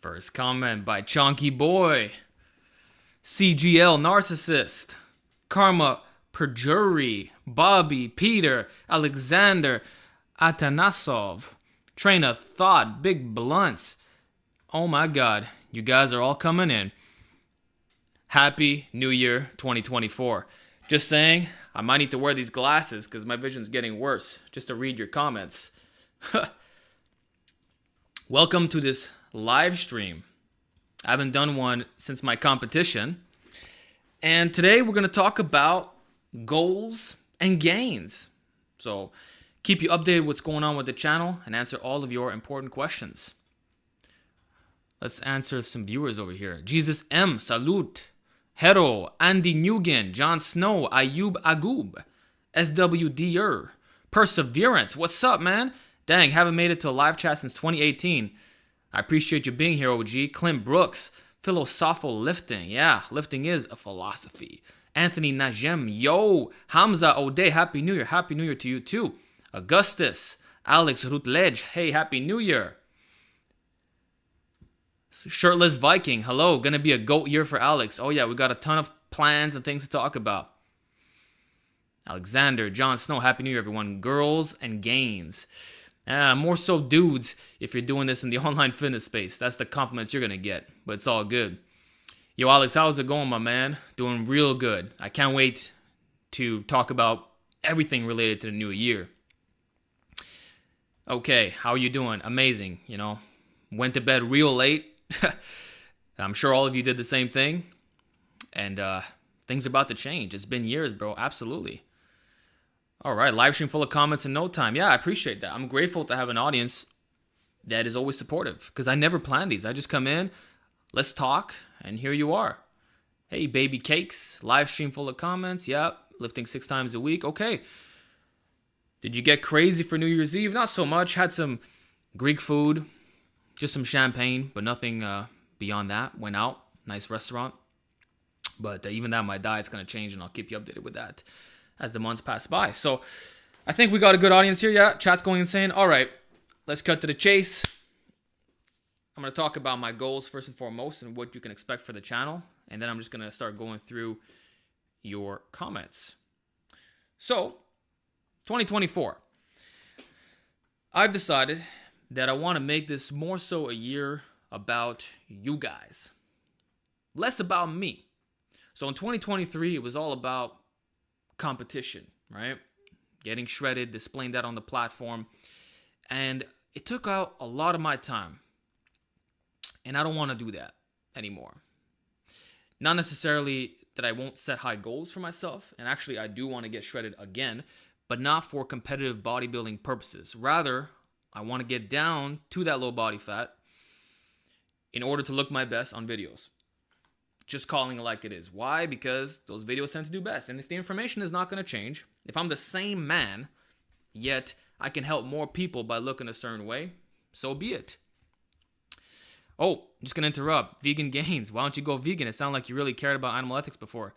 First comment by Chonky Boy, CGL Narcissist, Karma Perjury, Bobby, Peter, Alexander, Atanasov, Train of Thought, Big Blunts. Oh my God, you guys are all coming in. Happy New Year 2024. Just saying, I might need to wear these glasses because my vision's getting worse just to read your comments. Welcome to this live stream. I haven't done one since my competition. And today we're going to talk about goals and gains. So keep you updated what's going on with the channel and answer all of your important questions. Let's answer some viewers over here. Jesus M, Salute, Hero, Andy Nugent, John Snow, Ayub Agub, SWDer, Perseverance. What's up, man? Dang, haven't made it to a live chat since 2018. I appreciate you being here, OG. Clint Brooks, Philosophical Lifting. Yeah, lifting is a philosophy. Anthony Najem, yo. Hamza O'Day, Happy New Year. Happy New Year to you too. Augustus, Alex Rutledge, hey, Happy New Year. Shirtless Viking, hello. Gonna be a GOAT year for Alex. Oh yeah, we got a ton of plans and things to talk about. Alexander, John Snow, Happy New Year, everyone. Girls and gains. More so dudes if you're doing this in the online fitness space. That's the compliments you're gonna get, but it's all good. Yo, Alex, how's it going, my man? Doing real good. I can't wait to talk about everything related to the new year. Okay, how are you doing? Amazing, you know. Went to bed real late. I'm sure all of you did the same thing. And things are about to change. It's been years, bro. Absolutely. All right, live stream full of comments in no time. Yeah, I appreciate that. I'm grateful to have an audience that is always supportive because I never plan these. I just come in, let's talk, and here you are. Hey, baby cakes, live stream full of comments. Yeah, lifting 6 times a week. Okay. Did you get crazy for New Year's Eve? Not so much. Had some Greek food, just some champagne, but nothing beyond that. Went out, nice restaurant. But even that, my diet's going to change, and I'll keep you updated with that as the months pass by. So I think we got a good audience here. Yeah, chat's going insane. All right, let's cut to the chase. I'm going to talk about my goals first and foremost and what you can expect for the channel. And then I'm just going to start going through your comments. So 2024. I've decided that I want to make this more so a year about you guys. Less about me. So in 2023, it was all about competition, right? Getting shredded, displaying that on the platform. And it took out a lot of my time. And I don't want to do that anymore. Not necessarily that I won't set high goals for myself. And actually, I do want to get shredded again, but not for competitive bodybuilding purposes. Rather, I want to get down to that low body fat in order to look my best on videos. Just calling it like it is. Why? Because those videos tend to do best. And if the information is not going to change, if I'm the same man, yet I can help more people by looking a certain way, so be it. Oh, just going to interrupt. Vegan gains. Why don't you go vegan? It sounded like you really cared about animal ethics before.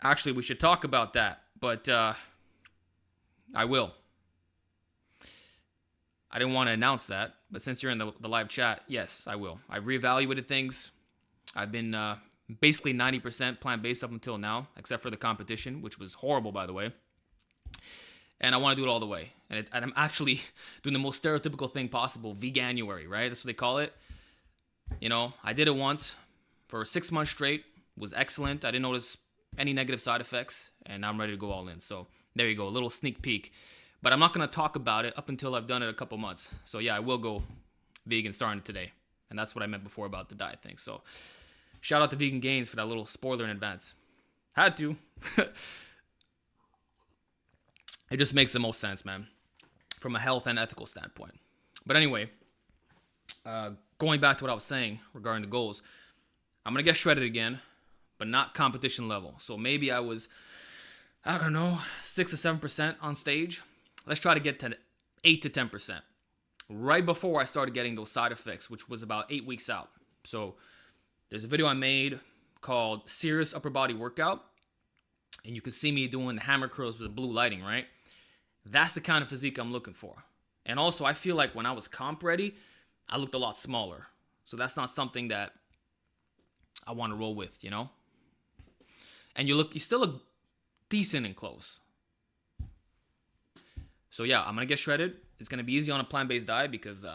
Actually, we should talk about that, but I will. I didn't want to announce that, but since you're in the live chat, yes, I will. I've reevaluated things. I've been basically 90% plant-based up until now, except for the competition, which was horrible, by the way. And I want to do it all the way. And I'm actually doing the most stereotypical thing possible, Veganuary, right? That's what they call it. You know, I did it once for 6 months straight. It was excellent. I didn't notice any negative side effects, and I'm ready to go all in. So there you go, a little sneak peek. But I'm not going to talk about it up until I've done it a couple months. So yeah, I will go vegan starting today. And that's what I meant before about the diet thing. So shout out to Vegan Gains for that little spoiler in advance. Had to. It just makes the most sense, man, from a health and ethical standpoint. But anyway, going back to what I was saying regarding the goals, I'm going to get shredded again, but not competition level. So maybe I was, I don't know, 6 or 7% on stage. Let's try to get to 8 to 10%. Right before I started getting those side effects, which was about 8 weeks out. So there's a video I made called Serious Upper Body Workout. And you can see me doing the hammer curls with the blue lighting, right? That's the kind of physique I'm looking for. And also, I feel like when I was comp ready, I looked a lot smaller. So that's not something that I want to roll with, you know? And you still look decent in clothes. So yeah, I'm going to get shredded. It's going to be easy on a plant-based diet because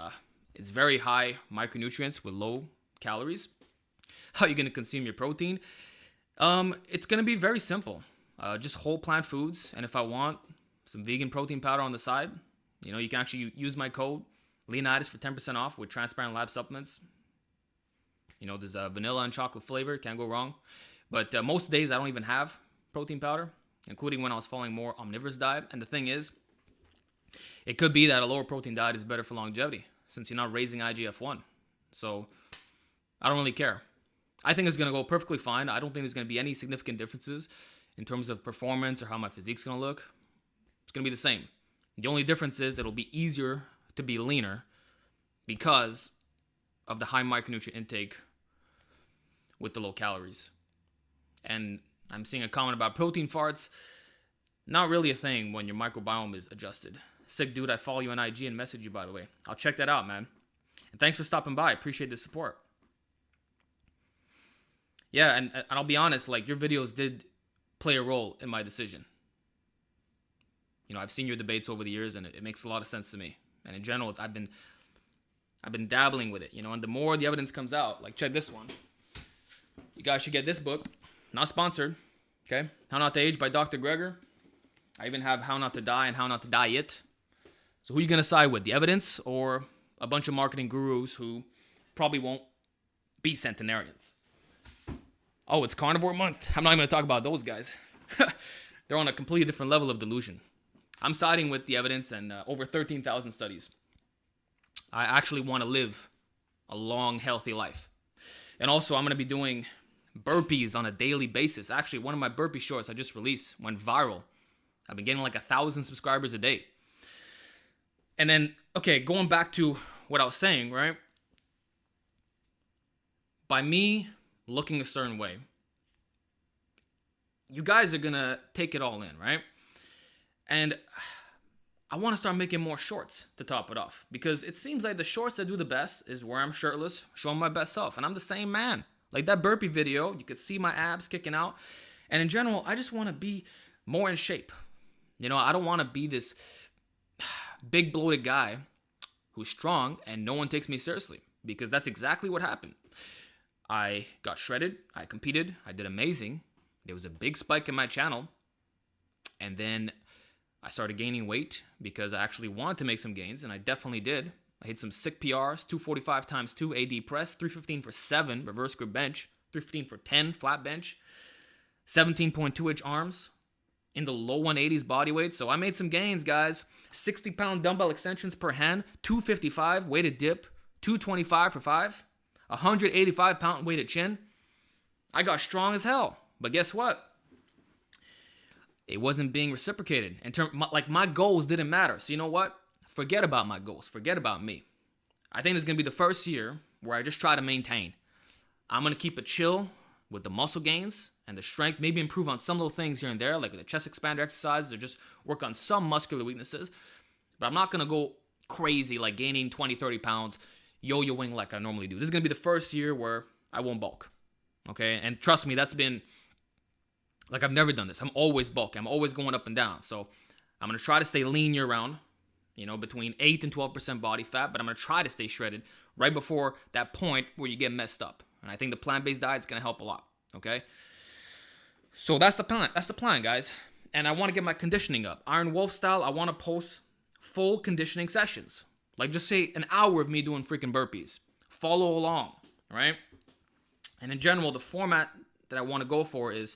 it's very high micronutrients with low calories. How are you going to consume your protein? It's going to be very simple. Just whole plant foods. And if I want some vegan protein powder on the side, you know, you can actually use my code Leonidas for 10% off with Transparent Lab supplements. You know, there's a vanilla and chocolate flavor. Can't go wrong. But most days I don't even have protein powder, including when I was following more omnivorous diet. And the thing is, it could be that a lower protein diet is better for longevity since you're not raising IGF-1. So I don't really care. I think it's going to go perfectly fine. I don't think there's going to be any significant differences in terms of performance or how my physique's going to look. It's going to be the same. The only difference is it'll be easier to be leaner because of the high micronutrient intake with the low calories. And I'm seeing a comment about protein farts. Not really a thing when your microbiome is adjusted. Sick dude, I follow you on IG and message you, by the way. I'll check that out, man. And thanks for stopping by. Appreciate the support. Yeah, and I'll be honest, like, your videos did play a role in my decision. You know, I've seen your debates over the years, and it makes a lot of sense to me. And in general, I've been dabbling with it, you know, and the more the evidence comes out, like, check this one. You guys should get this book. Not sponsored, okay? How Not to Age by Dr. Greger. I even have How Not to Die and How Not to Diet. So who are you going to side with, the evidence or a bunch of marketing gurus who probably won't be centenarians? Oh, it's carnivore month. I'm not even going to talk about those guys. They're on a completely different level of delusion. I'm siding with the evidence and over 13,000 studies. I actually want to live a long, healthy life. And also, I'm going to be doing burpees on a daily basis. Actually, one of my burpee shorts I just released went viral. I've been getting like 1,000 subscribers a day. And then, okay, going back to what I was saying, right? By me looking a certain way, you guys are going to take it all in, right? And I want to start making more shorts to top it off because it seems like the shorts that do the best is where I'm shirtless, showing my best self. And I'm the same man. Like that burpee video, you could see my abs kicking out. And in general, I just want to be more in shape. You know, I don't want to be this big bloated guy who's strong and no one takes me seriously because that's exactly what happened. I got shredded. I competed. I did amazing. There was a big spike in my channel. And then I started gaining weight because I actually wanted to make some gains, and I definitely did. I hit some sick PRs, 245 times 2 AD press, 315 for 7 reverse grip bench, 315 for 10 flat bench, 17.2 inch arms, in the low 180s body weight. So I made some gains, guys. 60-pound dumbbell extensions per hand, 255 weighted dip, 225 for 5, 185-pound weighted chin. I got strong as hell. But guess what? It wasn't being reciprocated. My goals didn't matter. So you know what? Forget about my goals. Forget about me. I think this is going to be the first year where I just try to maintain. I'm going to keep it chill with the muscle gains and the strength, maybe improve on some little things here and there, like with the chest expander exercises or just work on some muscular weaknesses. But I'm not going to go crazy like gaining 20, 30 pounds, yo-yoing like I normally do. This is going to be the first year where I won't bulk. Okay? And trust me, that's been, like I've never done this. I'm always bulking. I'm always going up and down. So I'm going to try to stay lean year round, you know, between 8 and 12% body fat, but I'm going to try to stay shredded right before that point where you get messed up. And I think the plant-based diet is going to help a lot, okay? So that's the plan. That's the plan, guys. And I want to get my conditioning up. Iron Wolf style, I want to post full conditioning sessions. Like just say an hour of me doing freaking burpees. Follow along, right? And in general, the format that I want to go for is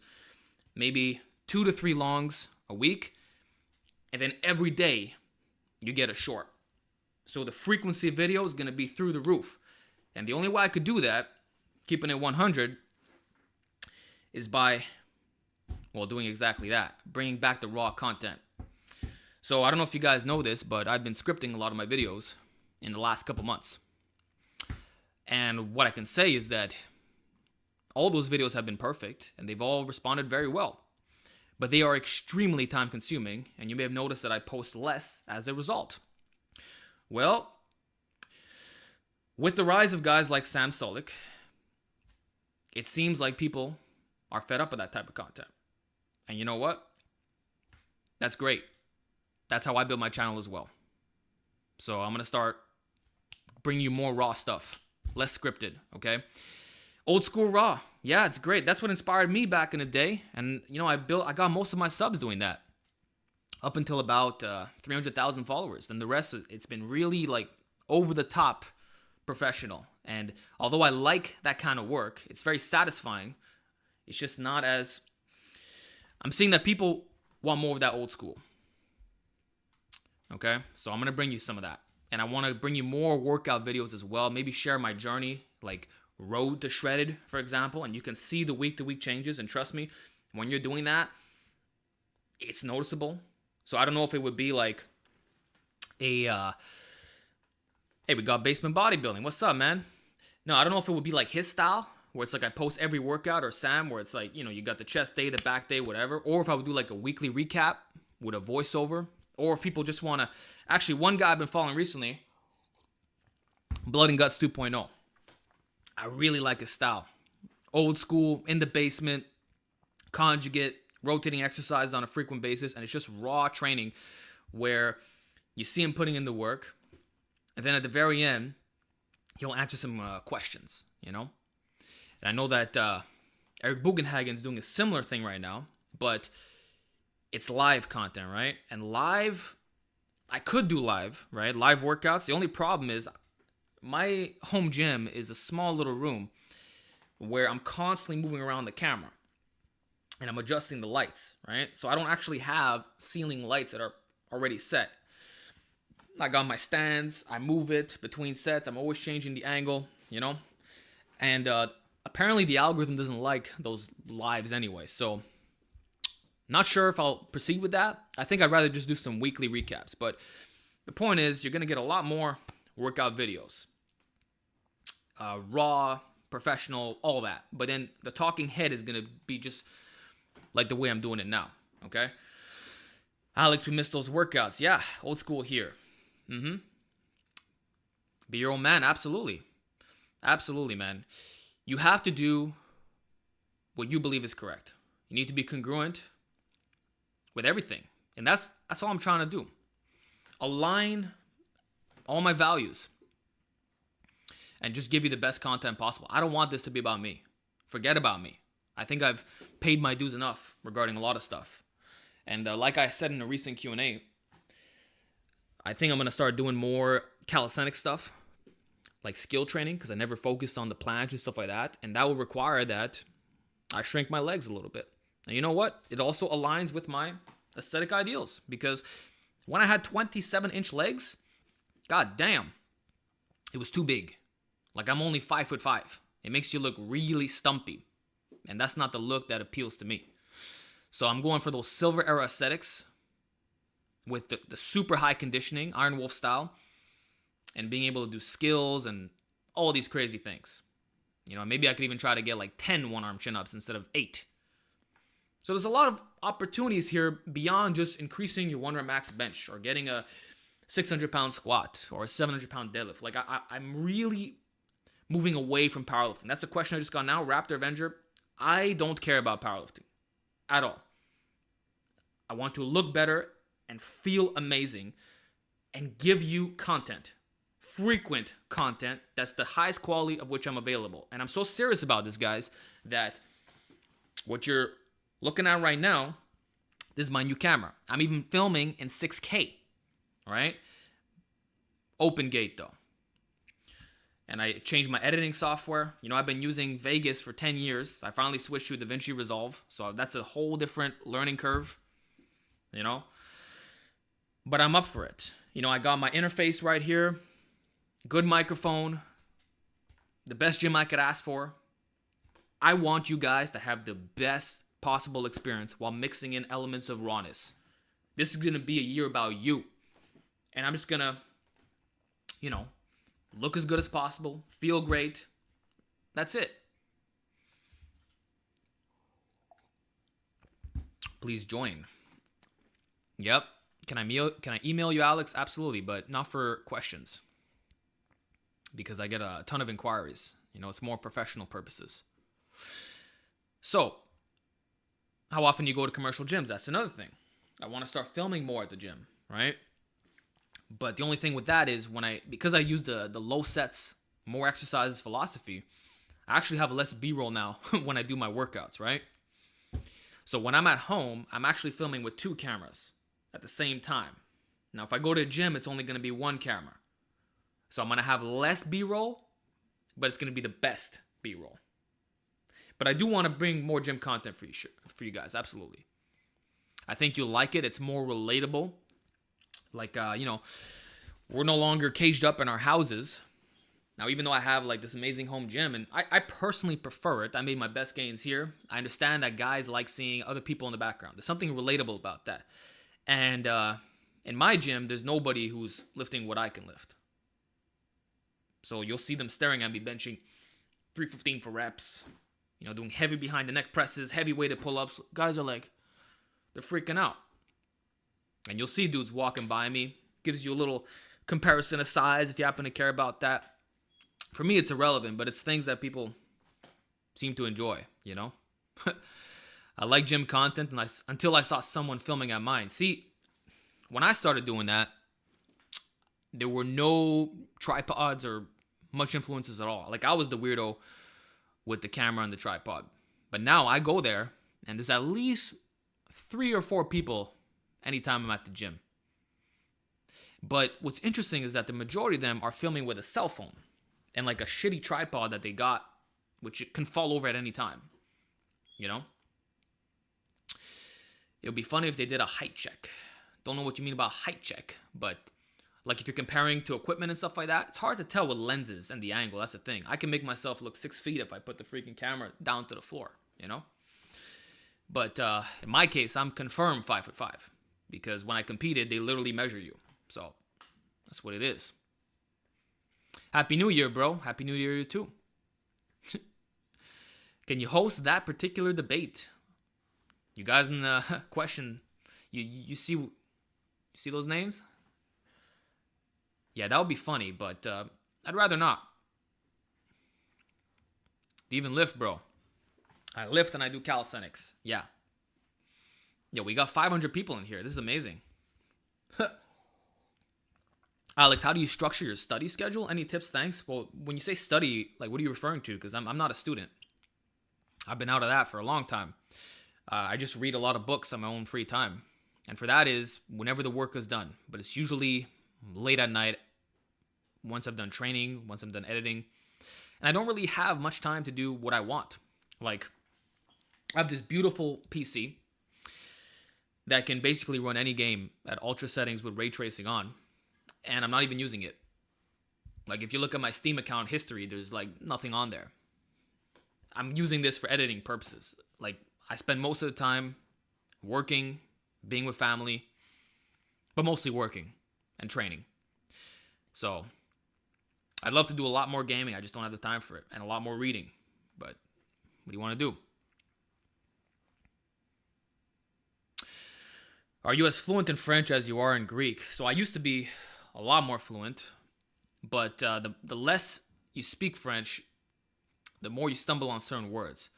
maybe 2 to 3 longs a week. And then every day you get a short. So the frequency of video is going to be through the roof. And the only way I could do that, keeping it 100, is by, well, doing exactly that. Bringing back the raw content. So I don't know if you guys know this, but I've been scripting a lot of my videos in the last couple months. And what I can say is that all those videos have been perfect, and they've all responded very well. But they are extremely time consuming, and you may have noticed that I post less as a result. Well, With the rise of guys like Sam Sulek, it seems like people are fed up with that type of content. And you know what? That's great. That's how I build my channel as well. So I'm going to start bringing you more raw stuff, less scripted, okay? Old school raw. Yeah, it's great. That's what inspired me back in the day. And, you know, I got most of my subs doing that up until about 300,000 followers. Then the rest, it's been really like over the top professional. And although I like that kind of work, it's very satisfying. It's just not as... I'm seeing that people want more of that old school. Okay? So I'm going to bring you some of that. And I want to bring you more workout videos as well. Maybe share my journey, like Road to Shredded, for example. And you can see the week-to-week changes. And trust me, when you're doing that, it's noticeable. So I don't know if it would be like a... hey, we got Basement Bodybuilding. What's up, man? No, I don't know if it would be like his style, where it's like I post every workout, or Sam, where it's like, you know, you got the chest day, the back day, whatever. Or if I would do like a weekly recap with a voiceover. Or if people just want to... Actually, one guy I've been following recently, Blood and Guts 2.0. I really like his style. Old school, in the basement, conjugate, rotating exercises on a frequent basis. And it's just raw training where you see him putting in the work. And then at the very end, he'll answer some questions, you know? And I know that Eric Bugenhagen's doing a similar thing right now, but it's live content, right? And live, I could do live, right? Live workouts. The only problem is my home gym is a small little room where I'm constantly moving around the camera and I'm adjusting the lights, right? So I don't actually have ceiling lights that are already set. I got my stands, I move it between sets, I'm always changing the angle, you know? And apparently the algorithm doesn't like those lives anyway, so not sure if I'll proceed with that. I think I'd rather just do some weekly recaps, but the point is you're going to get a lot more workout videos. Raw, professional, all that. But then the talking head is going to be just like the way I'm doing it now, okay? Alex, we missed those workouts. Yeah, old school here. Be your own man, absolutely. Absolutely, man. You have to do what you believe is correct. You need to be congruent with everything. And that's all I'm trying to do. Align all my values and just give you the best content possible. I don't want this to be about me. Forget about me. I think I've paid my dues enough regarding a lot of stuff. And like I said in a recent Q&A, I think I'm going to start doing more calisthenics stuff, like skill training, because I never focused on the planche and stuff like that. And that will require that I shrink my legs a little bit. And you know what? It also aligns with my aesthetic ideals, because when I had 27-inch legs, god damn, it was too big. Like, I'm only 5'5". It makes you look really stumpy. And that's not the look that appeals to me. So I'm going for those silver era aesthetics with the super high conditioning, Iron Wolf style, and being able to do skills and all these crazy things. You know, maybe I could even try to get like 10 one-arm chin-ups instead of 8. So there's a lot of opportunities here beyond just increasing your 1 rep max bench or getting a 600-pound squat or a 700-pound deadlift. Like, I'm really moving away from powerlifting. That's a question I just got now. Raptor Avenger, I don't care about powerlifting at all. I want to look better and feel amazing and give you content, frequent content that's the highest quality of which I'm available. And I'm so serious about this, guys, that what you're looking at right now, this is my new camera. I'm even filming in 6K, all right? Open gate, though. And I changed my editing software. You know, I've been using Vegas for 10 years. I finally switched to DaVinci Resolve. So that's a whole different learning curve, you know? But I'm up for it. You know, I got my interface right here. Good microphone. The best gym I could ask for. I want you guys to have the best possible experience while mixing in elements of rawness. This is going to be a year about you. And I'm just going to, you know, look as good as possible, feel great. That's it. Please join. Yep. Can I email you, Alex? Absolutely, but not for questions. because I get a ton of inquiries. It's more professional purposes. So, how often you go to commercial gyms? That's another thing. I want to start filming more at the gym, right? But the only thing with that is because I use the low sets, more exercises philosophy, I actually have less B-roll now when I do my workouts, right? So when I'm at home, I'm actually filming with 2 cameras at the same time. Now, if I go to a gym, it's only going to be 1 camera. So I'm going to have less B-roll, but it's going to be the best B-roll. But I do want to bring more gym content for you guys, absolutely. I think you'll like it. It's more relatable. Like, we're no longer caged up in our houses. Now, even though I have like this amazing home gym, and I personally prefer it, I made my best gains here. I understand that guys like seeing other people in the background. There's something relatable about that. And in my gym, there's nobody who's lifting what I can lift. So you'll see them staring at me benching 315 for reps, doing heavy behind the neck presses, heavy weighted pull-ups. Guys are like, they're freaking out. And you'll see dudes walking by me. Gives you a little comparison of size if you happen to care about that. For me, it's irrelevant, but it's things that people seem to enjoy, I like gym content until I saw someone filming at mine. See, when I started doing that, there were no tripods or much influences at all. Like, I was the weirdo with the camera and the tripod. But now I go there, and there's at least 3 or 4 people anytime I'm at the gym. But what's interesting is that the majority of them are filming with a cell phone and like a shitty tripod that they got, which it can fall over at any time. It would be funny if they did a height check. Don't know what you mean about height check, but like if you're comparing to equipment and stuff like that, it's hard to tell with lenses and the angle. That's the thing. I can make myself look 6 feet if I put the freaking camera down to the floor, But in my case, I'm confirmed 5'5", because when I competed, they literally measure you. So that's what it is. Happy New Year, bro. Happy New Year to you too. Can you host that particular debate? You guys in the question, you see those names? Yeah, that would be funny, but I'd rather not. Do you even lift, bro? I lift and I do calisthenics. Yeah. Yo, we got 500 people in here. This is amazing. Alex, how do you structure your study schedule? Any tips? Thanks. Well, when you say study, like, what are you referring to? Because I'm not a student. I've been out of that for a long time. I just read a lot of books on my own free time. And for that is whenever the work is done. But it's usually late at night, once I've done training, once I'm done editing. And I don't really have much time to do what I want. Like, I have this beautiful PC that can basically run any game at ultra settings with ray tracing on. And I'm not even using it. Like, if you look at my Steam account history, there's like nothing on there. I'm using this for editing purposes. Like, I spend most of the time working, being with family, but mostly working and training. So I'd love to do a lot more gaming. I just don't have the time for it, and a lot more reading. But what do you want to do? Are you as fluent in French as you are in Greek? So I used to be a lot more fluent, but the less you speak French, the more you stumble on certain words.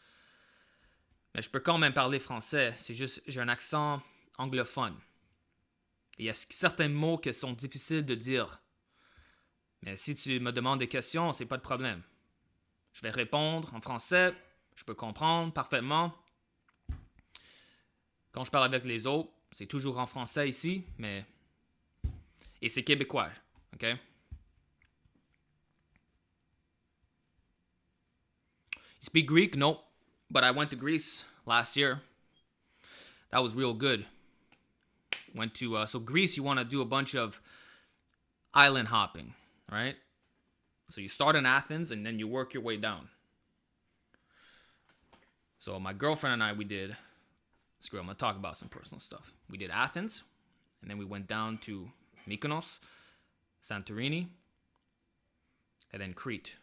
Mais je peux quand même parler français, c'est juste j'ai un accent anglophone. Il y a certains mots qui sont difficiles de dire. Mais si tu me demandes des questions, c'est pas de problème. Je vais répondre en français, je peux comprendre parfaitement. Quand je parle avec les autres, c'est toujours en français ici, mais... Et c'est québécois, ok? You speak Greek? Nope. But I went to Greece last year. That was real good. Went to... so Greece, you want to do a bunch of island hopping, right? So you start in Athens, and then you work your way down. So my girlfriend and I, we did... Screw it, I'm going to talk about some personal stuff. We did Athens, and then we went down to Mykonos, Santorini, and then Crete.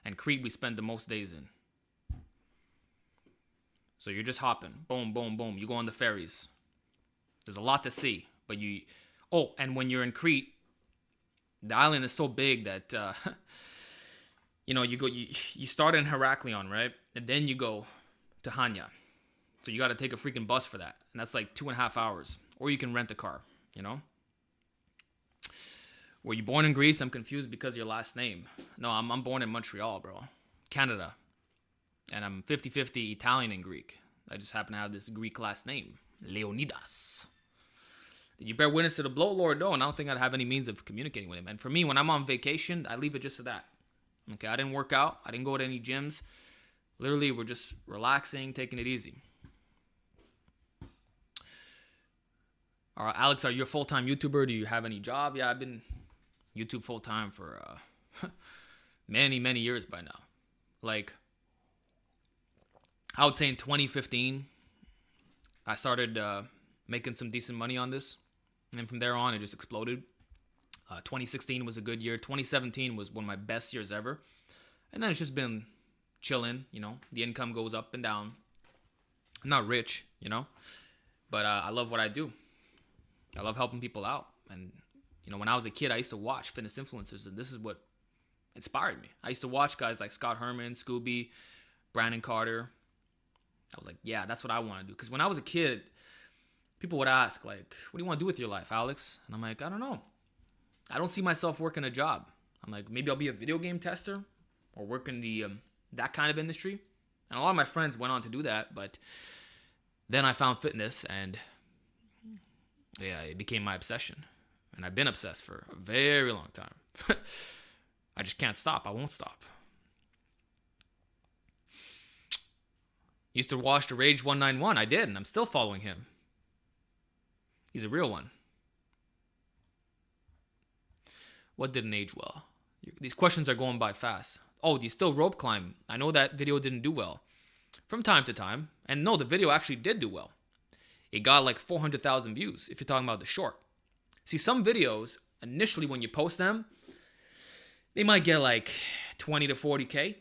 And Crete we spent the most days in. So you're just hopping. Boom, boom, boom. You go on the ferries. There's a lot to see. But you... Oh, and when you're in Crete, The island is so big that you start in Heraklion, right? And then you go to Hanya. So you got to take a freaking bus for that. And that's like 2.5 hours. Or you can rent a car, you know? Were you born in Greece? I'm confused because of your last name. No, I'm born in Montreal, bro. Canada. And I'm 50-50 Italian and Greek. I just happen to have this Greek last name. Leonidas. Did you bear witness to the bloat lord? No, and I don't think I'd have any means of communicating with him. And for me, when I'm on vacation, I leave it just to that. Okay, I didn't work out. I didn't go to any gyms. Literally, we're just relaxing, taking it easy. All right, Alex, are you a full-time YouTuber? Do you have any job? Yeah, I've been YouTube full-time for many, many years by now. Like, I would say in 2015, I started making some decent money on this. And then from there on, it just exploded. 2016 was a good year. 2017 was one of my best years ever. And then it's just been chilling, you know. The income goes up and down. I'm not rich, you know. But I love what I do. I love helping people out. And, you know, when I was a kid, I used to watch fitness influencers. And this is what inspired me. I used to watch guys like Scott Herman, Scooby, Brandon Carter. I was like, yeah, that's what I want to do. Because when I was a kid, people would ask, like, what do you want to do with your life, Alex? And I'm like, I don't know. I don't see myself working a job. I'm like, maybe I'll be a video game tester or work in the that kind of industry. And a lot of my friends went on to do that. But then I found fitness and, yeah, it became my obsession. And I've been obsessed for a very long time. I just can't stop. I won't stop. Used to watch the Rage 191. I did, and I'm still following him. He's a real one. What didn't age well? These questions are going by fast. Oh, do you still rope climb? I know that video didn't do well. From time to time. And no, the video actually did do well. It got like 400,000 views, if you're talking about the short. See, some videos, initially when you post them, they might get like 20 to 40K.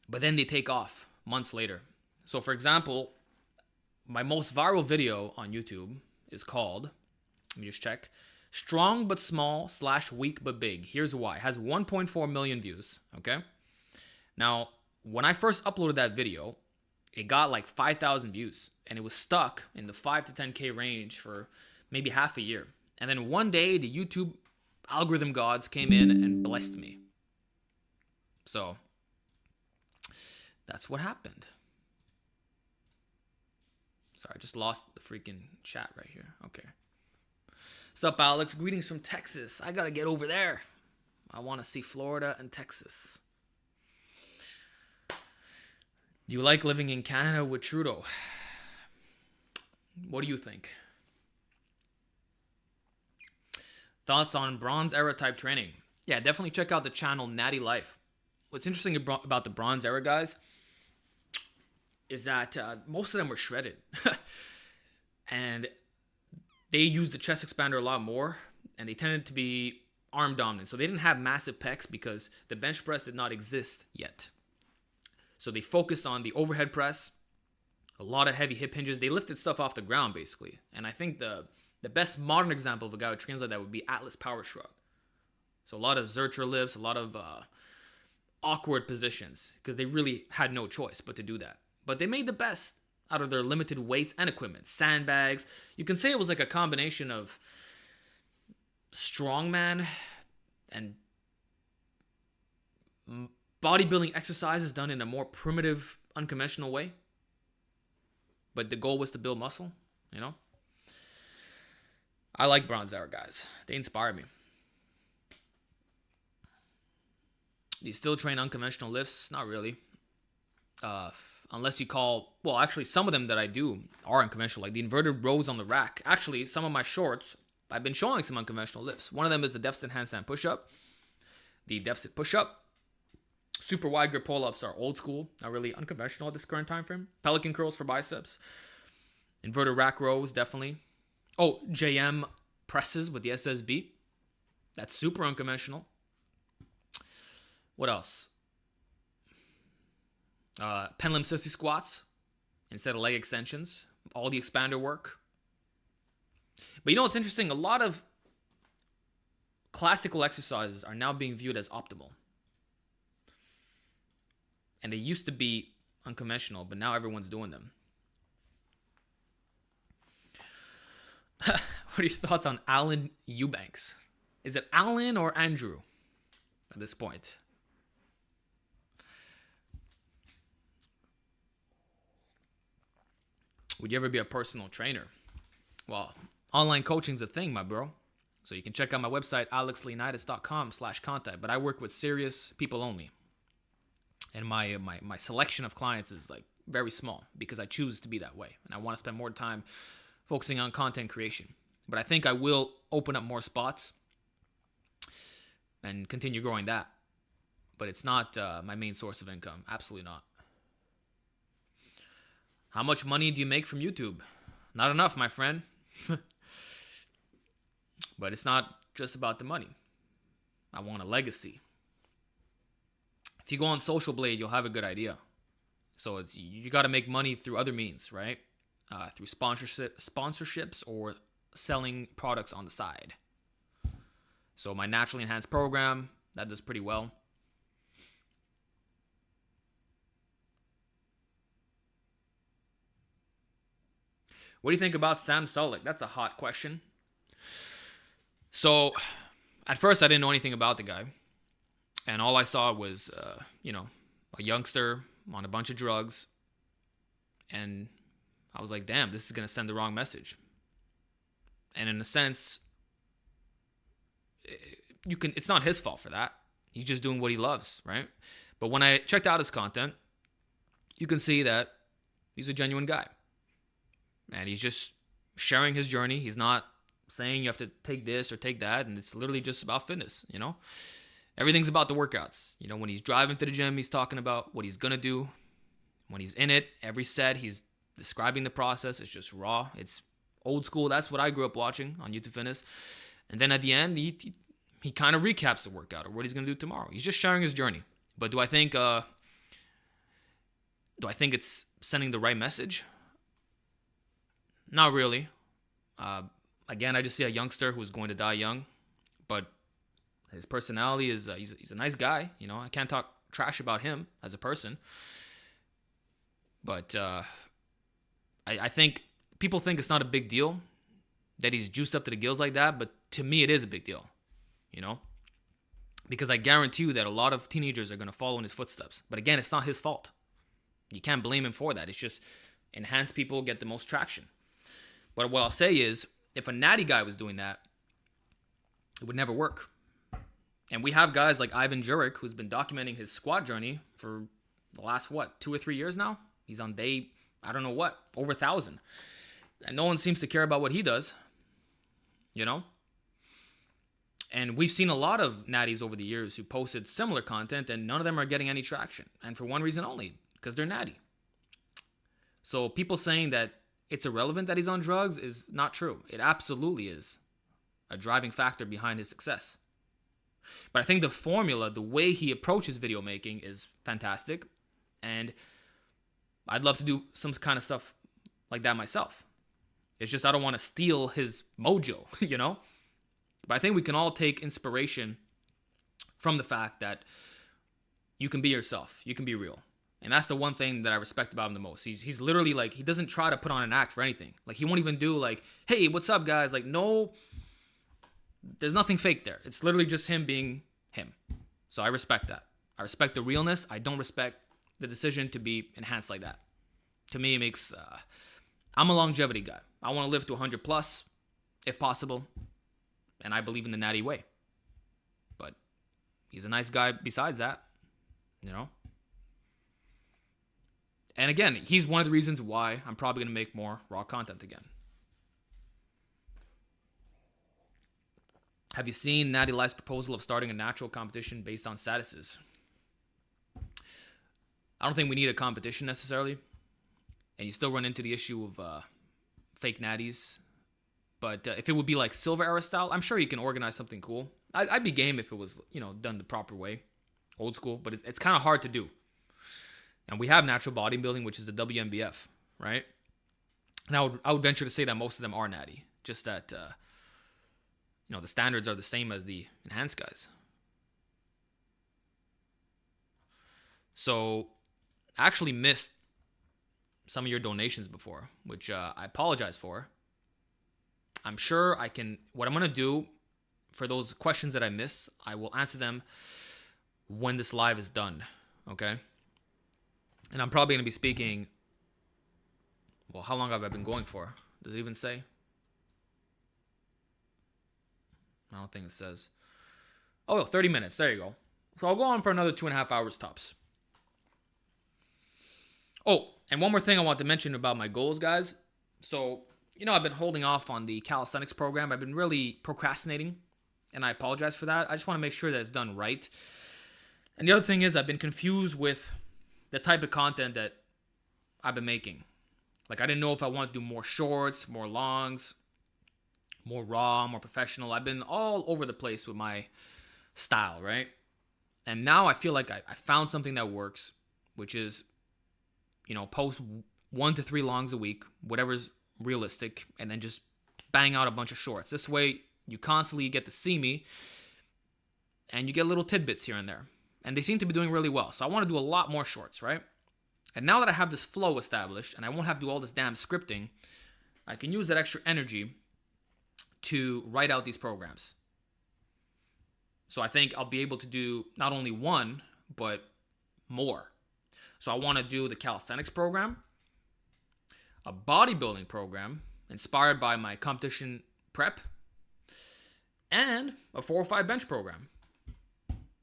But then they take off months later. So for example, my most viral video on YouTube is called, let me just check, Strong but Small / Weak but Big. Here's why. It has 1.4 million views, okay? Now, when I first uploaded that video, it got like 5,000 views. And it was stuck in the 5 to 10K range for maybe half a year. And then one day, the YouTube algorithm gods came in and blessed me. So, that's what happened. Sorry, I just lost the freaking chat right here. Okay. What's up, Alex? Greetings from Texas. I gotta get over there. I want to see Florida and Texas. Do you like living in Canada with Trudeau? What do you think? Thoughts on Bronze Era type training? Yeah, definitely check out the channel Natty Life. What's interesting about the Bronze Era guys is that most of them were shredded. And they used the chest expander a lot more, and they tended to be arm dominant. So they didn't have massive pecs because the bench press did not exist yet. So they focused on the overhead press, a lot of heavy hip hinges. They lifted stuff off the ground, basically. And I think the best modern example of a guy who trains like that would be Atlas Power Shrug. So a lot of Zercher lifts, a lot of awkward positions, because they really had no choice but to do that. But they made the best out of their limited weights and equipment. Sandbags. You can say it was like a combination of strongman and bodybuilding exercises done in a more primitive, unconventional way. But the goal was to build muscle, you know? I like Bronze Era guys. They inspire me. Do you still train unconventional lifts? Not really. Unless you call, well, actually, some of them that I do are unconventional, like the inverted rows on the rack. Actually, some of my shorts, I've been showing some unconventional lifts. One of them is the deficit handstand pushup, the deficit pushup. Super wide grip pull-ups are old school, not really unconventional at this current time frame. Pelican curls for biceps. Inverted rack rows, definitely. Oh, JM presses with the SSB. That's super unconventional. What else? Pendulum sissy squats instead of leg extensions. All the expander work. But you know what's interesting? A lot of classical exercises are now being viewed as optimal. And they used to be unconventional, but now everyone's doing them. What are your thoughts on Alan Eubanks? Is it Alan or Andrew at this point? Would you ever be a personal trainer? Well, online coaching's a thing, my bro. So you can check out my website, alexleonidas.com/contact. But I work with serious people only. And my selection of clients is like very small because I choose to be that way. And I want to spend more time focusing on content creation. But I think I will open up more spots and continue growing that. But it's not my main source of income. Absolutely not. How much money do you make from YouTube? Not enough, my friend. But it's not just about the money. I want a legacy. If you go on Social Blade, you'll have a good idea. So it's you got to make money through other means, right? Through sponsorships or selling products on the side. So my Naturally Enhanced program, that does pretty well. What do you think about Sam Sulek? That's a hot question. So, at first I didn't know anything about the guy. And all I saw was, a youngster on a bunch of drugs. And I was like, damn, this is going to send the wrong message. And in a sense, it's not his fault for that. He's just doing what he loves, right? But when I checked out his content, you can see that he's a genuine guy. And he's just sharing his journey. He's not saying you have to take this or take that. And it's literally just about fitness, Everything's about the workouts. When he's driving to the gym, he's talking about what he's going to do. When he's in it, every set, he's describing the process. It's just raw. It's old school. That's what I grew up watching on YouTube Fitness. And then at the end, he kind of recaps the workout or what he's going to do tomorrow. He's just sharing his journey. But do I think it's sending the right message? Not really. Again, I just see a youngster who's going to die young, but his personality is he's a nice guy. I can't talk trash about him as a person. But I think people think it's not a big deal that he's juiced up to the gills like that, but to me it is a big deal, because I guarantee you that a lot of teenagers are going to follow in his footsteps. But again, it's not his fault. You can't blame him for that. It's just enhanced people get the most traction. But what I'll say is, if a natty guy was doing that, it would never work. And we have guys like Ivan Jurek, who's been documenting his squat journey for the last, 2 or 3 years now? He's on day, I don't know what, over 1,000. And no one seems to care about what he does, And we've seen a lot of natties over the years who posted similar content, and none of them are getting any traction. And for one reason only, because they're natty. So people saying that it's irrelevant that he's on drugs is not true. It absolutely is a driving factor behind his success. But I think the formula, the way he approaches video making is fantastic. And I'd love to do some kind of stuff like that myself. It's just I don't want to steal his mojo, But I think we can all take inspiration from the fact that you can be yourself. You can be real. And that's the one thing that I respect about him the most. He's literally like, he doesn't try to put on an act for anything. Like, he won't even do like, hey, what's up, guys? Like, no, there's nothing fake there. It's literally just him being him. So I respect that. I respect the realness. I don't respect the decision to be enhanced like that. To me, it makes, I'm a longevity guy. I want to live to 100 plus, if possible. And I believe in the natty way. But he's a nice guy besides that, And again, he's one of the reasons why I'm probably going to make more raw content again. Have you seen Natty Life's proposal of starting a natural competition based on statuses? I don't think we need a competition necessarily. And you still run into the issue of fake natties. But if it would be like Silver Era style, I'm sure you can organize something cool. I'd be game if it was, done the proper way. Old school. But it's kind of hard to do. And we have natural bodybuilding, which is the WNBF, right? And I would venture to say that most of them are natty. Just that, the standards are the same as the enhanced guys. So I actually missed some of your donations before, which I apologize for. I'm sure what I'm going to do for those questions that I miss, I will answer them when this live is done, okay? And I'm probably going to be speaking, well, how long have I been going for? Does it even say? I don't think it says. Oh, 30 minutes. There you go. So I'll go on for another 2.5 hours tops. Oh, and one more thing I want to mention about my goals, guys. So, I've been holding off on the calisthenics program. I've been really procrastinating, and I apologize for that. I just want to make sure that it's done right. And the other thing is I've been confused with the type of content that I've been making. Like, I didn't know if I want to do more shorts, more longs, more raw, more professional. I've been all over the place with my style, right? And now I feel like I found something that works, which is, post 1 to 3 longs a week, whatever's realistic, and then just bang out a bunch of shorts. This way, you constantly get to see me, and you get little tidbits here and there. And they seem to be doing really well. So I want to do a lot more shorts, right? And now that I have this flow established, and I won't have to do all this damn scripting, I can use that extra energy to write out these programs. So I think I'll be able to do not only one, but more. So I want to do the calisthenics program, a bodybuilding program inspired by my competition prep, and a 4 or 5 bench program.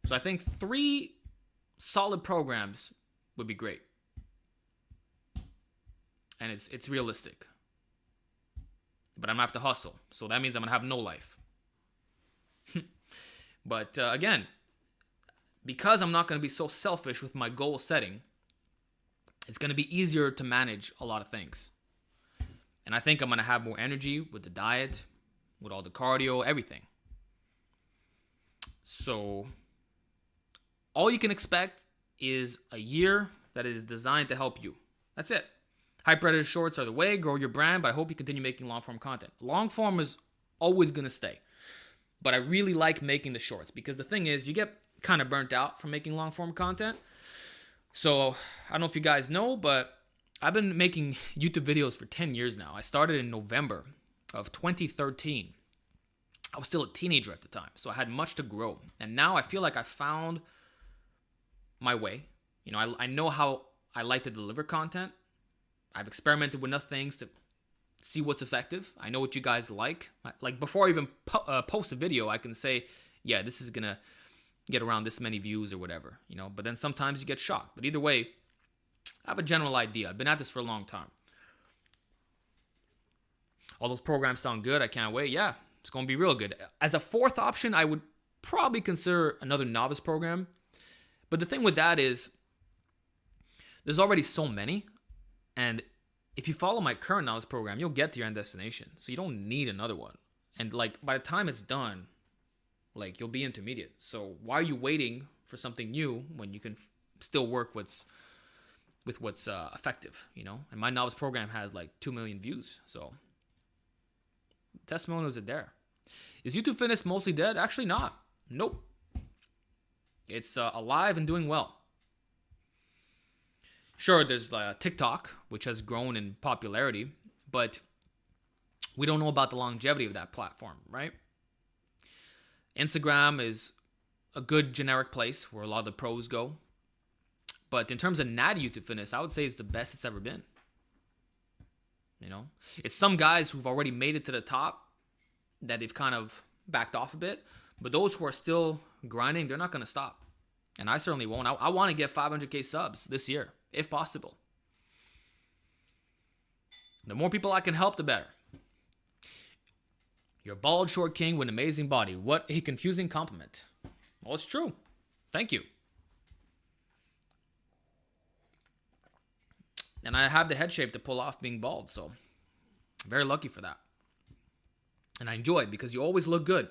So I think 3 solid programs would be great. And it's realistic. But I'm going to have to hustle. So that means I'm going to have no life. But again, because I'm not going to be so selfish with my goal setting, it's going to be easier to manage a lot of things. And I think I'm going to have more energy with the diet, with all the cardio, everything. So all you can expect is a year that is designed to help you. That's it. High predator shorts are the way. Grow your brand, but I hope you continue making long form content. Long form is always going to stay. But I really like making the shorts because the thing is, you get kind of burnt out from making long form content. So I don't know if you guys know, but I've been making YouTube videos for 10 years now. I started in November of 2013. I was still a teenager at the time, so I had much to grow. And now I feel like I found my way. I know how I like to deliver content. I've experimented with enough things to see what's effective. I know what you guys like. Like before I even post a video, I can say, yeah, this is going to get around this many views or whatever, But then sometimes you get shocked. But either way, I have a general idea. I've been at this for a long time. All those programs sound good. I can't wait. Yeah, it's going to be real good. As a 4th option, I would probably consider another novice program. But the thing with that is there's already so many. And if you follow my current novice program, you'll get to your end destination. So you don't need another one. And by the time it's done, you'll be intermediate. So why are you waiting for something new when you can still work with what's effective, And my novice program has 2 million views. So testimonials are there. Is YouTube fitness mostly dead? Actually not. Nope. It's alive and doing well. Sure, there's TikTok, which has grown in popularity, but we don't know about the longevity of that platform, right? Instagram is a good generic place where a lot of the pros go. But in terms of Natty YouTube fitness, I would say it's the best it's ever been. It's some guys who've already made it to the top that they've kind of backed off a bit. But those who are still grinding, they're not going to stop. And I certainly won't. I want to get 500K subs this year, if possible. The more people I can help, the better. You're a bald, short king with an amazing body. What a confusing compliment. Well, it's true. Thank you. And I have the head shape to pull off being bald, so I'm very lucky for that. And I enjoy it because you always look good.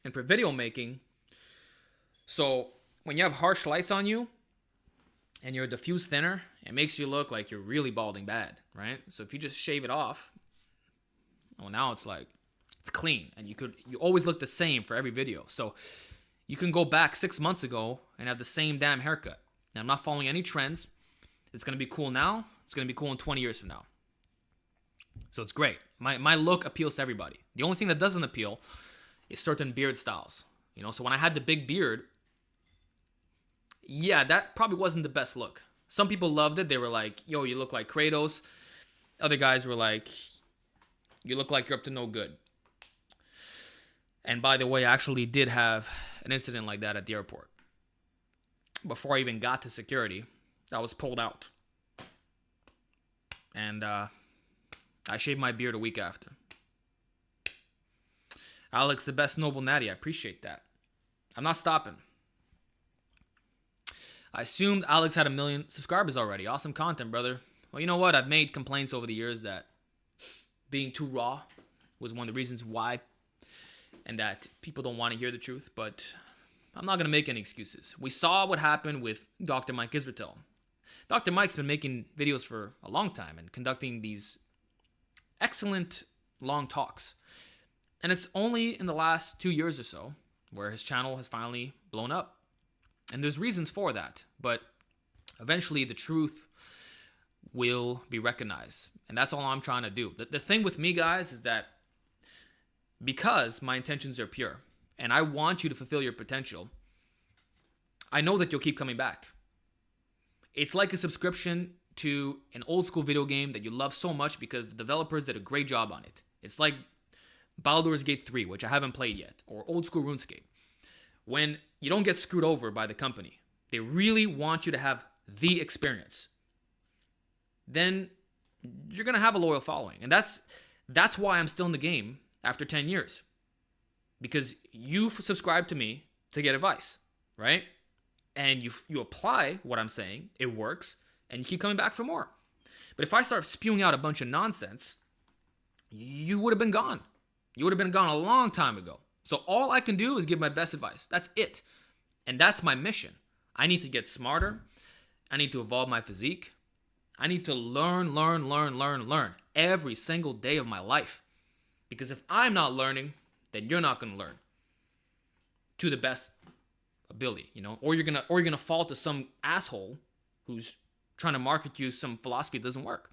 And for video making, so when you have harsh lights on you and you're diffuse thinner, it makes you look like you're really balding bad, right? So if you just shave it off, well, now it's It's clean, and you always look the same for every video. So you can go back 6 months ago and have the same damn haircut. Now, I'm not following any trends. It's going to be cool now. It's going to be cool in 20 years from now. So it's great. My look appeals to everybody. The only thing that doesn't appeal is certain beard styles. You know, so when I had the big beard, yeah, that probably wasn't the best look. Some people loved it. They were like, yo, you look like Kratos. Other guys were like, you look like you're up to no good. And by the way, I actually did have an incident like that at the airport. Before I even got to security, I was pulled out. And I shaved my beard a week after. Alex, the best noble natty. I appreciate that. I'm not stopping. I assumed Alex had 1 million subscribers already. Awesome content, brother. Well, you know what? I've made complaints over the years that being too raw was one of the reasons why, and that people don't want to hear the truth, but I'm not going to make any excuses. We saw what happened with Dr. Mike Israetel. Dr. Mike's been making videos for a long time and conducting these excellent long talks. And it's only in the last 2 years or so where his channel has finally blown up. And there's reasons for that, but eventually the truth will be recognized. And that's all I'm trying to do. The thing with me, guys, is that because my intentions are pure and I want you to fulfill your potential, I know that you'll keep coming back. It's like a subscription to an old school video game that you love so much because the developers did a great job on it. It's like Baldur's Gate 3, which I haven't played yet, or old school RuneScape. When you don't get screwed over by the company, they really want you to have the experience, then you're going to have a loyal following. And that's why I'm still in the game after 10 years. Because you subscribe to me to get advice, right? And you apply what I'm saying, it works, and you keep coming back for more. But if I start spewing out a bunch of nonsense, you would have been gone. You would have been gone a long time ago. So all I can do is give my best advice. That's it. And that's my mission. I need to get smarter. I need to evolve my physique. I need to learn every single day of my life. Because if I'm not learning, then you're not going to learn to the best ability, you know? Or you're gonna fall to some asshole who's trying to market you some philosophy that doesn't work.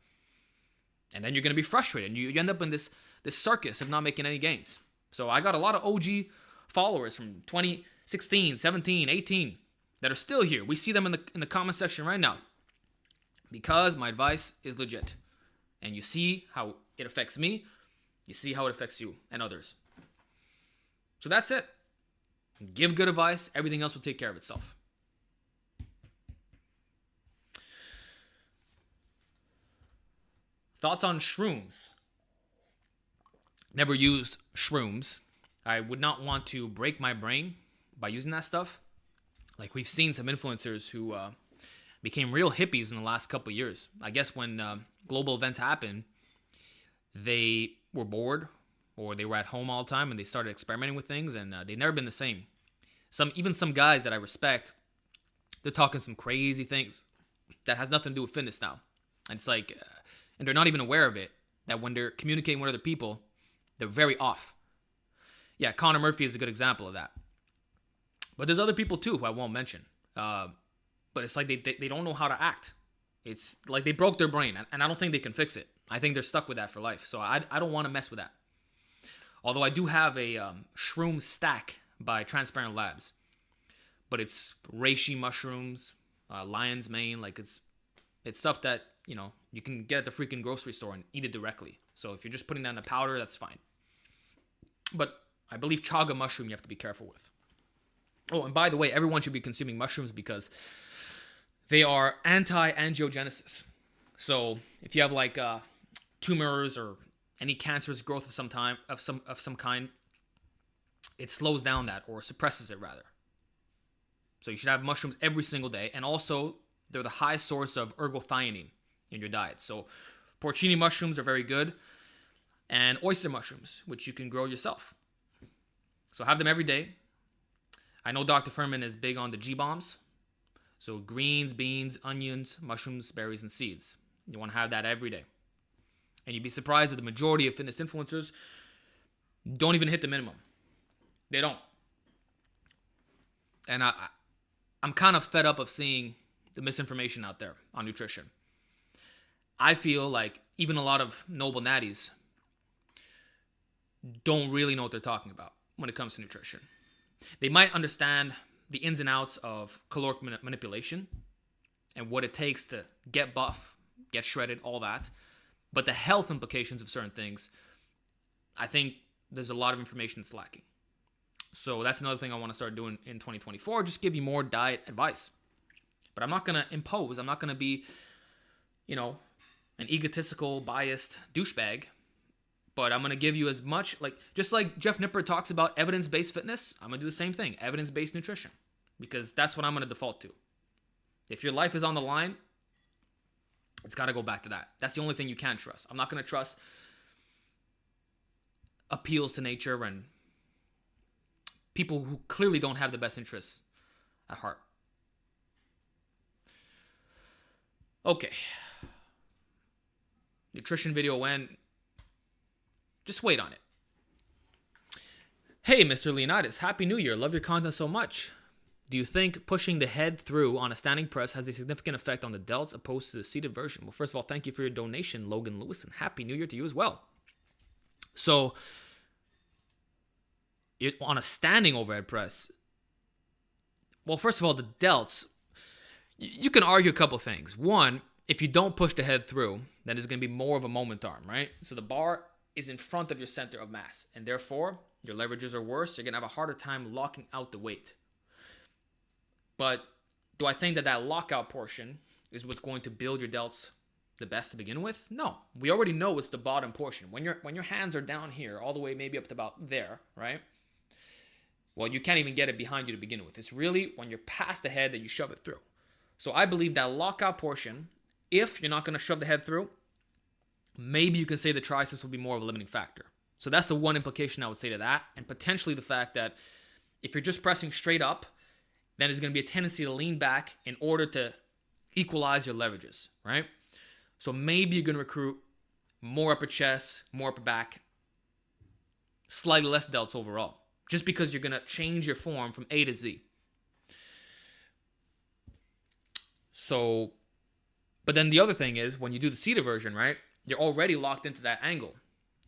And then you're going to be frustrated. And you end up in this circus of not making any gains. So I got a lot of OG followers from 2016, 17, 18 that are still here. We see them in the comment section right now because my advice is legit. And you see how it affects me. You see how it affects you and others. So that's it. Give good advice. Everything else will take care of itself. Thoughts on shrooms? Never used shrooms. I would not want to break my brain by using that stuff. Like we've seen some influencers who became real hippies in the last couple of years. I guess when global events happened, they were bored or they were at home all the time and they started experimenting with things and they've never been the same. Even some guys that I respect, they're talking some crazy things that has nothing to do with fitness now. And it's like, and they're not even aware of it, that when they're communicating with other people, they're very off. Yeah, Connor Murphy is a good example of that. But there's other people too who I won't mention. But it's like they don't know how to act. It's like they broke their brain, and I don't think they can fix it. I think they're stuck with that for life. So I don't want to mess with that. Although I do have a shroom stack by Transparent Labs. But it's reishi mushrooms, lion's mane. Like it's stuff that, you know, you can get at the freaking grocery store and eat it directly. So if you're just putting that in a powder, that's fine. But I believe chaga mushroom you have to be careful with. Oh, and by the way, everyone should be consuming mushrooms because they are anti-angiogenesis. So if you have like tumors or any cancerous growth of some kind, it slows down that or suppresses it rather. So you should have mushrooms every single day, and also they're the high source of ergothioneine in your diet. So porcini mushrooms are very good, and oyster mushrooms, which you can grow yourself. So have them every day. I know Dr. Furman is big on the G-bombs. So greens, beans, onions, mushrooms, berries, and seeds. You want to have that every day. And you'd be surprised that the majority of fitness influencers don't even hit the minimum. They don't. And I'm kind of fed up of seeing the misinformation out there on nutrition. I feel like even a lot of noble natties don't really know what they're talking about when it comes to nutrition. They might understand the ins and outs of caloric manipulation and what it takes to get buff, get shredded, all that. But the health implications of certain things, I think there's a lot of information that's lacking. So that's another thing I want to start doing in 2024, just give you more diet advice. But I'm not going to impose. I'm not going to be, an egotistical, biased douchebag. But I'm going to give you as much, just like Jeff Nippert talks about evidence-based fitness, I'm going to do the same thing, evidence-based nutrition. Because that's what I'm going to default to. If your life is on the line, it's got to go back to that. That's the only thing you can trust. I'm not going to trust appeals to nature and people who clearly don't have the best interests at heart. Okay. Nutrition video went. Just wait on it. Hey, Mr. Leonidas, Happy New Year. Love your content so much. Do you think pushing the head through on a standing press has a significant effect on the delts opposed to the seated version? Well, first of all, thank you for your donation, Logan Lewis, and Happy New Year to you as well. So, on a standing overhead press, well, first of all, the delts, you can argue a couple things. One, if you don't push the head through, then there's going to be more of a moment arm, right? So the bar is in front of your center of mass, and therefore, your leverages are worse. You're going to have a harder time locking out the weight. But do I think that lockout portion is what's going to build your delts the best to begin with? No. We already know it's the bottom portion. When your hands are down here, all the way maybe up to about there, right? Well, you can't even get it behind you to begin with. It's really when you're past the head that you shove it through. So I believe that lockout portion, if you're not going to shove the head through, maybe you can say the triceps will be more of a limiting factor. So that's the one implication I would say to that. And potentially the fact that if you're just pressing straight up, then there's going to be a tendency to lean back in order to equalize your leverages, right? So maybe you're going to recruit more upper chest, more upper back, slightly less delts overall, just because you're going to change your form from A to Z. So, but then the other thing is when you do the seated version, right, you're already locked into that angle,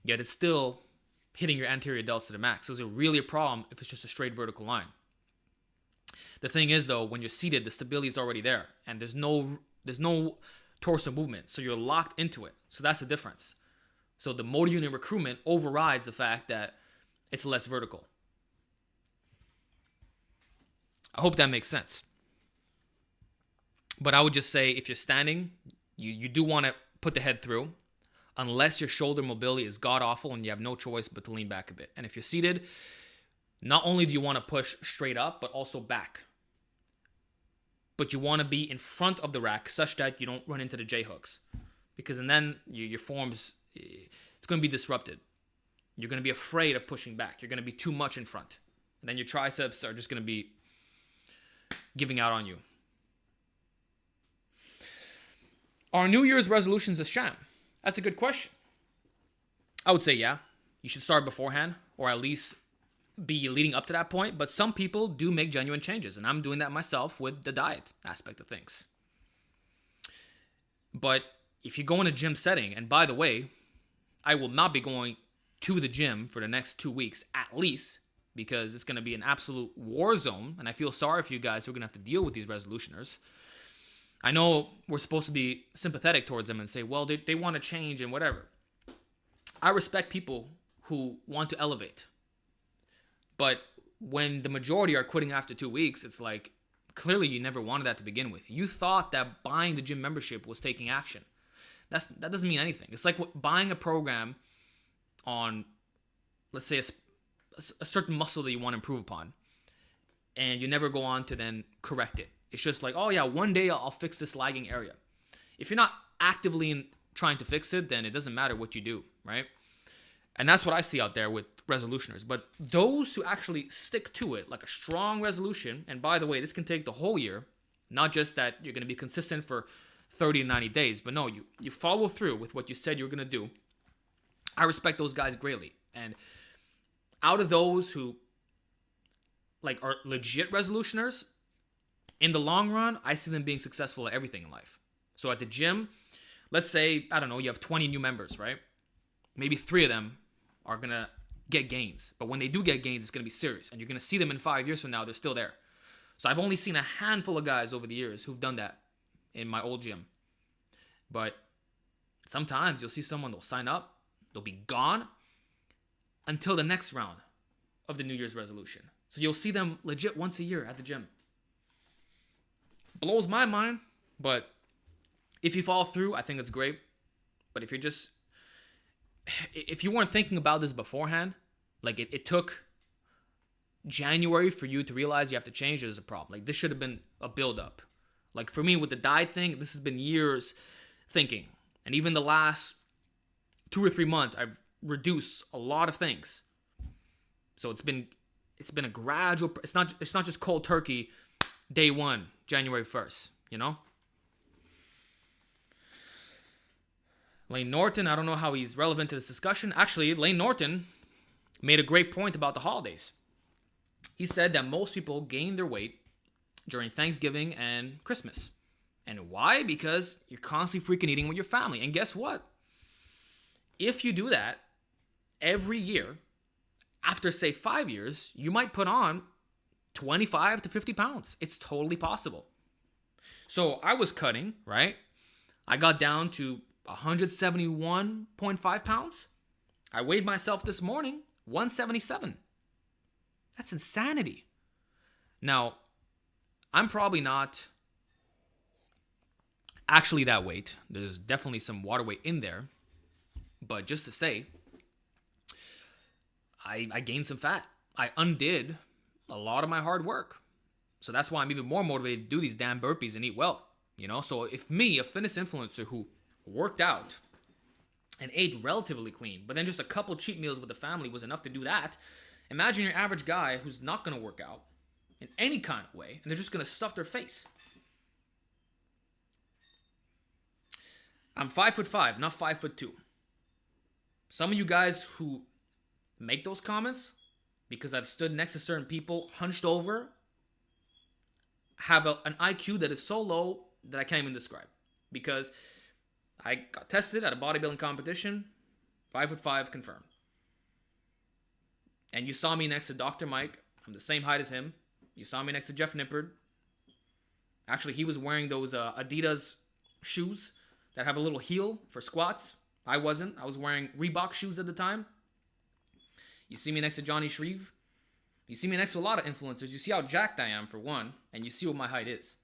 yet it's still hitting your anterior delts to the max. So is it really a problem if it's just a straight vertical line? The thing is, though, when you're seated, the stability is already there, and there's no torso movement, so you're locked into it. So that's the difference. So the motor unit recruitment overrides the fact that it's less vertical. I hope that makes sense. But I would just say if you're standing, you do want to put the head through, unless your shoulder mobility is god-awful and you have no choice but to lean back a bit. And if you're seated, not only do you want to push straight up, but also back. But you want to be in front of the rack such that you don't run into the J-hooks. Because and then your forms, it's going to be disrupted. You're going to be afraid of pushing back. You're going to be too much in front. And then your triceps are just going to be giving out on you. Are New Year's resolutions a sham? That's a good question. I would say yeah. You should start beforehand, or at least be leading up to that point. But some people do make genuine changes, and I'm doing that myself with the diet aspect of things. But if you go in a gym setting, and by the way, I will not be going to the gym for the next 2 weeks at least, because it's going to be an absolute war zone, and I feel sorry for you guys who are going to have to deal with these resolutioners. I know we're supposed to be sympathetic towards them and say, well, they want to change and whatever. I respect people who want to elevate. But when the majority are quitting after 2 weeks, it's like, clearly you never wanted that to begin with. You thought that buying the gym membership was taking action. That doesn't mean anything. It's like buying a program on, let's say, a certain muscle that you want to improve upon, and you never go on to then correct it. It's just like, oh yeah, one day I'll fix this lagging area. If you're not actively trying to fix it, then it doesn't matter what you do, right? And that's what I see out there with resolutioners. But those who actually stick to it, like a strong resolution, and by the way, this can take the whole year, not just that you're going to be consistent for 30 to 90 days, but no, you follow through with what you said you were going to do. I respect those guys greatly. And out of those who like are legit resolutioners, in the long run, I see them being successful at everything in life. So at the gym, let's say, I don't know, you have 20 new members, right? Maybe 3 of them are going to get gains. But when they do get gains, it's going to be serious. And you're going to see them in 5 years from now, they're still there. So I've only seen a handful of guys over the years who've done that in my old gym. But sometimes you'll see someone, they'll sign up, they'll be gone until the next round of the New Year's resolution. So you'll see them legit once a year at the gym. Blows my mind, but if you fall through, I think it's great. But if you weren't thinking about this beforehand, like it took January for you to realize you have to change, there's a problem. Like this should have been a build-up. Like for me with the diet thing, this has been years thinking. And even the last 2 or 3 months, I've reduced a lot of things. So it's been a gradual, it's not just cold turkey day 1, January 1st, you know? Layne Norton, I don't know how he's relevant to this discussion. Actually, Layne Norton made a great point about the holidays. He said that most people gain their weight during Thanksgiving and Christmas. And why? Because you're constantly freaking eating with your family. And guess what? If you do that every year, after say 5 years, you might put on 25 to 50 pounds. It's totally possible. So I was cutting, right? I got down to 171.5 pounds. I weighed myself this morning, 177. That's insanity. Now, I'm probably not actually that weight. There's definitely some water weight in there. But just to say, I gained some fat. I undid a lot of my hard work. So that's why I'm even more motivated to do these damn burpees and eat well. You know, so if me, a fitness influencer who worked out and ate relatively clean, but then just a couple cheat meals with the family was enough to do that, imagine your average guy who's not going to work out in any kind of way, and they're just going to stuff their face. I'm 5'5", not 5'2". Some of you guys who make those comments, because I've stood next to certain people hunched over, have an IQ that is so low that I can't even describe. Because I got tested at a bodybuilding competition, 5'5" confirmed. And you saw me next to Dr. Mike. I'm the same height as him. You saw me next to Jeff Nippard. Actually, he was wearing those Adidas shoes that have a little heel for squats. I wasn't. I was wearing Reebok shoes at the time. You see me next to Johnny Shreve. You see me next to a lot of influencers. You see how jacked I am, for one, and you see what my height is.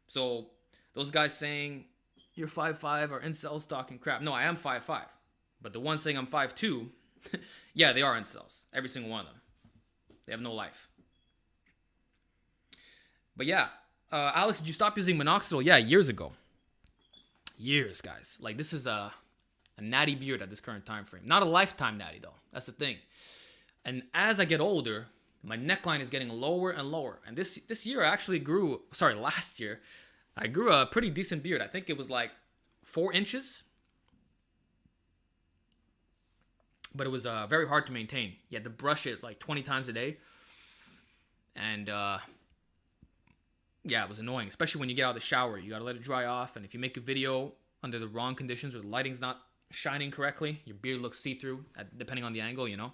So those guys saying you're 5'5" are incels talking crap. No, I am 5'5". But the ones saying I'm 5'2", yeah, they are incels. Every single one of them. They have no life. But yeah, Alex, did you stop using Minoxidal? Yeah, years ago. Years, guys. Like, this is a natty beard at this current time frame. Not a lifetime natty, though. That's the thing. And as I get older, my neckline is getting lower and lower. And this year I actually grew, last year, I grew a pretty decent beard. I think it was like 4 inches. But it was very hard to maintain. You had to brush it like 20 times a day. And yeah, it was annoying, especially when you get out of the shower. You got to let it dry off. And if you make a video under the wrong conditions or the lighting's not shining correctly, your beard looks see-through, depending on the angle, you know.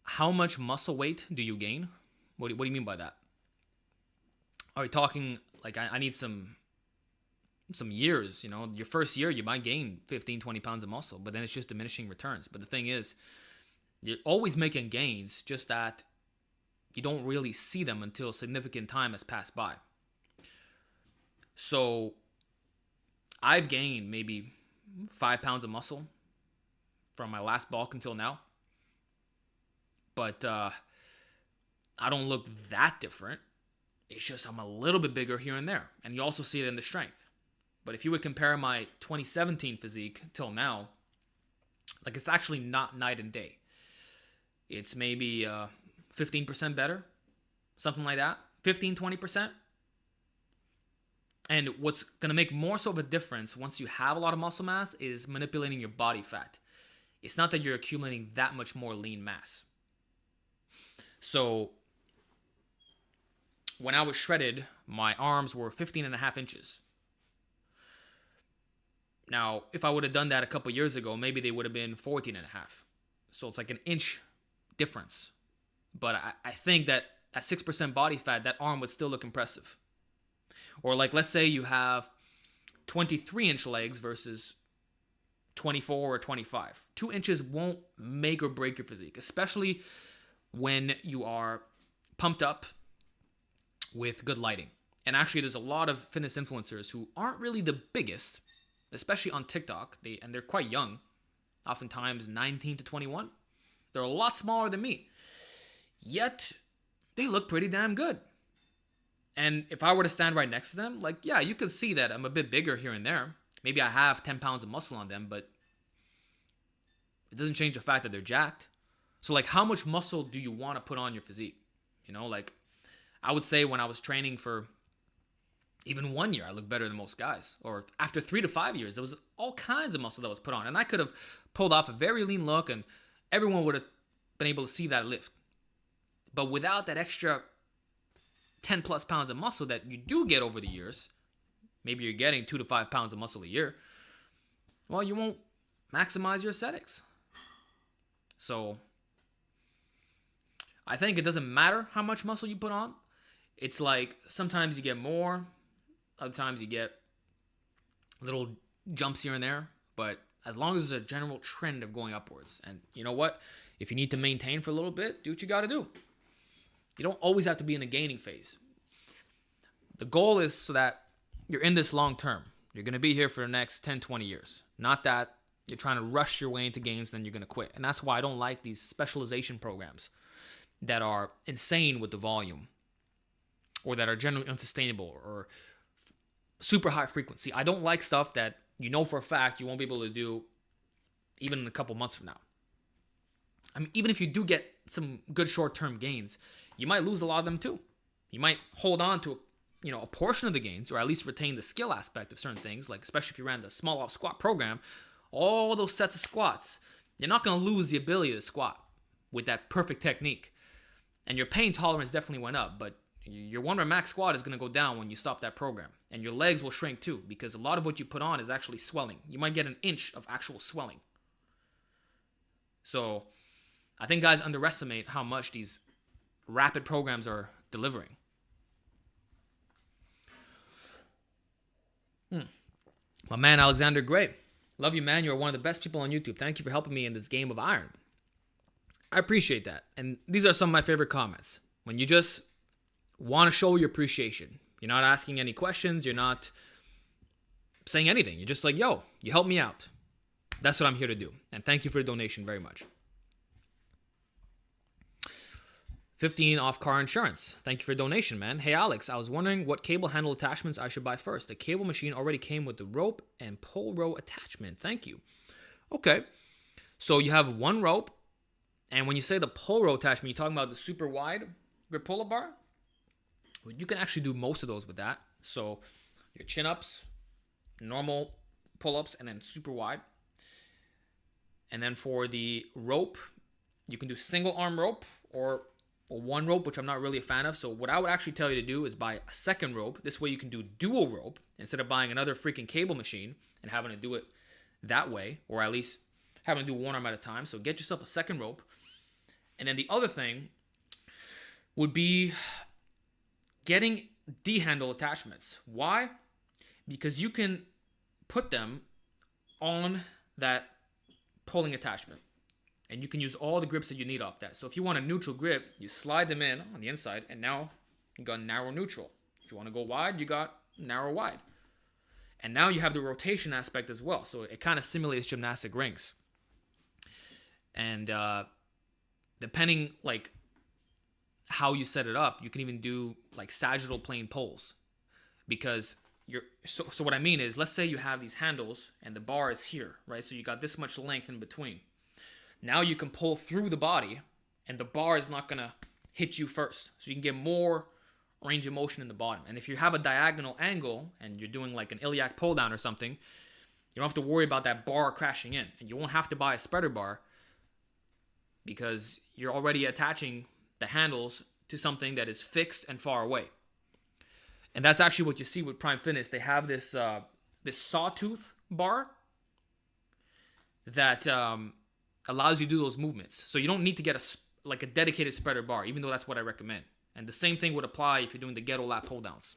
How much muscle weight do you gain? What do you mean by that? Are we talking like I need some years, you know? Your first year you might gain 15, 20 pounds of muscle, but then it's just diminishing returns. But the thing is, you're always making gains, just that you don't really see them until significant time has passed by. So I've gained maybe 5 pounds of muscle from my last bulk until now. But I don't look that different. It's just I'm a little bit bigger here and there. And you also see it in the strength. But if you would compare my 2017 physique till now, like, it's actually not night and day. It's maybe 15% better, something like that. 15, 20%. And what's going to make more so of a difference once you have a lot of muscle mass is manipulating your body fat. It's not that you're accumulating that much more lean mass. So when I was shredded, my arms were 15.5 inches. Now, if I would have done that a couple years ago, maybe they would have been 14.5. So it's like an inch difference. But I think that at 6% body fat, that arm would still look impressive. Or like, let's say you have 23-inch legs versus 24 or 25. 2 inches won't make or break your physique, especially when you are pumped up with good lighting. And actually, there's a lot of fitness influencers who aren't really the biggest, especially on TikTok, and they're quite young, oftentimes 19 to 21. They're a lot smaller than me, yet they look pretty damn good. And if I were to stand right next to them, like, yeah, you could see that I'm a bit bigger here and there. Maybe I have 10 pounds of muscle on them, but it doesn't change the fact that they're jacked. So, like, how much muscle do you want to put on your physique? You know, like, I would say when I was training for even 1 year, I looked better than most guys. Or after 3 to 5 years, there was all kinds of muscle that was put on. And I could have pulled off a very lean look, and everyone would have been able to see that lift. But without that extra 10 plus pounds of muscle that you do get over the years, maybe you're getting 2 to 5 pounds of muscle a year, well, you won't maximize your aesthetics. So I think it doesn't matter how much muscle you put on. It's like sometimes you get more, other times you get little jumps here and there, but as long as there's a general trend of going upwards. And you know what? If you need to maintain for a little bit, do what you got to do. You don't always have to be in a gaining phase. The goal is so that you're in this long term. You're going to be here for the next 10, 20 years. Not that you're trying to rush your way into gains, then you're going to quit. And that's why I don't like these specialization programs that are insane with the volume or that are generally unsustainable or super high frequency. I don't like stuff that you know for a fact you won't be able to do even in a couple months from now. I mean, even if you do get some good short-term gains, you might lose a lot of them too. You might hold on to a portion of the gains, or at least retain the skill aspect of certain things, like especially if you ran the small off squat program, all those sets of squats, you're not going to lose the ability to squat with that perfect technique. And your pain tolerance definitely went up, but your 1 rep max squat is going to go down when you stop that program. And your legs will shrink too, because a lot of what you put on is actually swelling. You might get an inch of actual swelling. So I think guys underestimate how much these rapid programs are delivering. My man, Alexander Gray. Love you, man. You're one of the best people on YouTube. Thank you for helping me in this game of iron. I appreciate that. And these are some of my favorite comments. When you just want to show your appreciation. You're not asking any questions. You're not saying anything. You're just like, yo, you helped me out. That's what I'm here to do. And thank you for the donation very much. 15 off car insurance. Thank you for the donation, man. Hey, Alex, I was wondering what cable handle attachments I should buy first. The cable machine already came with the rope and pull row attachment. Thank you. Okay. So you have one rope. And when you say the pull row attachment, you're talking about the super wide grip pull-up bar? Well, you can actually do most of those with that. So your chin-ups, normal pull-ups, and then super wide. And then for the rope, you can do single arm rope or one rope, which I'm not really a fan of. So what I would actually tell you to do is buy a second rope. This way you can do dual rope instead of buying another freaking cable machine and having to do it that way, or at least having to do one arm at a time. So get yourself a second rope. And then the other thing would be getting D-handle attachments. Why? Because you can put them on that pulling attachment. And you can use all the grips that you need off that. So if you want a neutral grip, you slide them in on the inside, and now you got narrow neutral. If you want to go wide, you got narrow wide. And now you have the rotation aspect as well. So it kind of simulates gymnastic rings. And depending like how you set it up, you can even do like sagittal plane pulls. Because so what I mean is, let's say you have these handles and the bar is here, right? So you got this much length in between. Now you can pull through the body and the bar is not going to hit you first. So you can get more range of motion in the bottom. And if you have a diagonal angle and you're doing like an iliac pull down or something, you don't have to worry about that bar crashing in. And you won't have to buy a spreader bar because you're already attaching the handles to something that is fixed and far away. And that's actually what you see with Prime Fitness. They have this sawtooth bar that allows you to do those movements. So you don't need to get a dedicated spreader bar, even though that's what I recommend. And the same thing would apply if you're doing the ghetto lat pull downs.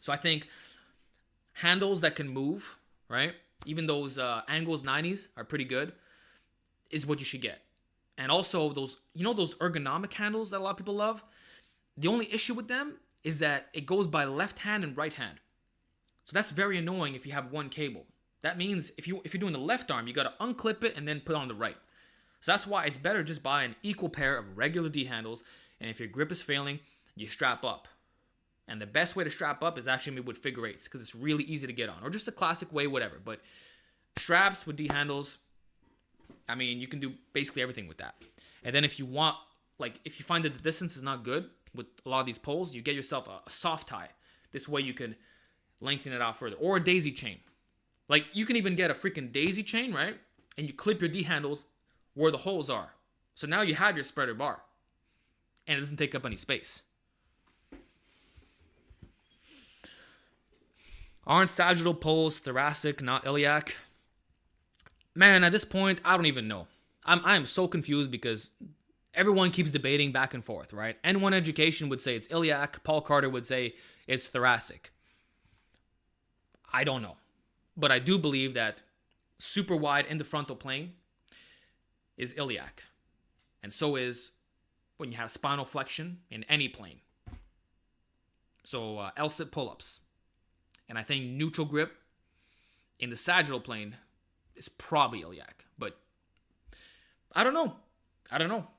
So I think handles that can move, right? Even those angles 90s are pretty good, is what you should get. And also those ergonomic handles that a lot of people love. The only issue with them is that it goes by left hand and right hand. So that's very annoying if you have one cable. That means if you're doing the left arm, you got to unclip it and then put on the right. So that's why it's better just buy an equal pair of regular D handles. And if your grip is failing, you strap up. And the best way to strap up is actually with figure eights because it's really easy to get on. Or just a classic way, whatever. But straps with D handles, I mean, you can do basically everything with that. And then if you want, if you find that the distance is not good with a lot of these pulls, you get yourself a soft tie. This way you can lengthen it out further. Or a daisy chain. You can even get a freaking daisy chain, right? And you clip your D handles where the holes are. So now you have your spreader bar. And it doesn't take up any space. Aren't sagittal pulls thoracic, not iliac? Man, at this point, I don't even know. I am so confused because everyone keeps debating back and forth, right? N1 Education would say it's iliac. Paul Carter would say it's thoracic. I don't know. But I do believe that super wide in the frontal plane is iliac. And so is when you have spinal flexion in any plane. So L-sit pull-ups. And I think neutral grip in the sagittal plane is probably iliac. But I don't know.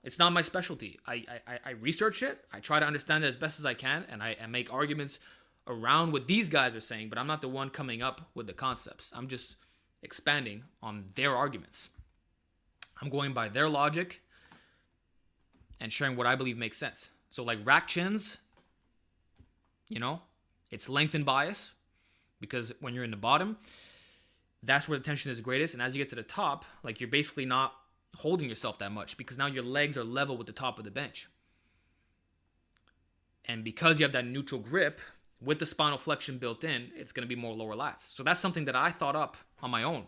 It's not my specialty. I research it. I try to understand it as best as I can. And I make arguments around what these guys are saying. But I'm not the one coming up with the concepts. I'm just expanding on their arguments. I'm going by their logic and sharing what I believe makes sense. So rack chins, it's length and bias. Because when you're in the bottom, that's where the tension is greatest. And as you get to the top, you're basically not holding yourself that much because now your legs are level with the top of the bench. And because you have that neutral grip with the spinal flexion built in, it's going to be more lower lats. So that's something that I thought up on my own.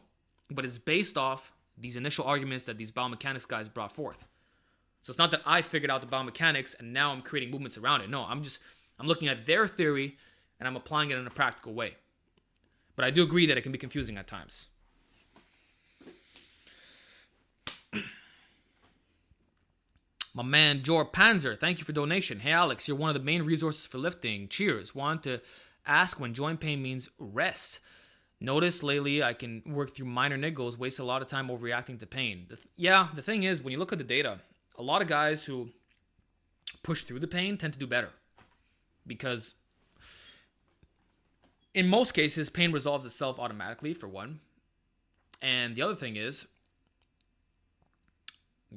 But it's based off these initial arguments that these biomechanics guys brought forth. So it's not that I figured out the biomechanics and now I'm creating movements around it. No, I'm looking at their theory and I'm applying it in a practical way. But I do agree that it can be confusing at times. My man, Jor Panzer, thank you for donation. Hey, Alex, you're one of the main resources for lifting. Cheers. Want to ask when joint pain means rest. Notice lately I can work through minor niggles, waste a lot of time overreacting to pain. The thing is, when you look at the data, a lot of guys who push through the pain tend to do better. Because in most cases, pain resolves itself automatically, for one. And the other thing is,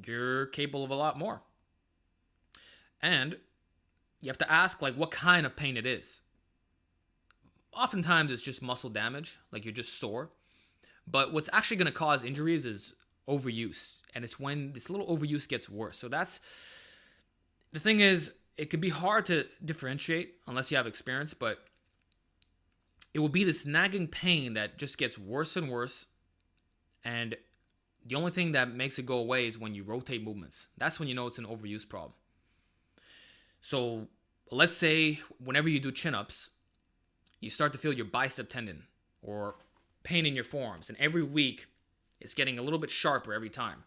you're capable of a lot more. And you have to ask, what kind of pain it is. Oftentimes, it's just muscle damage, you're just sore. But what's actually going to cause injuries is overuse. And it's when this little overuse gets worse. So the thing is, it could be hard to differentiate unless you have experience, but it will be this nagging pain that just gets worse and worse. And the only thing that makes it go away is when you rotate movements. That's when you know it's an overuse problem. So let's say whenever you do chin-ups, you start to feel your bicep tendon or pain in your forearms. And every week, it's getting a little bit sharper every time.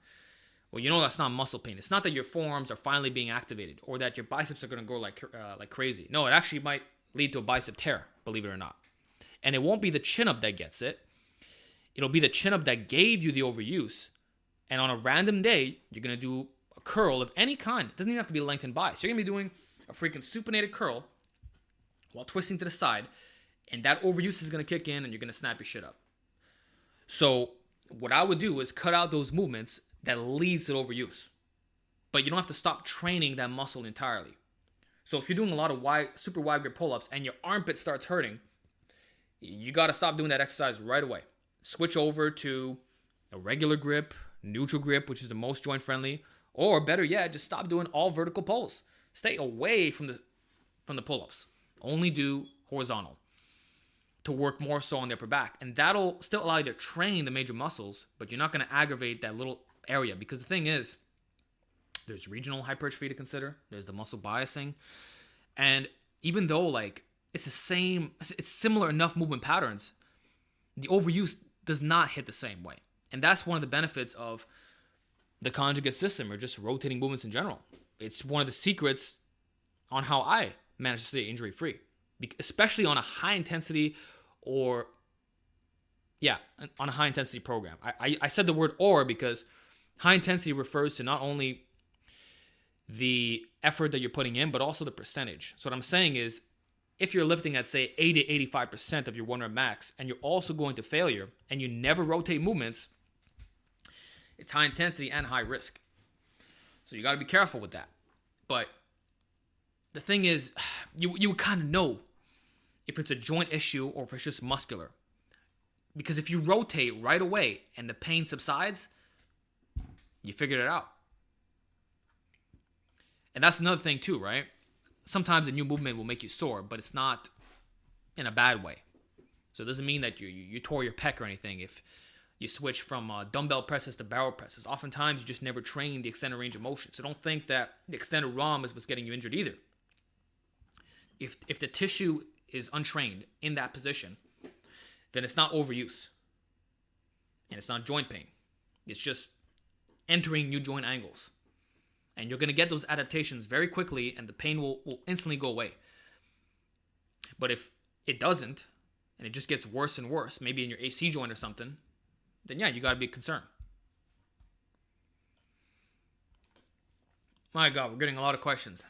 Well, that's not muscle pain. It's not that your forearms are finally being activated or that your biceps are going to go like crazy. No, it actually might lead to a bicep tear, believe it or not. And it won't be the chin-up that gets it. It'll be the chin-up that gave you the overuse. And on a random day, you're going to do a curl of any kind. It doesn't even have to be length and bias. You're going to be doing a freaking supinated curl while twisting to the side. And that overuse is going to kick in and you're going to snap your shit up. So what I would do is cut out those movements that leads to overuse. But you don't have to stop training that muscle entirely. So if you're doing a lot of super wide grip pull-ups and your armpit starts hurting, you got to stop doing that exercise right away. Switch over to a regular grip, neutral grip, which is the most joint friendly, or better yet, just stop doing all vertical pulls. Stay away from the pull-ups. Only do horizontal to work more so on the upper back. And that'll still allow you to train the major muscles, but you're not going to aggravate that little area, because the thing is, there's regional hypertrophy to consider. There's the muscle biasing. And even though like it's similar enough movement patterns, the overuse does not hit the same way. And that's one of the benefits of the conjugate system, or just rotating movements in general. It's one of the secrets on how I manage to stay injury free, especially on a high intensity on a high intensity program. I said the word "or" because high intensity refers to not only the effort that you're putting in, but also the percentage. So what I'm saying is, if you're lifting at say 80-85% of your 1 rep max, and you're also going to failure, and you never rotate movements, it's high intensity and high risk. So you got to be careful with that. But the thing is, you kind of know if it's a joint issue or if it's just muscular. Because if you rotate right away and the pain subsides, you figured it out. And that's another thing too, right? Sometimes a new movement will make you sore, but it's not in a bad way. So it doesn't mean that you tore your pec or anything if you switch from dumbbell presses to barrel presses. Oftentimes you just never train the extended range of motion. So don't think that the extended ROM is what's getting you injured either. If the tissue is untrained in that position, then it's not overuse. And it's not joint pain. It's just entering new joint angles. And you're going to get those adaptations very quickly, and the pain will instantly go away. But if it doesn't, and it just gets worse and worse, maybe in your AC joint or something, then yeah, you got to be concerned. My God, we're getting a lot of questions.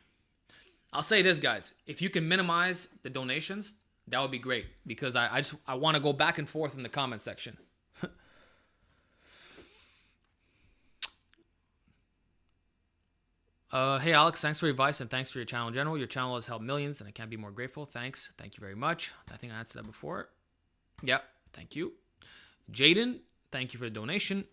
I'll say this, guys. If you can minimize the donations, that would be great, because I want to go back and forth in the comment section. Hey Alex, thanks for your advice and thanks for your channel in general. Your channel has helped millions and I can't be more grateful. Thanks. Thank you very much. I think I answered that before. Yeah, thank you. Jaden, thank you for the donation.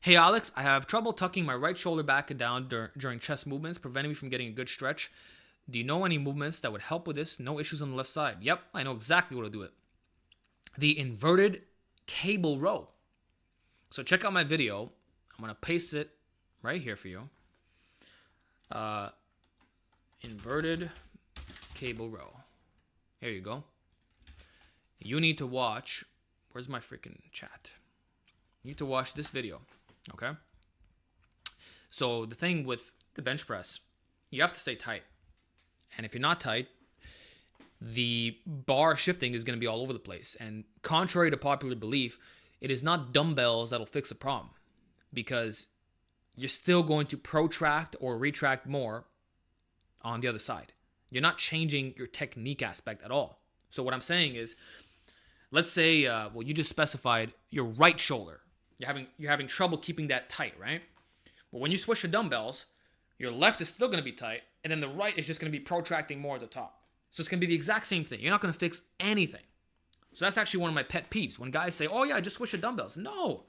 Hey Alex, I have trouble tucking my right shoulder back and down during chest movements, preventing me from getting a good stretch. Do you know any movements that would help with this? No issues on the left side. Yep, I know exactly what to do it. The inverted cable row. So check out my video. I'm going to paste it right here for you. Inverted cable row. Here you go. You need to watch. Where's my freaking chat? You need to watch this video. Okay. So the thing with the bench press, you have to stay tight. And if you're not tight, the bar shifting is going to be all over the place. And contrary to popular belief, it is not dumbbells that'll fix the problem, because you're still going to protract or retract more on the other side. You're not changing your technique aspect at all. So what I'm saying is, let's say, you just specified your right shoulder. You're having trouble keeping that tight, right? But when you switch your dumbbells, your left is still going to be tight, and then the right is just going to be protracting more at the top. So it's going to be the exact same thing. You're not going to fix anything. So that's actually one of my pet peeves. When guys say, oh yeah, just switch your dumbbells. No,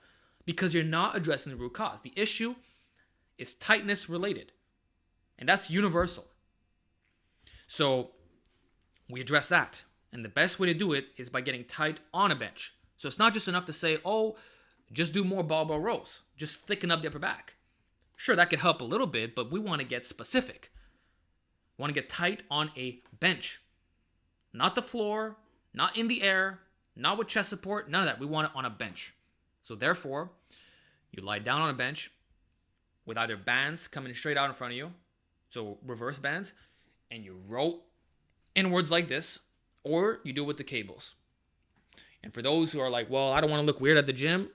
because you're not addressing the root cause. The issue is tightness related, and that's universal. So we address that, and the best way to do it is by getting tight on a bench. So it's not just enough to say, oh, just do more barbell rows, just thicken up the upper back. Sure, that could help a little bit, but we want to get specific. We want to get tight on a bench, not the floor, not in the air, not with chest support, none of that. We want it on a bench. So therefore, you lie down on a bench with either bands coming straight out in front of you, so reverse bands, and you row inwards like this, or you do it with the cables. And for those who are like, well, I don't want to look weird at the gym,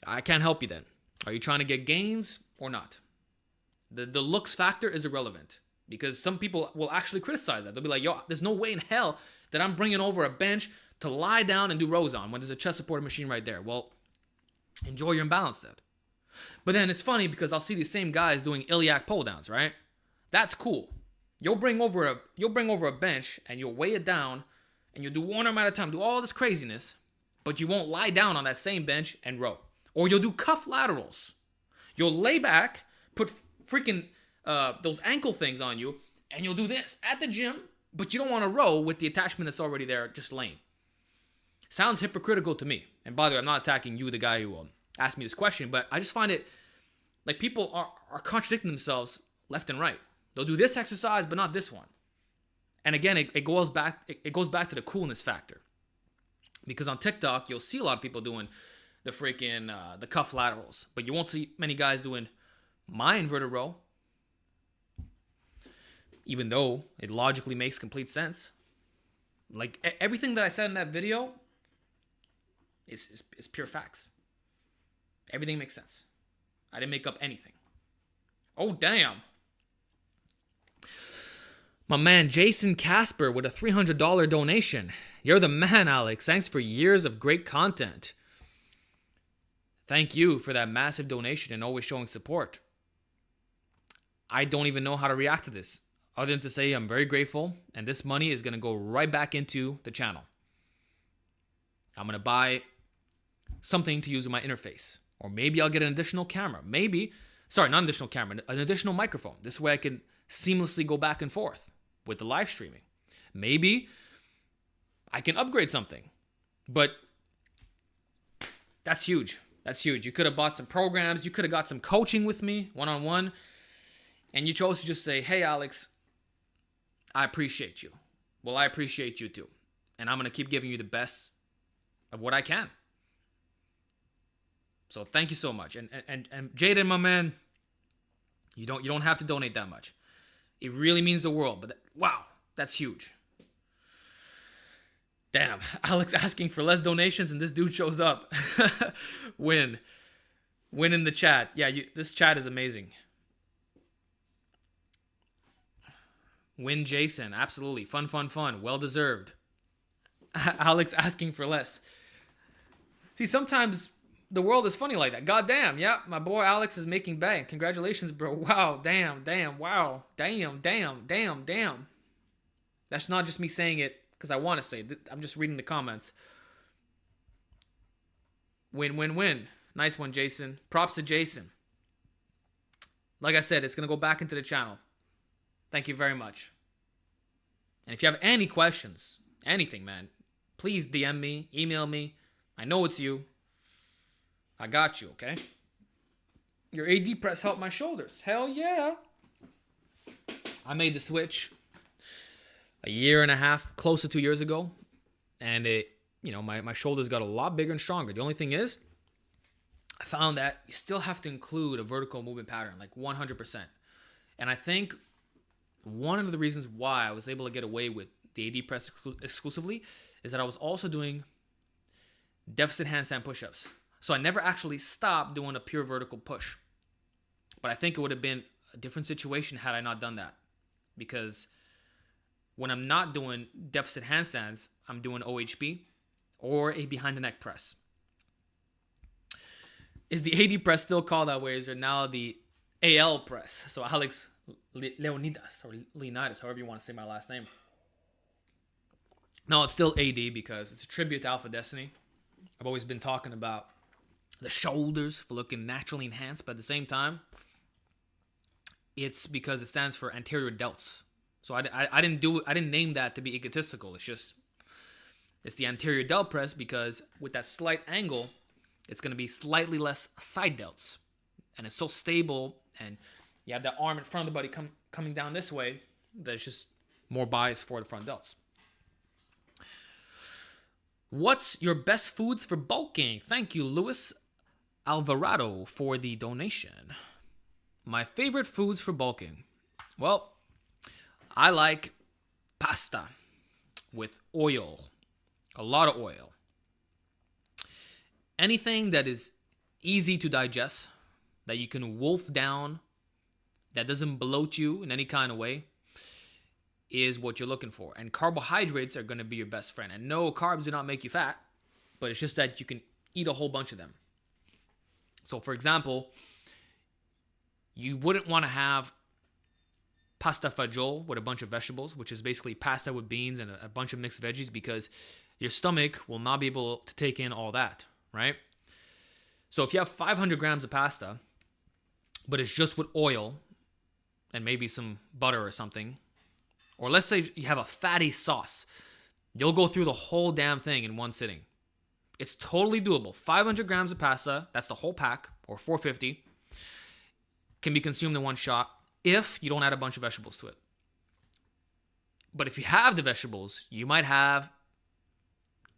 I can't help you then. Are you trying to get gains or not? The looks factor is irrelevant, because some people will actually criticize that. They'll be like, yo, there's no way in hell that I'm bringing over a bench to lie down and do rows on when there's a chest supported machine right there. Well, enjoy your imbalance then. But then it's funny because I'll see these same guys doing iliac pull downs, right? That's cool. You'll bring over a bench and you'll weigh it down and you'll do one arm at a time, do all this craziness, but you won't lie down on that same bench and row. Or you'll do cuff laterals. You'll lay back, put freaking those ankle things on you, and you'll do this at the gym, but you don't want to row with the attachment that's already there, just laying. Sounds hypocritical to me. And by the way, I'm not attacking you, the guy who asked me this question, but I just find it like people are contradicting themselves left and right. They'll do this exercise, but not this one. And again, it goes back to the coolness factor. Because on TikTok, you'll see a lot of people doing the freaking the cuff laterals, but you won't see many guys doing my inverted row, even though it logically makes complete sense. Like everything that I said in that video is pure facts. Everything makes sense. I didn't make up anything. Oh, damn. My man Jaysen Casper with a $300 donation. You're the man, Alex. Thanks for years of great content. Thank you for that massive donation and always showing support. I don't even know how to react to this, other than to say I'm very grateful, and this money is going to go right back into the channel. I'm going to buy something to use in my interface. Or maybe I'll get an additional camera. Not an additional camera, an additional microphone. This way I can seamlessly go back and forth with the live streaming. Maybe I can upgrade something. But that's huge. That's huge. You could have bought some programs. You could have got some coaching with me, one-on-one. And you chose to just say, hey, Alex, I appreciate you. Well, I appreciate you too. And I'm going to keep giving you the best of what I can. So thank you so much. And Jaden, my man, you don't have to donate that much. It really means the world. But wow, that's huge. Damn, Alex asking for less donations and this dude shows up. Win in the chat. Yeah, this chat is amazing. Win Jaysen, absolutely. Fun. Well deserved. Alex asking for less. See, sometimes the world is funny like that. God damn, yeah, my boy Alex is making bank. Congratulations, bro. Wow, damn, wow. Damn. That's not just me saying it because I want to say it. I'm just reading the comments. Win. Nice one, Jaysen. Props to Jaysen. Like I said, it's going to go back into the channel. Thank you very much. And if you have any questions, anything, man, please DM me, email me. I know it's you. I got you, okay? Your AD press helped my shoulders. Hell yeah. I made the switch a year and a half, close to 2 years ago. And my shoulders got a lot bigger and stronger. The only thing is, I found that you still have to include a vertical movement pattern, like 100%. And I think one of the reasons why I was able to get away with the AD press exclusively is that I was also doing deficit handstand push-ups. So I never actually stopped doing a pure vertical push. But I think it would have been a different situation had I not done that. Because when I'm not doing deficit handstands, I'm doing OHP or a behind the neck press. Is the AD press still called that way? Is there now the AL press? So Alex Leonidas or Leonidas, however you want to say my last name. No, it's still AD because it's a tribute to AlphaDestiny. I've always been talking about the shoulders for looking naturally enhanced, but at the same time, it's because it stands for anterior delts. So I didn't name that to be egotistical. It's the anterior delt press because with that slight angle, it's going to be slightly less side delts, and it's so stable, and you have that arm in front of the body coming down this way. There's just more bias for the front delts. What's your best foods for bulking? Thank you, Luis Alvarado, for the donation. My favorite foods for bulking. Well, I like pasta with oil. A lot of oil. Anything that is easy to digest, that you can wolf down, that doesn't bloat you in any kind of way, is what you're looking for. And carbohydrates are going to be your best friend. And no, carbs do not make you fat, but it's just that you can eat a whole bunch of them. So, for example, you wouldn't want to have pasta fagioli with a bunch of vegetables, which is basically pasta with beans and a bunch of mixed veggies, because your stomach will not be able to take in all that, right? So if you have 500 grams of pasta, but it's just with oil and maybe some butter or something, or let's say you have a fatty sauce, you'll go through the whole damn thing in one sitting. It's totally doable. 500 grams of pasta, that's the whole pack, or 450, can be consumed in one shot if you don't add a bunch of vegetables to it. But if you have the vegetables, you might have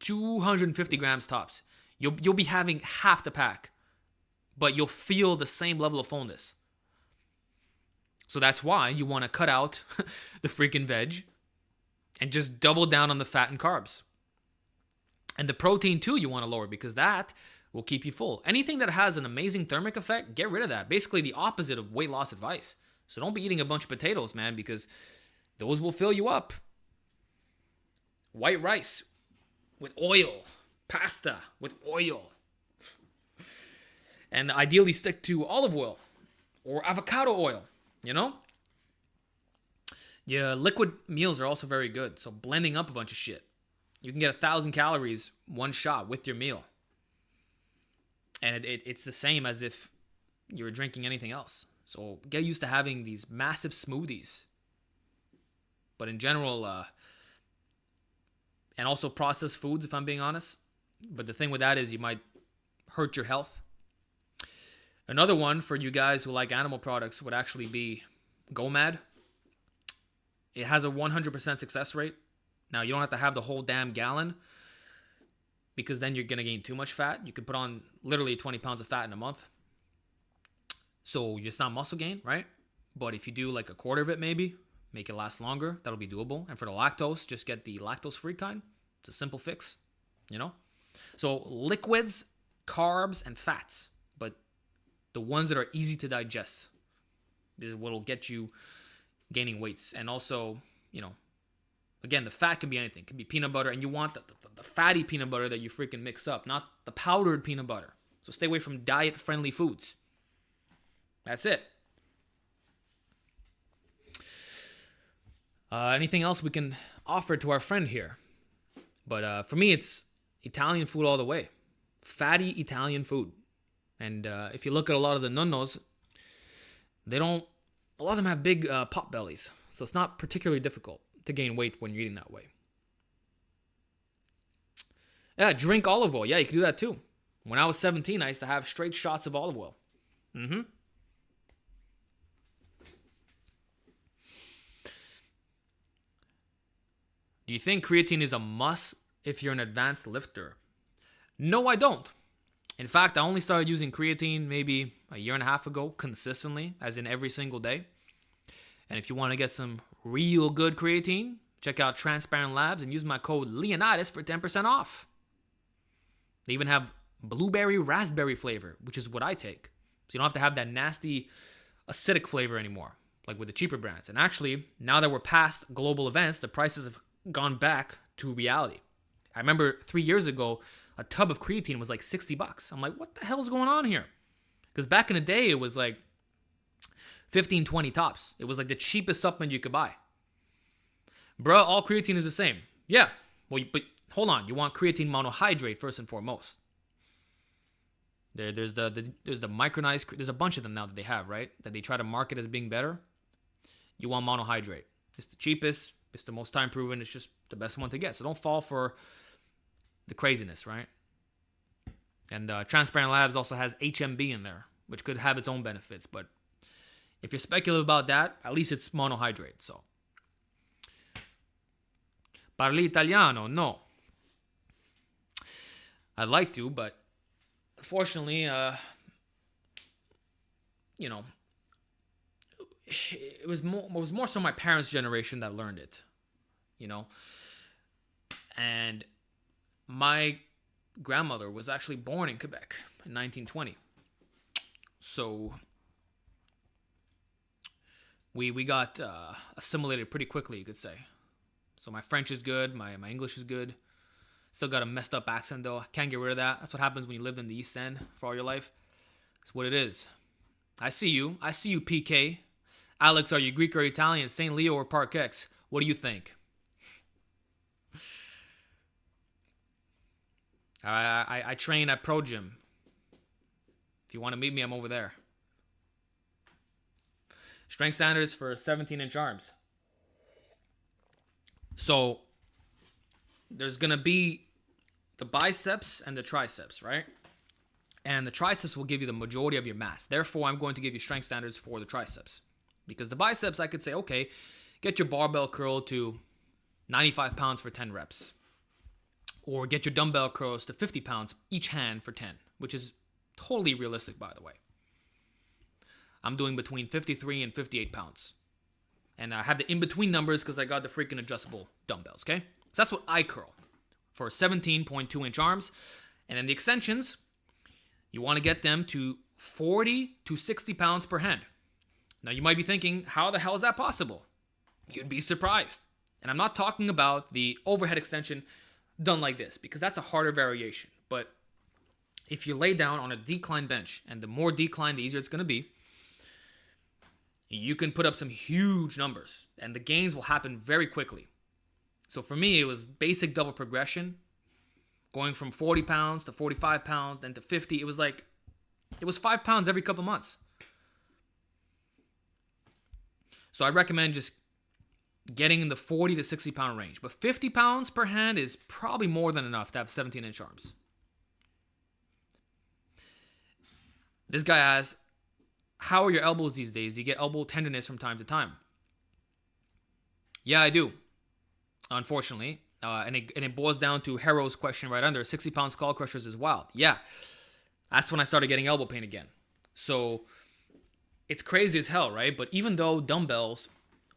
250 grams tops. You'll be having half the pack, but you'll feel the same level of fullness. So that's why you want to cut out the freaking veg and just double down on the fat and carbs. And the protein too you want to lower, because that will keep you full. Anything that has an amazing thermic effect, get rid of that. Basically the opposite of weight loss advice. So don't be eating a bunch of potatoes, man, because those will fill you up. White rice with oil. Pasta with oil. And ideally stick to olive oil or avocado oil, you know? Yeah, liquid meals are also very good. So blending up a bunch of shit. You can get 1,000 calories one shot with your meal. And it's the same as if you were drinking anything else. So get used to having these massive smoothies. But in general, and also processed foods, if I'm being honest. But the thing with that is you might hurt your health. Another one for you guys who like animal products would actually be GoMad. It has a 100% success rate. Now, you don't have to have the whole damn gallon, because then you're going to gain too much fat. You can put on literally 20 pounds of fat in a month. So it's not muscle gain, right? But if you do like a quarter of it maybe, make it last longer, that'll be doable. And for the lactose, just get the lactose-free kind. It's a simple fix, you know? So liquids, carbs, and fats. But the ones that are easy to digest is what will get you gaining weights. And also, you know, again, the fat can be anything. It can be peanut butter, and you want the fatty peanut butter that you freaking mix up, not the powdered peanut butter. So stay away from diet-friendly foods. That's it. Anything else we can offer to our friend here? But for me, it's Italian food all the way. Fatty Italian food. And if you look at a lot of the nonnos, a lot of them have big pot bellies. So it's not particularly difficult to gain weight when you're eating that way. Yeah, drink olive oil. Yeah, you can do that too. When I was 17, I used to have straight shots of olive oil. Do you think creatine is a must if you're an advanced lifter? No, I don't. In fact, I only started using creatine maybe a year and a half ago, consistently, as in every single day. And if you want to get some real good creatine, check out Transparent Labs and use my code Leonidas for 10% off. They even have blueberry raspberry flavor, which is what I take. So you don't have to have that nasty acidic flavor anymore, like with the cheaper brands. And actually, now that we're past global events, the prices have gone back to reality. I remember 3 years ago, a tub of creatine was like $60. I'm like, what the hell is going on here? Because back in the day, it was like 15, 20 tops. It was like the cheapest supplement you could buy. Bruh, all creatine is the same. Yeah, well, but hold on. You want creatine monohydrate first and foremost. There's the micronized. There's a bunch of them now that they have, right? That they try to market as being better. You want monohydrate. It's the cheapest. It's the most time proven. It's just the best one to get. So don't fall for the craziness, right? And Transparent Labs also has HMB in there, which could have its own benefits. But if you're speculative about that, at least it's monohydrate. So, parli italiano? No. I'd like to, but unfortunately, you know, it was more so my parents' generation that learned it, you know. And my grandmother was actually born in Quebec in 1920. So we got assimilated pretty quickly, you could say. So my French is good, my English is good. Still got a messed up accent though. I can't get rid of that. That's what happens when you lived in the East End for all your life. It's what it is. I see you, PK. Alex, are you Greek or Italian? St. Leo or Park X? What do you think? I train at Pro Gym. If you want to meet me, I'm over there. Strength standards for 17-inch arms. So there's going to be the biceps and the triceps, right? And the triceps will give you the majority of your mass. Therefore, I'm going to give you strength standards for the triceps. Because the biceps, I could say, okay, get your barbell curl to 95 pounds for 10 reps. Or get your dumbbell curls to 50 pounds each hand for 10, which is totally realistic, by the way. I'm doing between 53 and 58 pounds. And I have the in-between numbers because I got the freaking adjustable dumbbells, okay? So that's what I curl for 17.2-inch arms. And then the extensions, you want to get them to 40 to 60 pounds per hand. Now, you might be thinking, how the hell is that possible? You'd be surprised. And I'm not talking about the overhead extension done like this, because that's a harder variation. But if you lay down on a decline bench, and the more decline, the easier it's going to be, you can put up some huge numbers, and the gains will happen very quickly. So for me, it was basic double progression, going from 40 pounds to 45 pounds, then to 50. It was 5 pounds every couple months. So I recommend just getting in the 40 to 60 pound range. But 50 pounds per hand is probably more than enough to have 17-inch arms. This guy asks, how are your elbows these days? Do you get elbow tenderness from time to time? Yeah, I do, unfortunately. And it boils down to Harrow's question right under, 60-pound skull crushers is wild. Yeah, that's when I started getting elbow pain again. So it's crazy as hell, right? But even though dumbbells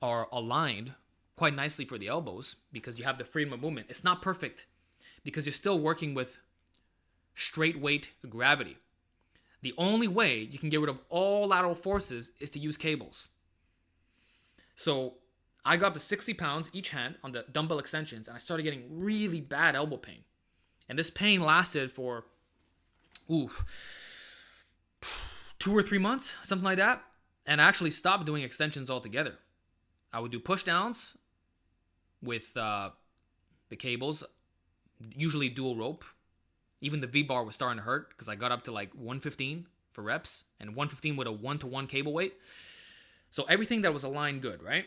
are aligned quite nicely for the elbows because you have the freedom of movement, it's not perfect because you're still working with straight weight gravity. The only way you can get rid of all lateral forces is to use cables. So I got up to 60 pounds each hand on the dumbbell extensions, and I started getting really bad elbow pain. And this pain lasted for 2 or 3 months, something like that. And I actually stopped doing extensions altogether. I would do push downs with the cables, usually dual rope. Even the V-bar was starting to hurt because I got up to like 115 for reps and 115 with a 1-to-1 cable weight. So everything that was aligned good, right?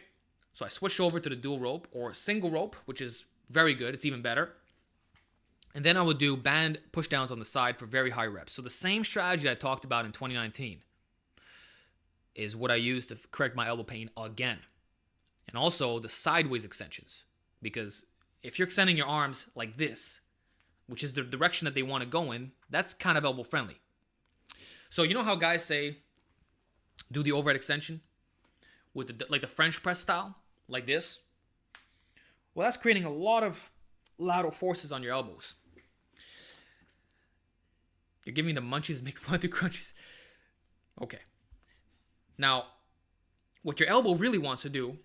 So I switched over to the dual rope or single rope, which is very good. It's even better. And then I would do band push downs on the side for very high reps. So the same strategy I talked about in 2019 is what I used to correct my elbow pain again. And also the sideways extensions. Because if you're extending your arms like this, which is the direction that they want to go in, that's kind of elbow friendly. So you know how guys say, do the overhead extension with the French press style, like this? Well, that's creating a lot of lateral forces on your elbows. You're giving me the munchies, make me want to do crunchies. Okay. Now, what your elbow really wants to do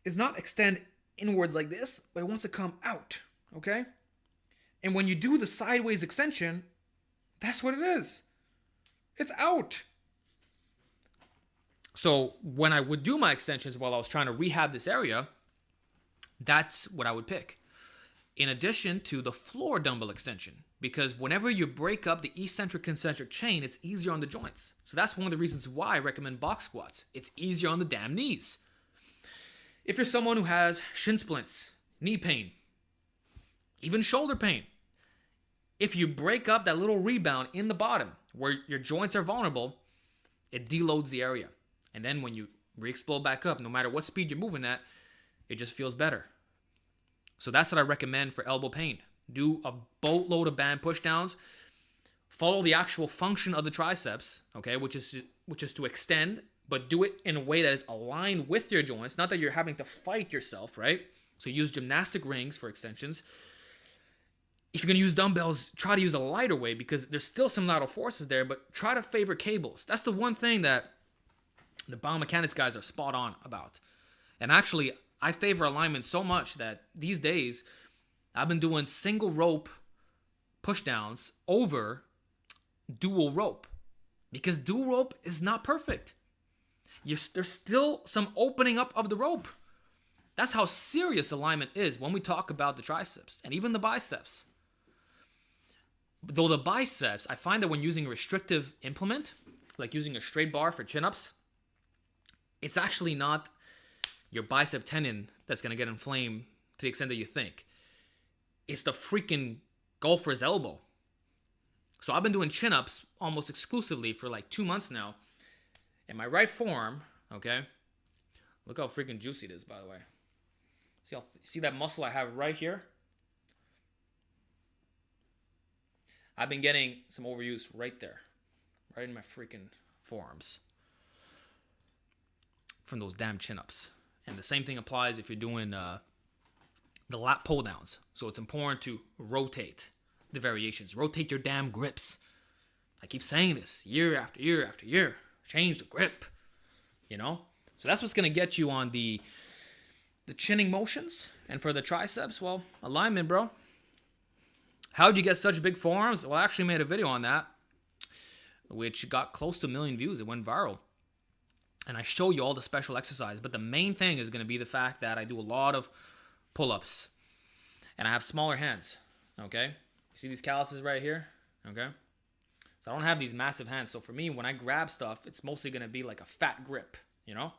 is not extend inwards like this, but it wants to come out, okay? And when you do the sideways extension, that's what it is. It's out. So when I would do my extensions while I was trying to rehab this area, that's what I would pick. In addition to the floor dumbbell extension, because whenever you break up the eccentric concentric chain, it's easier on the joints. So that's one of the reasons why I recommend box squats. It's easier on the damn knees. If you're someone who has shin splints, knee pain, even shoulder pain, if you break up that little rebound in the bottom where your joints are vulnerable, it deloads the area. And then when you re-explode back up, no matter what speed you're moving at, it just feels better. So that's what I recommend for elbow pain. Do a boatload of band pushdowns. Follow the actual function of the triceps, okay, which is to extend, but do it in a way that is aligned with your joints, not that you're having to fight yourself, right? So use gymnastic rings for extensions. If you're going to use dumbbells, try to use a lighter weight because there's still some lateral forces there, but try to favor cables. That's the one thing that the biomechanics guys are spot on about. And actually, I favor alignment so much that these days, I've been doing single rope pushdowns over dual rope because dual rope is not perfect. there's still some opening up of the rope. That's how serious alignment is when we talk about the triceps and even the biceps. Though the biceps, I find that when using a restrictive implement, like using a straight bar for chin-ups, it's actually not your bicep tendon that's going to get inflamed to the extent that you think. It's the freaking golfer's elbow. So I've been doing chin-ups almost exclusively for like 2 months now. And my right forearm, okay? Look how freaking juicy it is, by the way. See that muscle I have right here? I've been getting some overuse right there. Right in my freaking forearms. From those damn chin-ups. And the same thing applies if you're doing the lat pull downs. So it's important to rotate the variations. Rotate your damn grips. I keep saying this year after year after year. Change the grip. You know? So that's what's going to get you on the chinning motions. And for the triceps, well, alignment, bro. How'd you get such big forearms? Well, I actually made a video on that, which got close to 1 million views. It went viral. And I show you all the special exercises. But the main thing is going to be the fact that I do a lot of pull-ups. And I have smaller hands. Okay? You see these calluses right here? Okay? So I don't have these massive hands. So for me, when I grab stuff, it's mostly going to be like a fat grip. You know?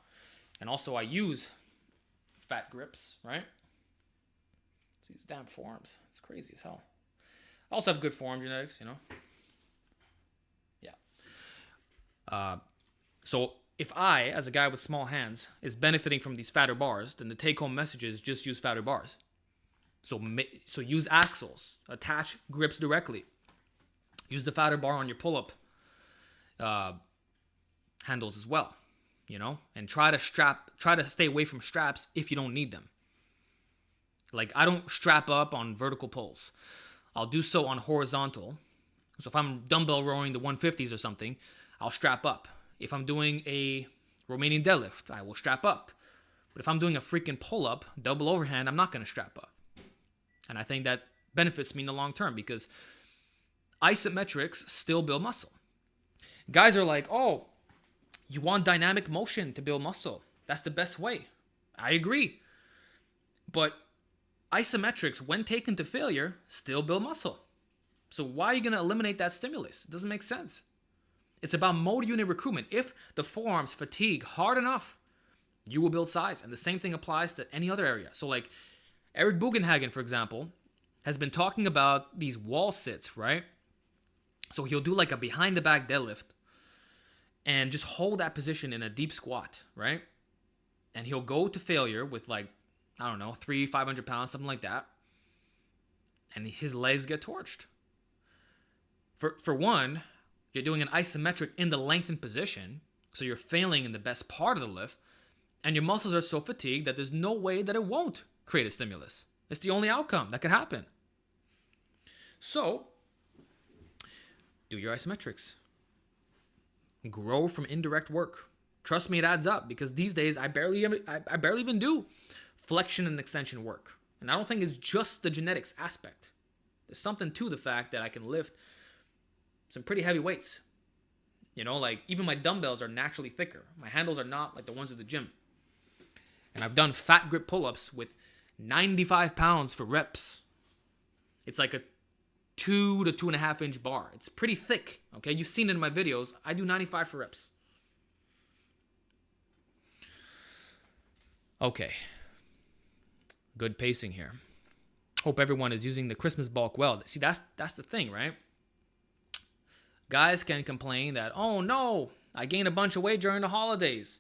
And also I use fat grips, right? See these damn forearms. It's crazy as hell. I also have good forearm genetics, you know? Yeah. So if I, as a guy with small hands, is benefiting from these fatter bars, then the take-home message is just use fatter bars. So use axles. Attach grips directly. Use the fatter bar on your pull-up handles as well, you know? And try to stay away from straps if you don't need them. Like, I don't strap up on vertical pulls. I'll do so on horizontal. So if I'm dumbbell rowing the 150s or something, I'll strap up. If I'm doing a Romanian deadlift, I will strap up. But if I'm doing a freaking pull-up, double overhand, I'm not going to strap up. And I think that benefits me in the long term because isometrics still build muscle. Guys are like, oh, you want dynamic motion to build muscle. That's the best way. I agree. But isometrics, when taken to failure, still build muscle. So why are you going to eliminate that stimulus? It doesn't make sense. It's about mode unit recruitment. If the forearms fatigue hard enough, you will build size. And the same thing applies to any other area. So like Eric Bugenhagen, for example, has been talking about these wall sits, right? So he'll do like a behind the back deadlift and just hold that position in a deep squat, right? And he'll go to failure with like, I don't know, 500 pounds, something like that. And his legs get torched. For one, you're doing an isometric in the lengthened position, so you're failing in the best part of the lift, and your muscles are so fatigued that there's no way that it won't create a stimulus. It's the only outcome that could happen. So, do your isometrics. Grow from indirect work. Trust me, it adds up, because these days I barely even do flexion and extension work. And I don't think it's just the genetics aspect. There's something to the fact that I can lift some pretty heavy weights. You know, like even my dumbbells are naturally thicker. My handles are not like the ones at the gym. And I've done fat grip pull-ups with 95 pounds for reps. It's like a 2 to 2.5 inch bar. It's pretty thick. Okay, you've seen it in my videos. I do 95 for reps. Okay. Good pacing here. Hope everyone is using the Christmas bulk well. See, that's the thing, right? Guys can complain that, oh no, I gained a bunch of weight during the holidays.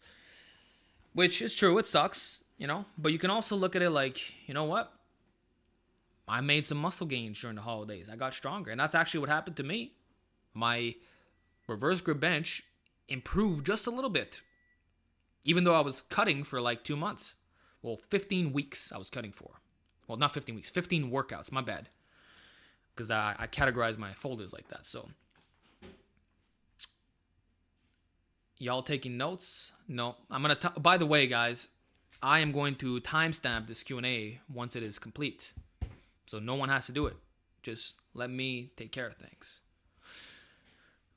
Which is true, it sucks, you know? But you can also look at it like, you know what? I made some muscle gains during the holidays. I got stronger. And that's actually what happened to me. My reverse grip bench improved just a little bit. Even though I was cutting for like 2 months. Well, 15 weeks I was cutting for. Well, not 15 weeks, 15 workouts, my bad. Because I categorize my folders like that, so. Y'all taking notes? No. I'm going to, by the way, guys, I am going to timestamp this Q&A once it is complete. So no one has to do it. Just let me take care of things.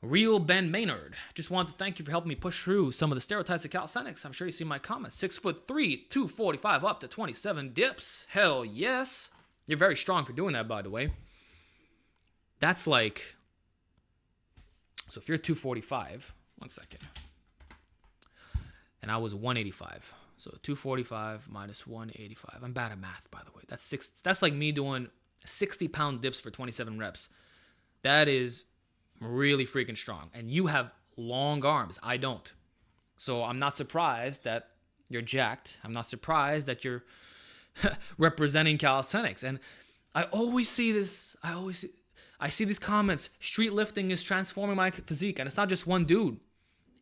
Real Ben Maynard. Just wanted to thank you for helping me push through some of the stereotypes of calisthenics. I'm sure you see my comments. 6'3", 245 up to 27 dips. Hell yes. You're very strong for doing that, by the way. That's like... So if you're 245... One second. And I was 185. So 245 minus 185. I'm bad at math, by the way. That's like me doing 60-pound dips for 27 reps. That is really freaking strong. And you have long arms. I don't. So I'm not surprised that you're jacked. I'm not surprised that you're representing calisthenics. And I always see this. I see these comments. Street lifting is transforming my physique. And it's not just one dude.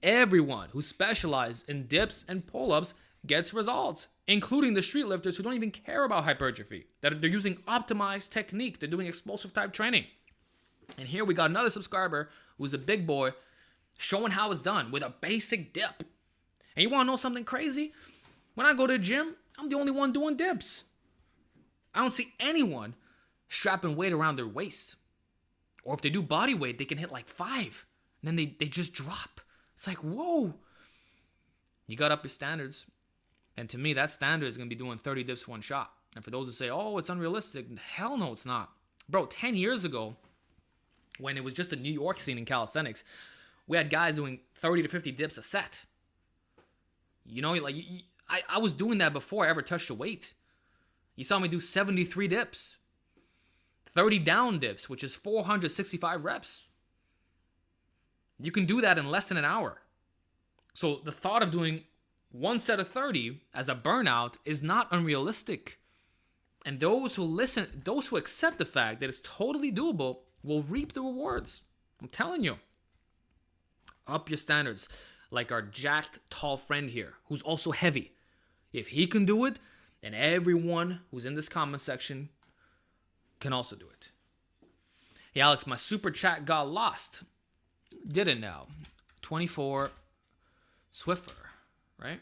Everyone who specializes in dips and pull-ups gets results, including the street lifters who don't even care about hypertrophy. That they're using optimized technique. They're doing explosive type training. And here we got another subscriber who's a big boy showing how it's done with a basic dip. And you want to know something crazy? When I go to the gym, I'm the only one doing dips. I don't see anyone strapping weight around their waist. Or if they do body weight, they can hit like 5. And then they just drop. It's like, whoa. You got up your standards. And to me, that standard is going to be doing 30 dips one shot. And for those who say, oh, it's unrealistic. Hell no, it's not. Bro, 10 years ago, when it was just a New York scene in calisthenics, we had guys doing 30 to 50 dips a set. You know, like I was doing that before I ever touched a weight. You saw me do 73 dips. 30 down dips, which is 465 reps. You can do that in less than an hour. So the thought of doing one set of 30 as a burnout is not unrealistic. And those who listen, those who accept the fact that it's totally doable will reap the rewards. I'm telling you. Up your standards. Like our jacked, tall friend here, who's also heavy. If he can do it, then everyone who's in this comment section can also do it. Hey, Alex, my super chat got lost. Did it now. 24 Swiffer, right?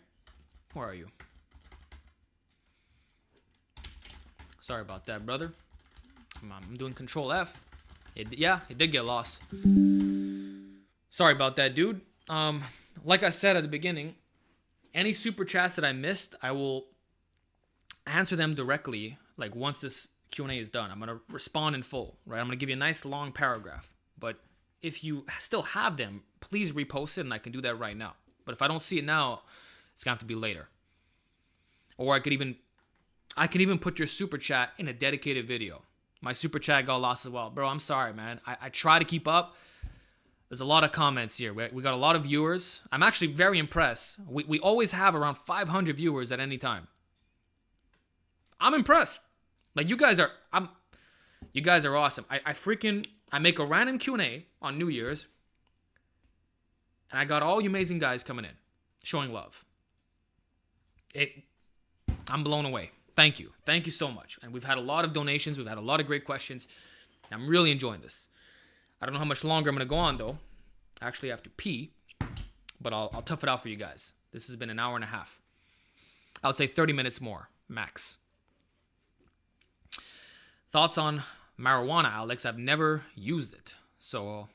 Where are you? Sorry about that, brother. I'm doing Control F. It did get lost. Sorry about that, dude. Like I said at the beginning, any super chats that I missed, I will answer them directly. Like once this Q&A is done, I'm gonna respond in full, right? I'm gonna give you a nice long paragraph. But if you still have them, please repost it, and I can do that right now. But if I don't see it now, it's gonna have to be later. Or I can even put your super chat in a dedicated video. My super chat got lost as well. Bro, I'm sorry, man. I try to keep up. There's a lot of comments here. We got a lot of viewers. I'm actually very impressed. We always have around 500 viewers at any time. I'm impressed. Like, you guys are awesome. I make a random Q&A on New Year's, and I got all you amazing guys coming in, showing love. I'm blown away. Thank you. Thank you so much. And we've had a lot of donations. We've had a lot of great questions. I'm really enjoying this. I don't know how much longer I'm going to go on, though. I actually have to pee, but I'll tough it out for you guys. This has been an hour and a half. I would say 30 minutes more, max. Thoughts on marijuana, Alex? I've never used it, so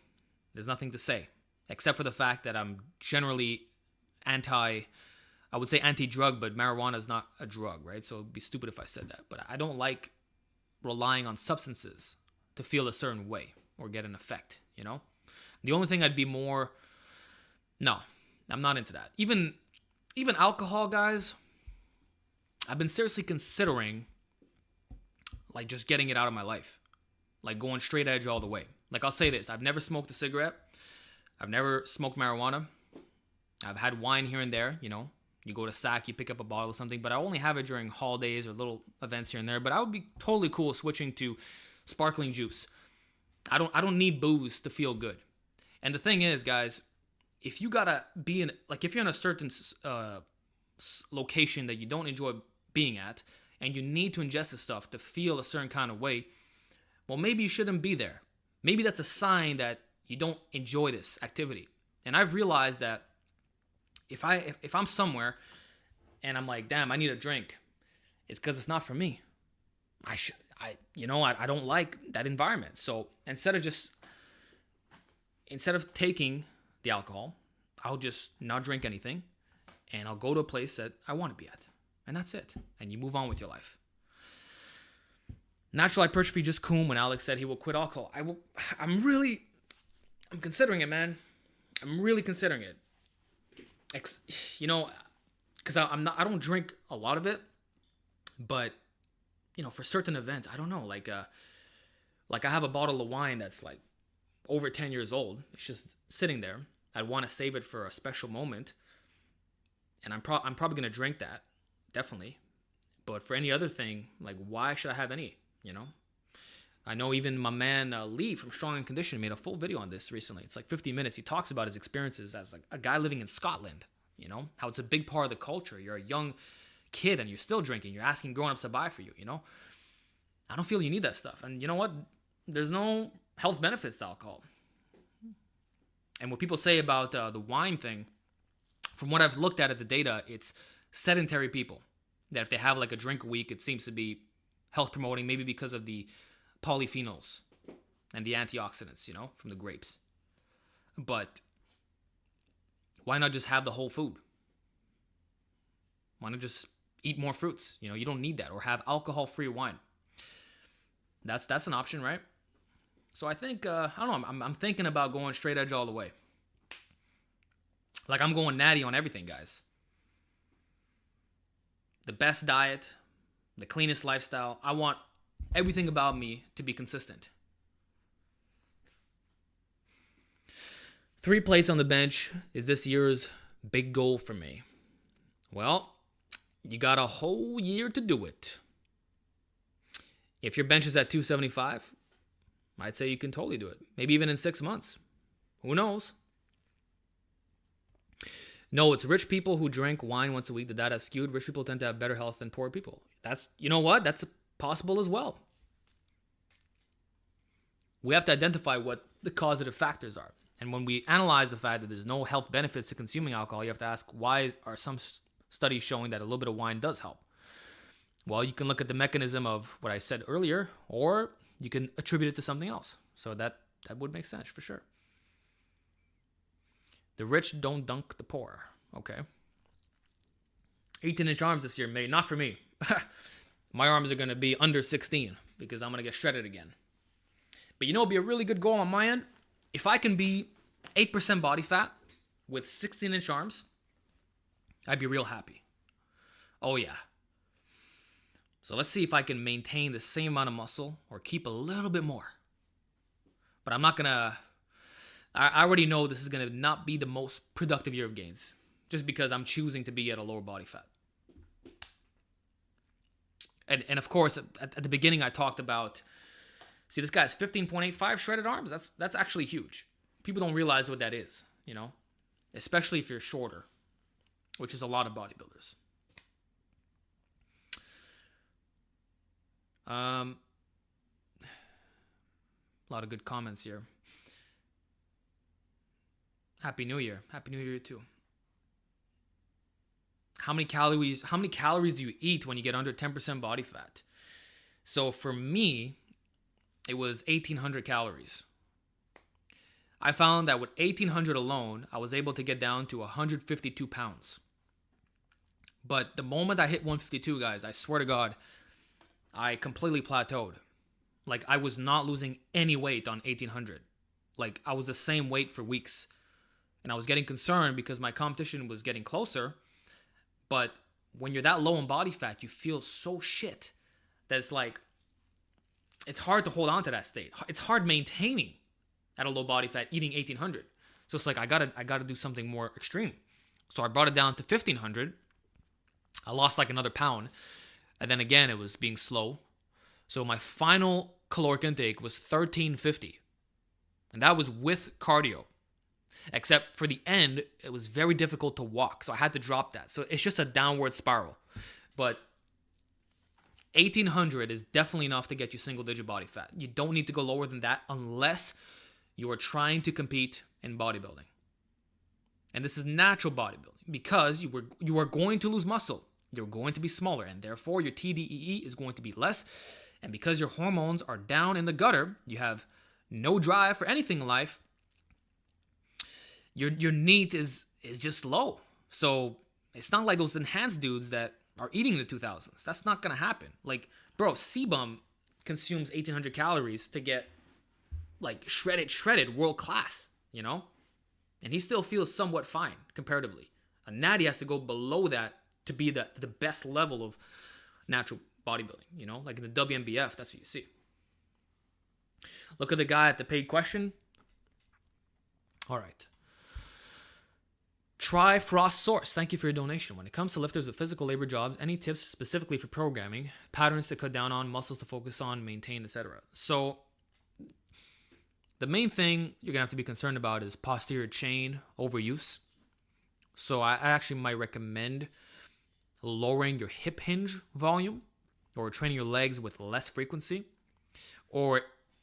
there's nothing to say, except for the fact that I'm generally anti-drug, but marijuana is not a drug, right? So it'd be stupid if I said that. But I don't like relying on substances to feel a certain way or get an effect, you know? The only thing I'd be more... No, I'm not into that. Even alcohol, guys, I've been seriously considering, like, just getting it out of my life. Like, going straight edge all the way. Like, I'll say this. I've never smoked a cigarette. I've never smoked marijuana. I've had wine here and there, you know? You go to SAC, you pick up a bottle or something, but I only have it during holidays or little events here and there. But I would be totally cool switching to sparkling juice. I don't need booze to feel good. And the thing is, guys, if you gotta be in, like, if you're in a certain location that you don't enjoy being at, and you need to ingest this stuff to feel a certain kind of way, well, maybe you shouldn't be there. Maybe that's a sign that you don't enjoy this activity. And I've realized that if I'm somewhere and I'm like, damn, I need a drink, it's because it's not for me. I don't like that environment. So instead of just instead of taking the alcohol, I'll just not drink anything and I'll go to a place that I want to be at. And that's it. And you move on with your life. Natural hypertrophy just cool when Alex said he will quit alcohol. I'm considering it, man. I'm really considering it. You know, because I don't drink a lot of it, but you know, for certain events, I don't know, like I have a bottle of wine that's like over 10 years old. It's just sitting there. I want to save it for a special moment, and I'm probably gonna drink that, definitely. But for any other thing, like, why should I have any? You know, I know even my man Lee from Strong and Conditioned made a full video on this recently. It's like 50 minutes. He talks about his experiences as like a guy living in Scotland. You know, how it's a big part of the culture. You're a young kid and you're still drinking. You're asking grown-ups to buy for you, you know? I don't feel you need that stuff. And you know what? There's no health benefits to alcohol. And what people say about the wine thing, from what I've looked at the data, it's sedentary people. That if they have like a drink a week, it seems to be health promoting, maybe because of the polyphenols and the antioxidants, you know, from the grapes. But why not just have the whole food? Why not just eat more fruits? You know, you don't need that. Or have alcohol-free wine. That's an option, right? So I think, I don't know, I'm thinking about going straight edge all the way. Like, I'm going natty on everything, guys. The best diet, the cleanest lifestyle. I want everything about me to be consistent. 3 plates on the bench is this year's big goal for me. Well, you got a whole year to do it. If your bench is at 275, I'd say you can totally do it. Maybe even in 6 months. Who knows? No, it's rich people who drink wine once a week. The data is skewed. Rich people tend to have better health than poor people. You know what? That's possible as well. We have to identify what the causative factors are. And when we analyze the fact that there's no health benefits to consuming alcohol, you have to ask, why are some studies showing that a little bit of wine does help? Well, you can look at the mechanism of what I said earlier, or you can attribute it to something else. So that would make sense for sure. The rich don't dunk the poor. Okay. 18-inch arms this year, mate. Not for me. My arms are going to be under 16 because I'm going to get shredded again. But you know, it'd be a really good goal on my end. If I can be 8% body fat with 16-inch arms, I'd be real happy. Oh, yeah. So let's see if I can maintain the same amount of muscle or keep a little bit more. But I'm not going to... I already know this is going to not be the most productive year of gains, just because I'm choosing to be at a lower body fat. And of course, at the beginning, I talked about, see, this guy's 15.85 shredded arms. That's actually huge. People don't realize what that is, you know, especially if you're shorter, which is a lot of bodybuilders. A lot of good comments here. Happy New Year. Happy New Year too. How many calories do you eat when you get under 10% body fat? So for me, it was 1,800 calories. I found that with 1,800 alone, I was able to get down to 152 pounds. But the moment I hit 152, guys, I swear to God, I completely plateaued. Like, I was not losing any weight on 1,800. Like, I was the same weight for weeks. And I was getting concerned because my competition was getting closer. But when you're that low in body fat, you feel so shit that it's like, it's hard to hold on to that state. It's hard maintaining at a low body fat eating 1,800. So it's like, I gotta do something more extreme. So I brought it down to 1,500. I lost like another pound. And then again, it was being slow. So my final caloric intake was 1,350. And that was with cardio. Except for the end, it was very difficult to walk. So I had to drop that. So it's just a downward spiral. But 1,800 is definitely enough to get you single-digit body fat. You don't need to go lower than that unless you are trying to compete in bodybuilding. And this is natural bodybuilding because you are going to lose muscle. You're going to be smaller, and therefore your TDEE is going to be less. And because your hormones are down in the gutter, you have no drive for anything in life. your NEAT is just low. So it's not like those enhanced dudes that are eating in the 2000s. That's not gonna happen. Like, bro, C-Bum consumes 1,800 calories to get like shredded world class, you know? And he still feels somewhat fine comparatively. A Natty has to go below that to be the best level of natural bodybuilding, you know? Like in the WNBF, that's what you see. Look at the guy at the paid question. All right. Try Frost Source. Thank you for your donation. When it comes to lifters with physical labor jobs, any tips specifically for programming, patterns to cut down on, muscles to focus on, maintain, etc.? So the main thing you're going to have to be concerned about is posterior chain overuse. So I actually might recommend lowering your hip hinge volume or training your legs with less frequency. Or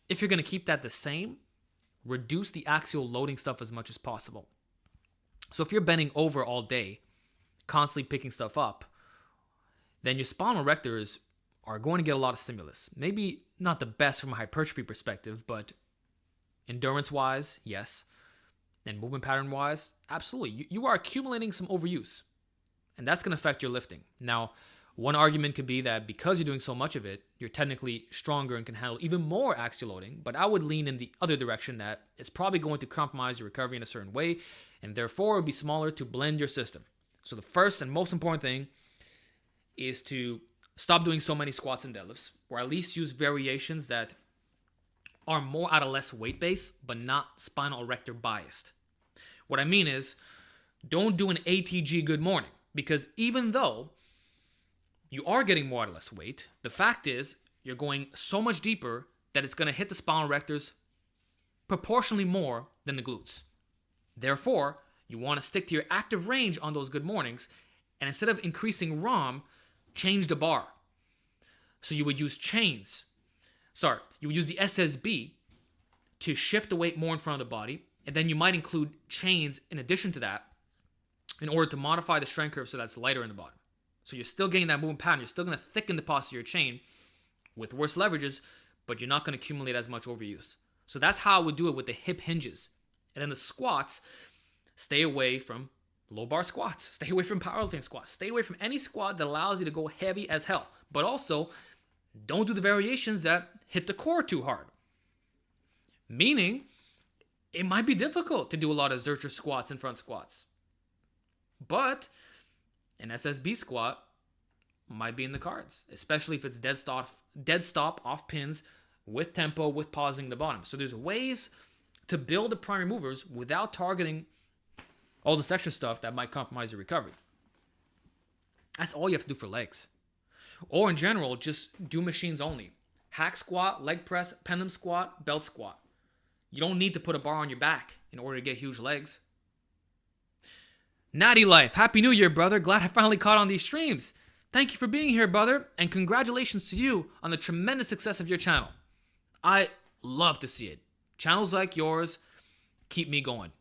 if you're going to keep that the same, reduce the axial loading stuff as much as possible. So if you're bending over all day, constantly picking stuff up, then your spinal erectors are going to get a lot of stimulus. Maybe not the best from a hypertrophy perspective, but endurance-wise, yes. And movement pattern-wise, absolutely. You are accumulating some overuse, and that's going to affect your lifting. Now, one argument could be that because you're doing so much of it, you're technically stronger and can handle even more axial loading, but I would lean in the other direction that it's probably going to compromise your recovery in a certain way, and therefore it would be smaller to blend your system. So the first and most important thing is to stop doing so many squats and deadlifts, or at least use variations that are more out of less weight base, but not spinal erector biased. What I mean is, don't do an ATG good morning, because even though you are getting more out of less weight, the fact is you're going so much deeper that it's going to hit the spinal erectors proportionally more than the glutes. Therefore, you want to stick to your active range on those good mornings, and instead of increasing ROM, change the bar. So you would use you would use the SSB to shift the weight more in front of the body, and then you might include chains in addition to that in order to modify the strength curve so that's lighter in the bottom. So you're still getting that movement pattern. You're still going to thicken the posterior chain with worse leverages, but you're not going to accumulate as much overuse. So that's how I would do it with the hip hinges. And then the squats, stay away from low bar squats. Stay away from powerlifting squats. Stay away from any squat that allows you to go heavy as hell. But also, don't do the variations that hit the core too hard. Meaning, it might be difficult to do a lot of Zercher squats and front squats. But an SSB squat might be in the cards, especially if it's dead stop off pins with tempo, with pausing the bottom. So there's ways to build the primary movers without targeting all this extra stuff that might compromise your recovery. That's all you have to do for legs. Or in general, just do machines only. Hack squat, leg press, pendulum squat, belt squat. You don't need to put a bar on your back in order to get huge legs. Natty Life, Happy New Year, brother. Glad I finally caught on these streams. Thank you for being here, brother, and congratulations to you on the tremendous success of your channel. I love to see it. Channels like yours keep me going.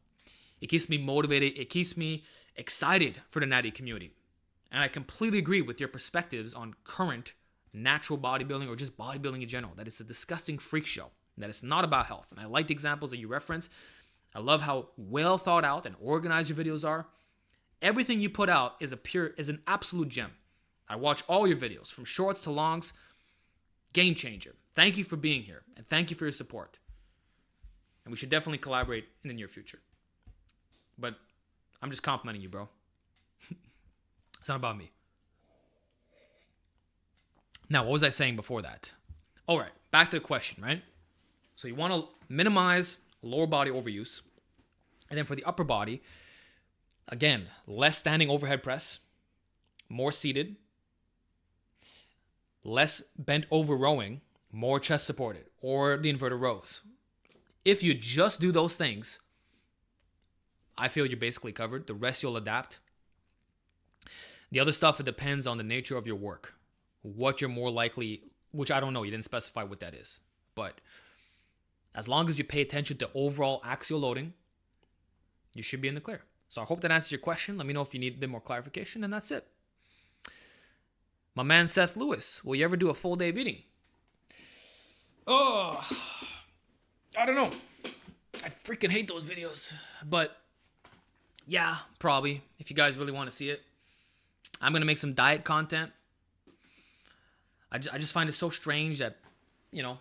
It keeps me motivated. It keeps me excited for the Natty community. And I completely agree with your perspectives on current natural bodybuilding or just bodybuilding in general, that it's a disgusting freak show, that it's not about health. And I like the examples that you reference. I love how well thought out and organized your videos are. Everything you put out is an absolute gem. I watch all your videos, from shorts to longs. Game changer. Thank you for being here, and thank you for your support. And we should definitely collaborate in the near future. But I'm just complimenting you, bro. It's not about me. Now, what was I saying before that? All right, back to the question, right? So you want to minimize lower body overuse. And then for the upper body, again, less standing overhead press, more seated, less bent over rowing, more chest supported, or the inverted rows. If you just do those things, I feel you're basically covered. The rest you'll adapt. The other stuff, it depends on the nature of your work. What you're more likely, which I don't know, you didn't specify what that is. But as long as you pay attention to overall axial loading, you should be in the clear. So I hope that answers your question. Let me know if you need a bit more clarification, and that's it. My man Seth Lewis, will you ever do a full day of eating? Oh, I don't know. I freaking hate those videos. But Yeah, probably, if you guys really want to see it. I'm going to make some diet content. I just find it so strange that, you know,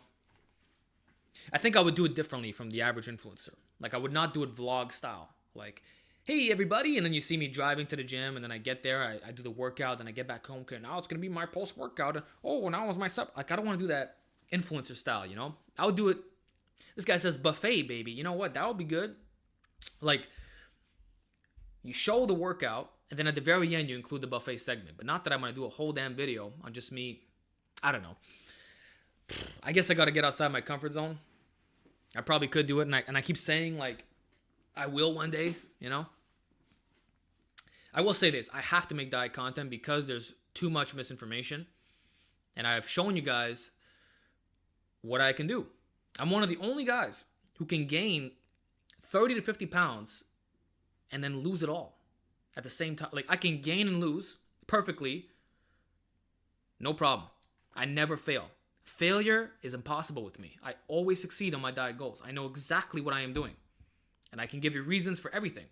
I think I would do it differently from the average influencer. Like, I would not do it vlog style. Like, hey, everybody, and then you see me driving to the gym, and then I get there, I do the workout, then I get back home, okay, now it's going to be my post-workout. Oh, now it's my sup. Like, I don't want to do that influencer style, you know? I would do it, this guy says buffet, baby. You know what? That would be good. Like, you show the workout, and then at the very end, you include the buffet segment. But not that I'm going to do a whole damn video on just me. I don't know. I guess I got to get outside my comfort zone. I probably could do it, and I keep saying, like, I will one day, you know? I will say this. I have to make diet content because there's too much misinformation. And I've shown you guys what I can do. I'm one of the only guys who can gain 30 to 50 pounds and then lose it all at the same time. Like, I can gain and lose perfectly. No problem. I never fail. Failure is impossible with me. I always succeed on my diet goals. I know exactly what I am doing. And I can give you reasons for everything.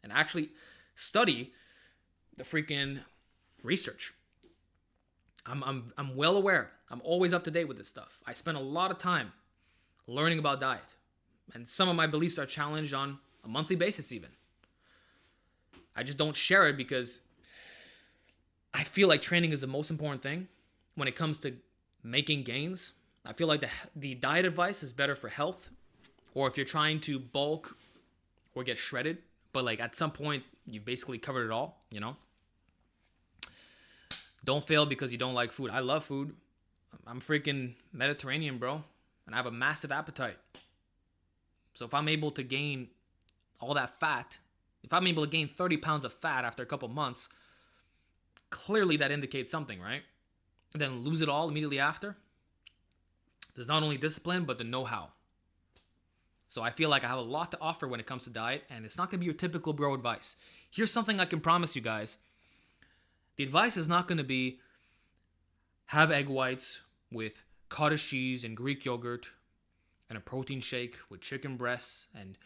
And actually study the freaking research. I'm well aware. I'm always up to date with this stuff. I spend a lot of time learning about diet. And some of my beliefs are challenged on a monthly basis even. I just don't share it because I feel like training is the most important thing when it comes to making gains. I feel like the diet advice is better for health, or if you're trying to bulk or get shredded, but like at some point you've basically covered it all, you know? Don't fail because you don't like food. I love food. I'm freaking Mediterranean, bro, and I have a massive appetite. So if I'm able to gain all that fat, if I'm able to gain 30 pounds of fat after a couple months, clearly that indicates something, right? And then lose it all immediately after. There's not only discipline, but the know-how. So I feel like I have a lot to offer when it comes to diet, and it's not going to be your typical bro advice. Here's something I can promise you guys. The advice is not going to be have egg whites with cottage cheese and Greek yogurt and a protein shake with chicken breasts and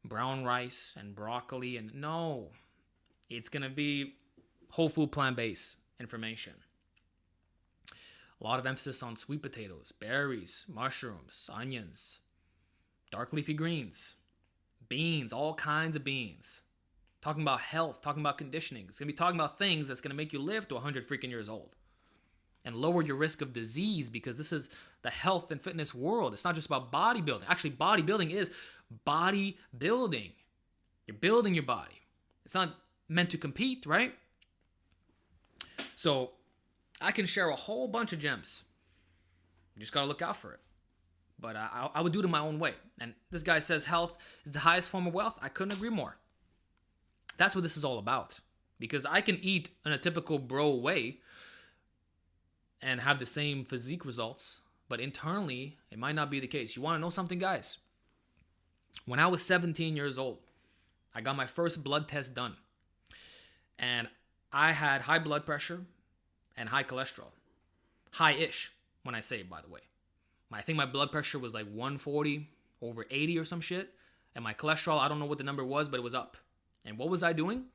brown rice and broccoli. And no, it's going to be whole food plant-based information. A lot of emphasis on sweet potatoes, berries, mushrooms, onions, dark leafy greens, beans, all kinds of beans. Talking about health, talking about conditioning. It's going to be talking about things that's going to make you live to 100 freaking years old and lower your risk of disease, because this is the health and fitness world. It's not just about bodybuilding. Actually, bodybuilding is bodybuilding. You're building your body. It's not meant to compete, right? So I can share a whole bunch of gems. You just got to look out for it. But I would do it in my own way. And this guy says health is the highest form of wealth. I couldn't agree more. That's what this is all about. Because I can eat in a typical bro way and have the same physique results, but internally, it might not be the case. You want to know something, guys? When I was 17 years old, I got my first blood test done. And I had high blood pressure and high cholesterol. High-ish, when I say it, by the way. I think my blood pressure was like 140 over 80 or some shit. And my cholesterol, I don't know what the number was, but it was up. And what was I doing?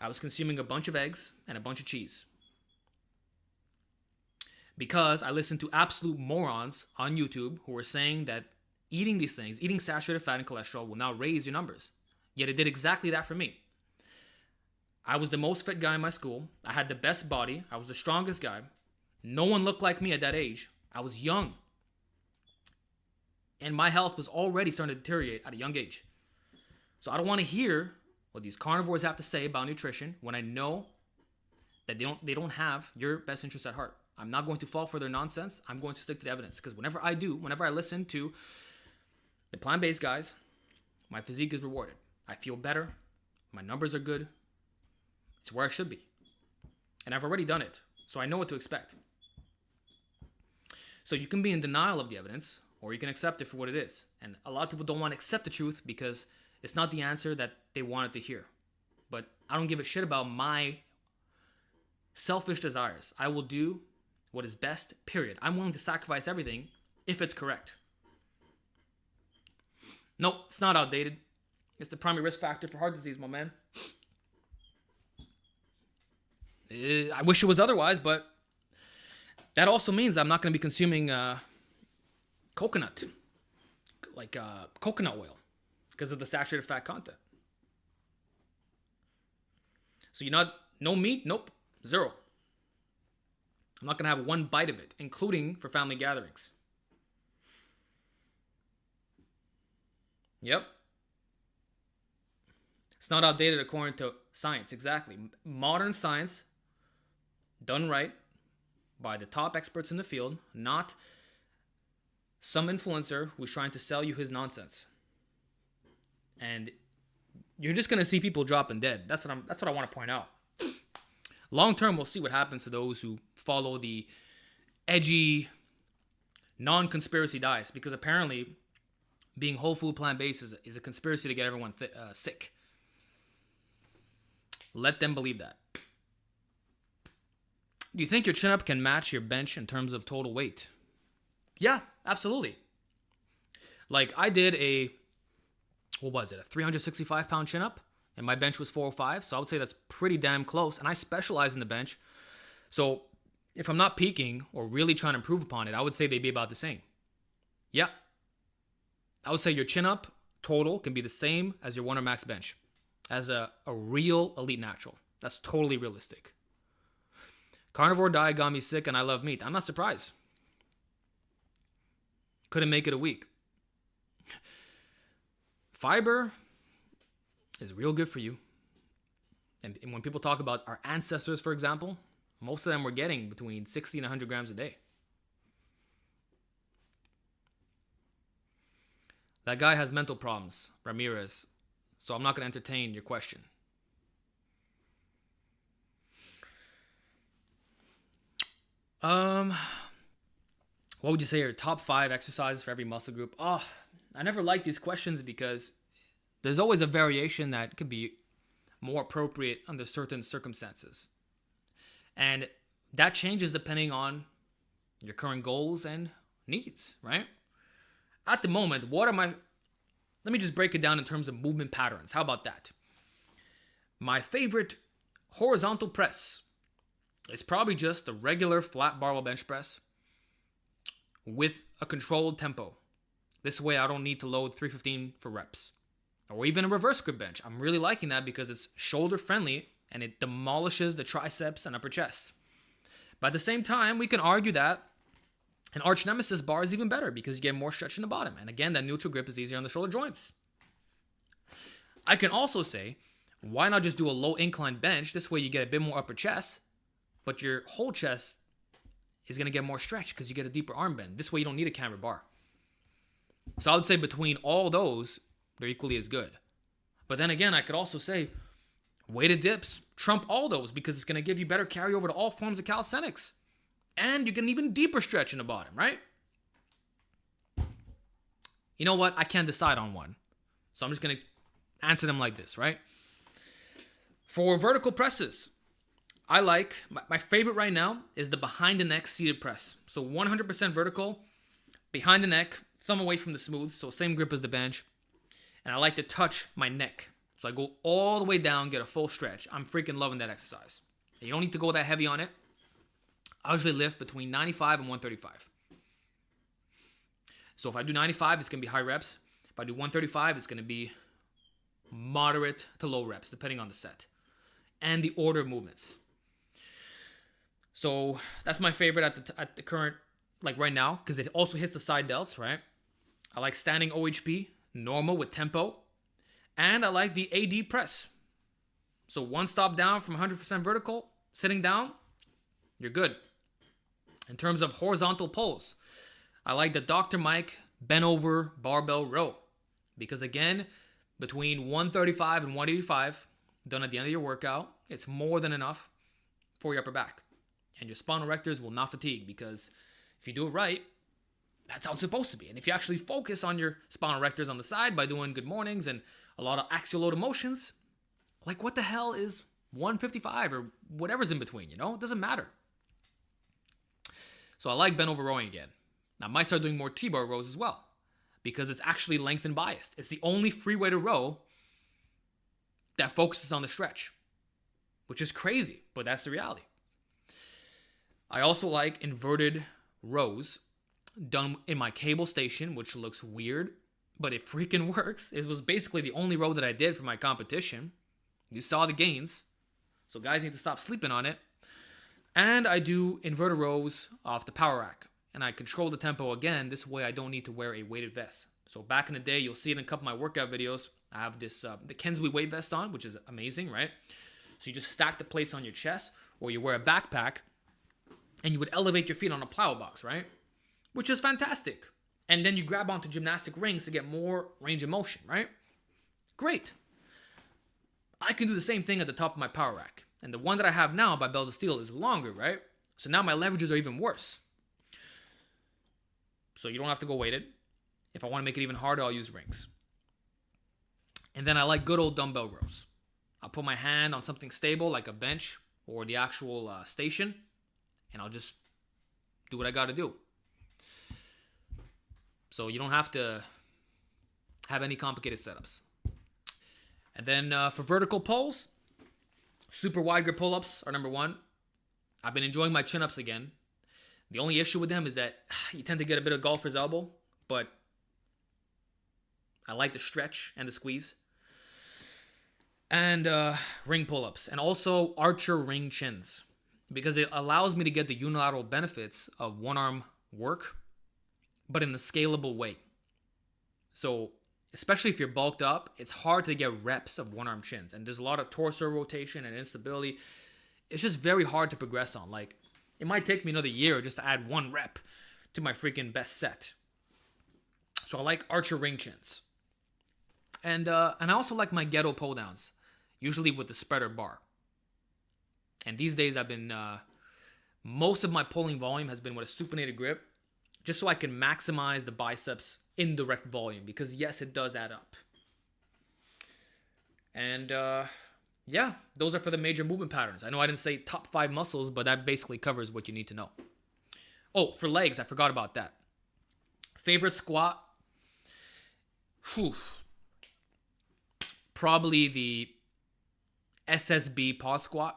I was consuming a bunch of eggs and a bunch of cheese. Because I listened to absolute morons on YouTube who were saying that eating these things, eating saturated fat and cholesterol, will now raise your numbers. Yet it did exactly that for me. I was the most fit guy in my school. I had the best body. I was the strongest guy. No one looked like me at that age. I was young. And my health was already starting to deteriorate at a young age. So I don't want to hear what these carnivores have to say about nutrition when I know that they don't have your best interests at heart. I'm not going to fall for their nonsense. I'm going to stick to the evidence. Because whenever I listen to the plant-based guys, my physique is rewarded. I feel better. My numbers are good. It's where I should be. And I've already done it. So I know what to expect. So you can be in denial of the evidence, or you can accept it for what it is. And a lot of people don't want to accept the truth because it's not the answer that they wanted to hear. But I don't give a shit about my selfish desires. I will do what is best, period. I'm willing to sacrifice everything if it's correct. Nope, it's not outdated. It's the primary risk factor for heart disease, my man. I wish it was otherwise, but that also means I'm not going to be consuming coconut, like coconut oil, because of the saturated fat content. So no meat? Nope, zero. I'm not going to have one bite of it, including for family gatherings. Yep. It's not outdated according to science, exactly. Modern science, done right by the top experts in the field, not some influencer who's trying to sell you his nonsense. And you're just going to see people dropping dead. That's what I want to point out. Long term, we'll see what happens to those who follow the edgy, non-conspiracy diets, because apparently being whole food plant-based is a conspiracy to get everyone sick. Let them believe that. Do you think your chin-up can match your bench in terms of total weight? Yeah, absolutely. Like I did a 365-pound chin-up, and my bench was 405, so I would say that's pretty damn close, and I specialize in the bench. So if I'm not peaking or really trying to improve upon it, I would say they'd be about the same. Yeah. I would say your chin-up total can be the same as your Wonder Max bench as a real elite natural. That's totally realistic. Carnivore diet got me sick and I love meat. I'm not surprised. Couldn't make it a week. Fiber is real good for you. And when people talk about our ancestors, for example, most of them were getting between 60 and 100 grams a day. That guy has mental problems, Ramirez. So I'm not going to entertain your question. What would you say are your top 5 exercises for every muscle group? I never like these questions because there's always a variation that could be more appropriate under certain circumstances. And that changes depending on your current goals and needs, right? At the moment, let me just break it down in terms of movement patterns. How about that? My favorite horizontal press is probably just a regular flat barbell bench press with a controlled tempo. This way I don't need to load 315 for reps. Or even a reverse grip bench. I'm really liking that because it's shoulder friendly and it demolishes the triceps and upper chest. But at the same time, we can argue that an arch nemesis bar is even better because you get more stretch in the bottom. And again, that neutral grip is easier on the shoulder joints. I can also say, why not just do a low incline bench? This way you get a bit more upper chest, but your whole chest is going to get more stretch because you get a deeper arm bend. This way you don't need a camber bar. So I would say between all those, they're equally as good. But then again, I could also say weighted dips trump all those because it's going to give you better carryover to all forms of calisthenics. And you get an even deeper stretch in the bottom, right? You know what? I can't decide on one. So I'm just going to answer them like this, right? For vertical presses, I like, my favorite right now is the behind the neck seated press. So 100% vertical, behind the neck, thumb away from the smooth, so same grip as the bench. And I like to touch my neck. So I go all the way down, get a full stretch. I'm freaking loving that exercise. You don't need to go that heavy on it. I usually lift between 95 and 135. So if I do 95, it's going to be high reps. If I do 135, it's going to be moderate to low reps, depending on the set and the order of movements. So that's my favorite at the current, like right now, because it also hits the side delts, right? I like standing OHP, normal with tempo, and I like the AD press. So one stop down from 100% vertical, sitting down, you're good. In terms of horizontal pulls, I like the Dr. Mike bent over barbell row. Because again, between 135 and 185, done at the end of your workout, it's more than enough for your upper back. And your spinal erectors will not fatigue because if you do it right, that's how it's supposed to be. And if you actually focus on your spinal erectors on the side by doing good mornings and a lot of axial load motions, like what the hell is 155 or whatever's in between, It doesn't matter. So I like bent over rowing again. Now I might start doing more T-bar rows as well because it's actually length and biased. It's the only free way to row that focuses on the stretch. which is crazy, but that's the reality. I also like inverted rows done in my cable station, which looks weird, but it freaking works. It was basically the only row that I did for my competition. You saw the gains, so guys need to stop sleeping on it. And I do inverted rows off the power rack, and I control the tempo again. This way I don't need to wear a weighted vest. So back in the day, you'll see it in a couple of my workout videos. I have this the Kensui weight vest on, which is amazing, right? So you just stack the plates on your chest, or you wear a backpack, and you would elevate your feet on a plow box, right? Which is fantastic. And then you grab onto gymnastic rings to get more range of motion, right? Great. I can do the same thing at the top of my power rack. And the one that I have now by Bells of Steel is longer, right? So now my leverages are even worse. So you don't have to go weighted. If I want to make it even harder, I'll use rings. And then I like good old dumbbell rows. I'll put my hand on something stable like a bench or the actual station, and I'll just do what I got to do. So you don't have to have any complicated setups. And then for vertical pulls, super wide grip pull-ups are number one. I've been enjoying my chin-ups again. The only issue with them is that you tend to get a bit of golfer's elbow, but I like the stretch and the squeeze. And ring pull-ups, and also archer ring chins, because it allows me to get the unilateral benefits of one-arm work, but in a scalable way. So especially if you're bulked up, it's hard to get reps of one-arm chins, and there's a lot of torso rotation and instability. It's just very hard to progress on. Like, it might take me another year just to add one rep to my freaking best set. So I like archer ring chins. And I also like my ghetto pull downs, usually with the spreader bar. And these days I've been, most of my pulling volume has been with a supinated grip, just so I can maximize the biceps indirect volume, because yes, it does add up. And yeah, those are for the major movement patterns. I know I didn't say top 5 muscles, but that basically covers what you need to know. Oh, for legs, I forgot about that. Favorite squat? Whew. Probably the SSB pause squat.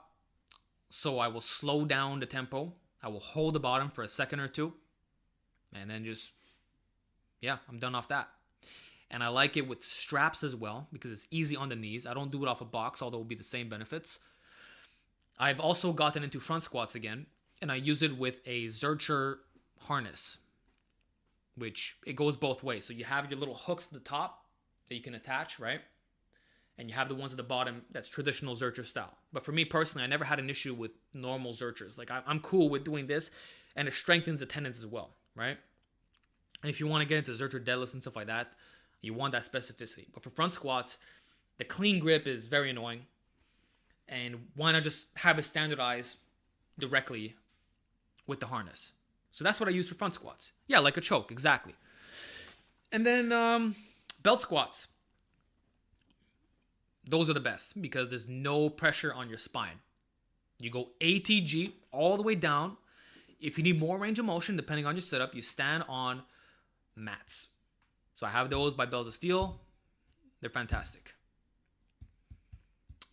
So I will slow down the tempo. I will hold the bottom for a second or two. And then just, yeah, I'm done off that. And I like it with straps as well, because it's easy on the knees. I don't do it off a box, although it will be the same benefits. I've also gotten into front squats again, and I use it with a Zercher harness, which it goes both ways. So you have your little hooks at the top that you can attach, right? And you have the ones at the bottom that's traditional Zercher style. But for me personally, I never had an issue with normal Zerchers. Like, I'm cool with doing this, and it strengthens the tendons as well, right? And if you want to get into Zercher deadlifts and stuff like that, you want that specificity. But for front squats, the clean grip is very annoying. And why not just have it standardized directly with the harness? So that's what I use for front squats. Yeah, like a choke, exactly. And then belt squats. Those are the best because there's no pressure on your spine. You go ATG all the way down. If you need more range of motion, depending on your setup, you stand on mats. So I have those by Bells of Steel. They're fantastic.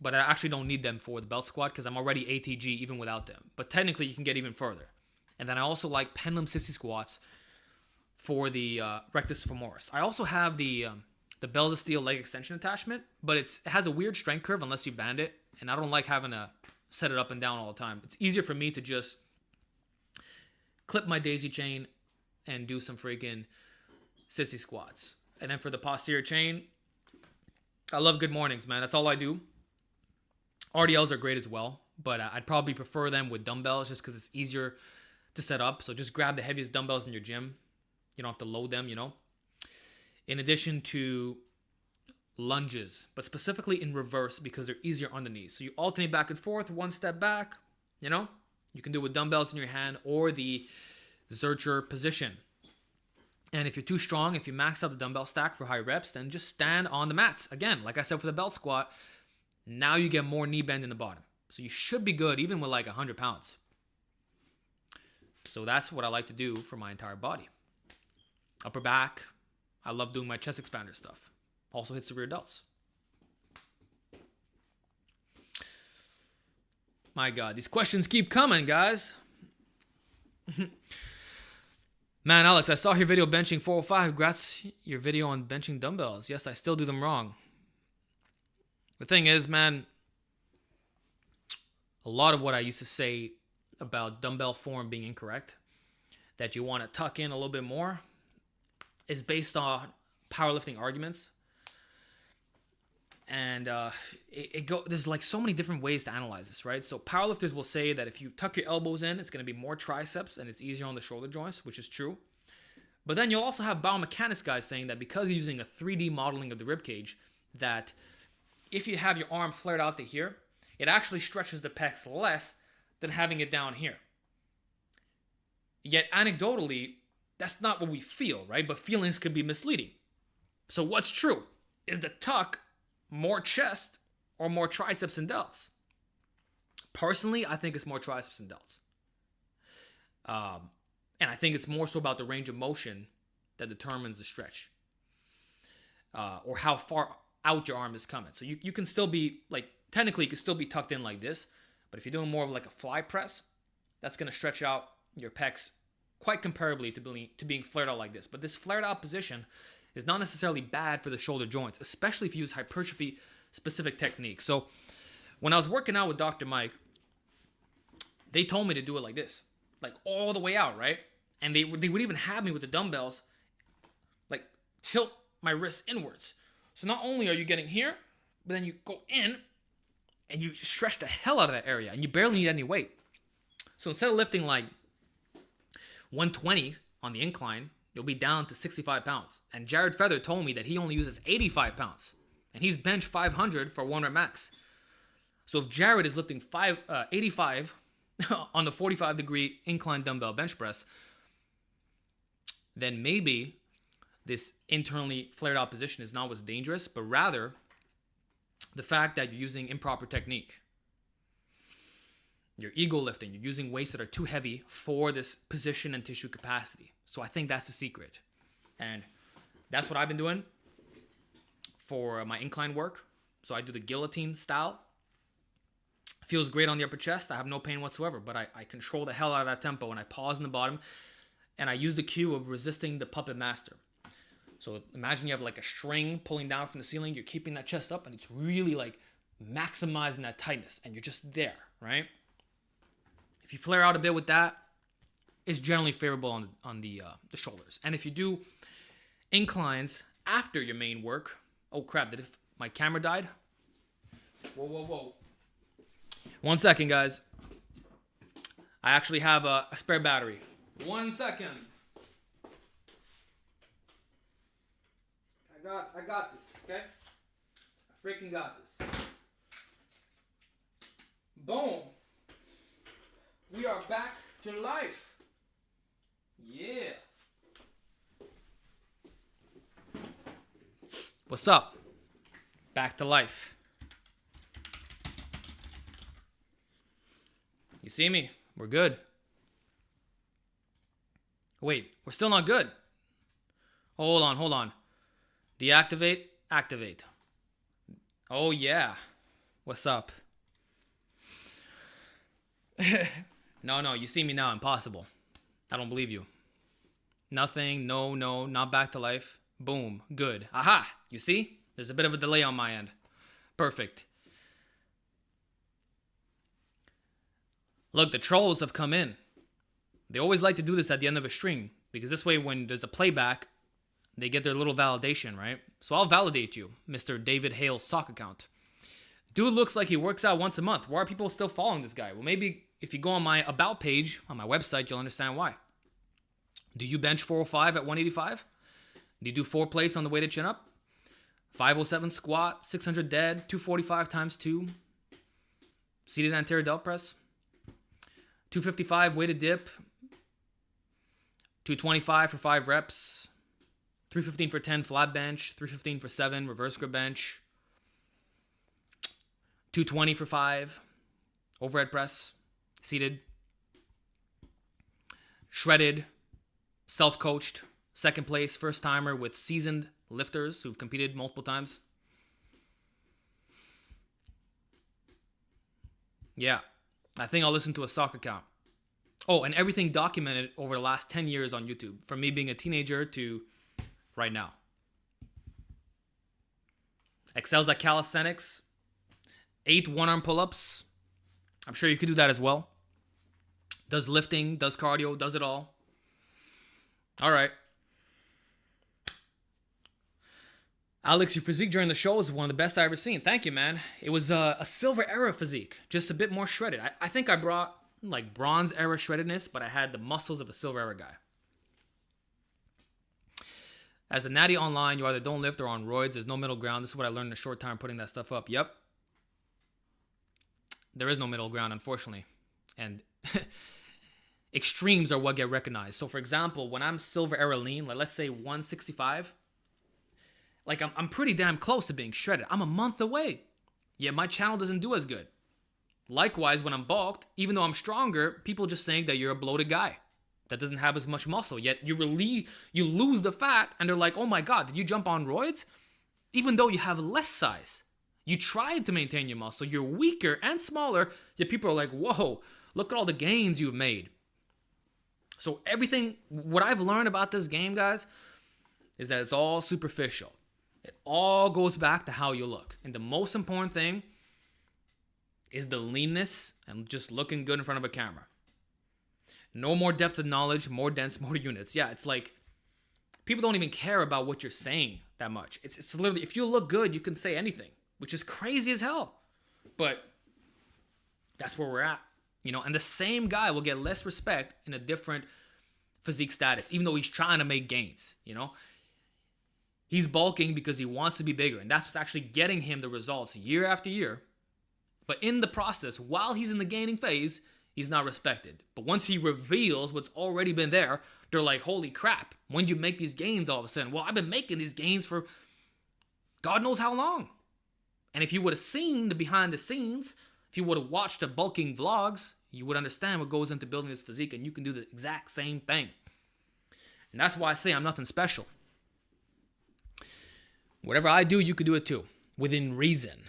But I actually don't need them for the belt squat because I'm already ATG even without them. But technically, you can get even further. And then I also like pendulum sissy squats for the rectus femoris. I also have the Bells of Steel leg extension attachment, but it has a weird strength curve unless you band it. And I don't like having to set it up and down all the time. It's easier for me to just clip my daisy chain and do some freaking sissy squats. And then for the posterior chain, I love good mornings, man. That's all I do. RDLs are great as well, but I'd probably prefer them with dumbbells just because it's easier to set up. So just grab the heaviest dumbbells in your gym. You don't have to load them, you know. In addition to lunges, but specifically in reverse because they're easier on the knees. So you alternate back and forth, one step back, you know. You can do it with dumbbells in your hand or the Zercher position. And if you're too strong, if you max out the dumbbell stack for high reps, then just stand on the mats. Again, like I said for the belt squat, now you get more knee bend in the bottom. So you should be good even with like 100 pounds. So that's what I like to do for my entire body. Upper back, I love doing my chest expander stuff. Also hits the rear delts. My God, these questions keep coming, guys. Man, Alex, I saw your video benching 405. Congrats, your video on benching dumbbells. Yes, I still do them wrong. The thing is, man, a lot of what I used to say about dumbbell form being incorrect, that you want to tuck in a little bit more, is based on powerlifting arguments. And there's like so many different ways to analyze this, right? So powerlifters will say that if you tuck your elbows in, it's going to be more triceps and it's easier on the shoulder joints, which is true. But then you'll also have biomechanics guys saying that because you're using a 3D modeling of the rib cage, that if you have your arm flared out to here, it actually stretches the pecs less than having it down here. Yet anecdotally, that's not what we feel, right? But feelings can be misleading. So what's true? Is the tuck more chest or more triceps and delts? Personally, I think it's more triceps and delts. And I think it's more so about the range of motion that determines the stretch. Or how far out your arm is coming. So you can still be, like, technically you can still be tucked in like this, but if you're doing more of like a fly press, that's going to stretch out your pecs quite comparably to being flared out like this. But this flared out position is not necessarily bad for the shoulder joints, especially if you use hypertrophy specific techniques. So when I was working out with Dr. Mike, they told me to do it like this, like all the way out, right? And they would even have me with the dumbbells, like tilt my wrists inwards. So not only are you getting here, but then you go in and you stretch the hell out of that area and you barely need any weight. So instead of lifting like 120 on the incline, you'll be down to 65 pounds. And Jared Feather told me that he only uses 85 pounds. And he's bench 500 for 1 rep max. So if Jared is lifting 85 on the 45-degree incline dumbbell bench press, then maybe this internally flared out position is not what's dangerous, but rather the fact that you're using improper technique. You're ego lifting. You're using weights that are too heavy for this position and tissue capacity. So I think that's the secret. And that's what I've been doing for my incline work. So I do the guillotine style. Feels great on the upper chest. I have no pain whatsoever, but I control the hell out of that tempo and I pause in the bottom and I use the cue of resisting the puppet master. So imagine you have like a string pulling down from the ceiling. You're keeping that chest up and it's really like maximizing that tightness and you're just there, right? If you flare out a bit with that, it's generally favorable on the shoulders. And if you do inclines after your main work, oh crap, my camera died? Whoa. 1 second, guys. I actually have a spare battery. 1 second. I got this, okay? I freaking got this. Boom. We are back to life. Yeah. What's up? Back to life. You see me? We're good. Wait, we're still not good. Hold on. Deactivate, activate. Oh yeah. What's up? No, you see me now. Impossible. I don't believe you. Nothing, no, not back to life. Boom, good. Aha, you see? There's a bit of a delay on my end. Perfect. Look, the trolls have come in. They always like to do this at the end of a stream, because this way when there's a playback, they get their little validation, right? So I'll validate you, Mr. David Hale's sock account. Dude looks like he works out once a month. Why are people still following this guy? Well, maybe if you go on my About page on my website, you'll understand why. Do you bench 405 at 185? Do you do 4 plates on the weighted chin up? 507 squat, 600 dead, 245 times 2. Seated anterior delt press. 255 weighted dip. 225 for 5 reps. 315 for 10 flat bench. 315 for 7 reverse grip bench. 220 for 5 overhead press. Seated. Shredded. Self-coached. Second place, first timer with seasoned lifters who've competed multiple times. Yeah. I think I'll listen to a soccer account. Oh, and everything documented over the last 10 years on YouTube, from me being a teenager to right now. Excels at calisthenics, 8 one-arm pull-ups. I'm sure you could do that as well. Does lifting, does cardio, does it all. All right. Alex, your physique during the show was one of the best I ever seen. Thank you, man. It was a silver era physique, just a bit more shredded. I think I brought like bronze era shreddedness, but I had the muscles of a silver era guy. As a natty online, you either don't lift or on roids. There's no middle ground. This is what I learned in a short time putting that stuff up. Yep. There is no middle ground, unfortunately. And extremes are what get recognized. So, for example, when I'm silver era lean, like let's say 165, like I'm pretty damn close to being shredded. I'm a month away. Yet my channel doesn't do as good. Likewise, when I'm bulked, even though I'm stronger, people just think that you're a bloated guy that doesn't have as much muscle. Yet you lose the fat, and they're like, oh my God, did you jump on roids? Even though you have less size. You tried to maintain your muscle. You're weaker and smaller, yet people are like, whoa, look at all the gains you've made. So everything, what I've learned about this game, guys, is that it's all superficial. It all goes back to how you look. And the most important thing is the leanness and just looking good in front of a camera. No more depth of knowledge, more dense, more units. Yeah, it's like people don't even care about what you're saying that much. It's literally, if you look good, you can say anything, which is crazy as hell. But that's where we're at, you know. And the same guy will get less respect in a different physique status, even though he's trying to make gains, you know. He's bulking because he wants to be bigger, and that's what's actually getting him the results year after year. But in the process, while he's in the gaining phase, he's not respected. But once he reveals what's already been there, they're like, holy crap, when do you make these gains all of a sudden? Well, I've been making these gains for God knows how long. And if you would have seen the behind the scenes, if you would have watched the bulking vlogs, you would understand what goes into building this physique, and you can do the exact same thing. And that's why I say I'm nothing special. Whatever I do, you could do it too, within reason.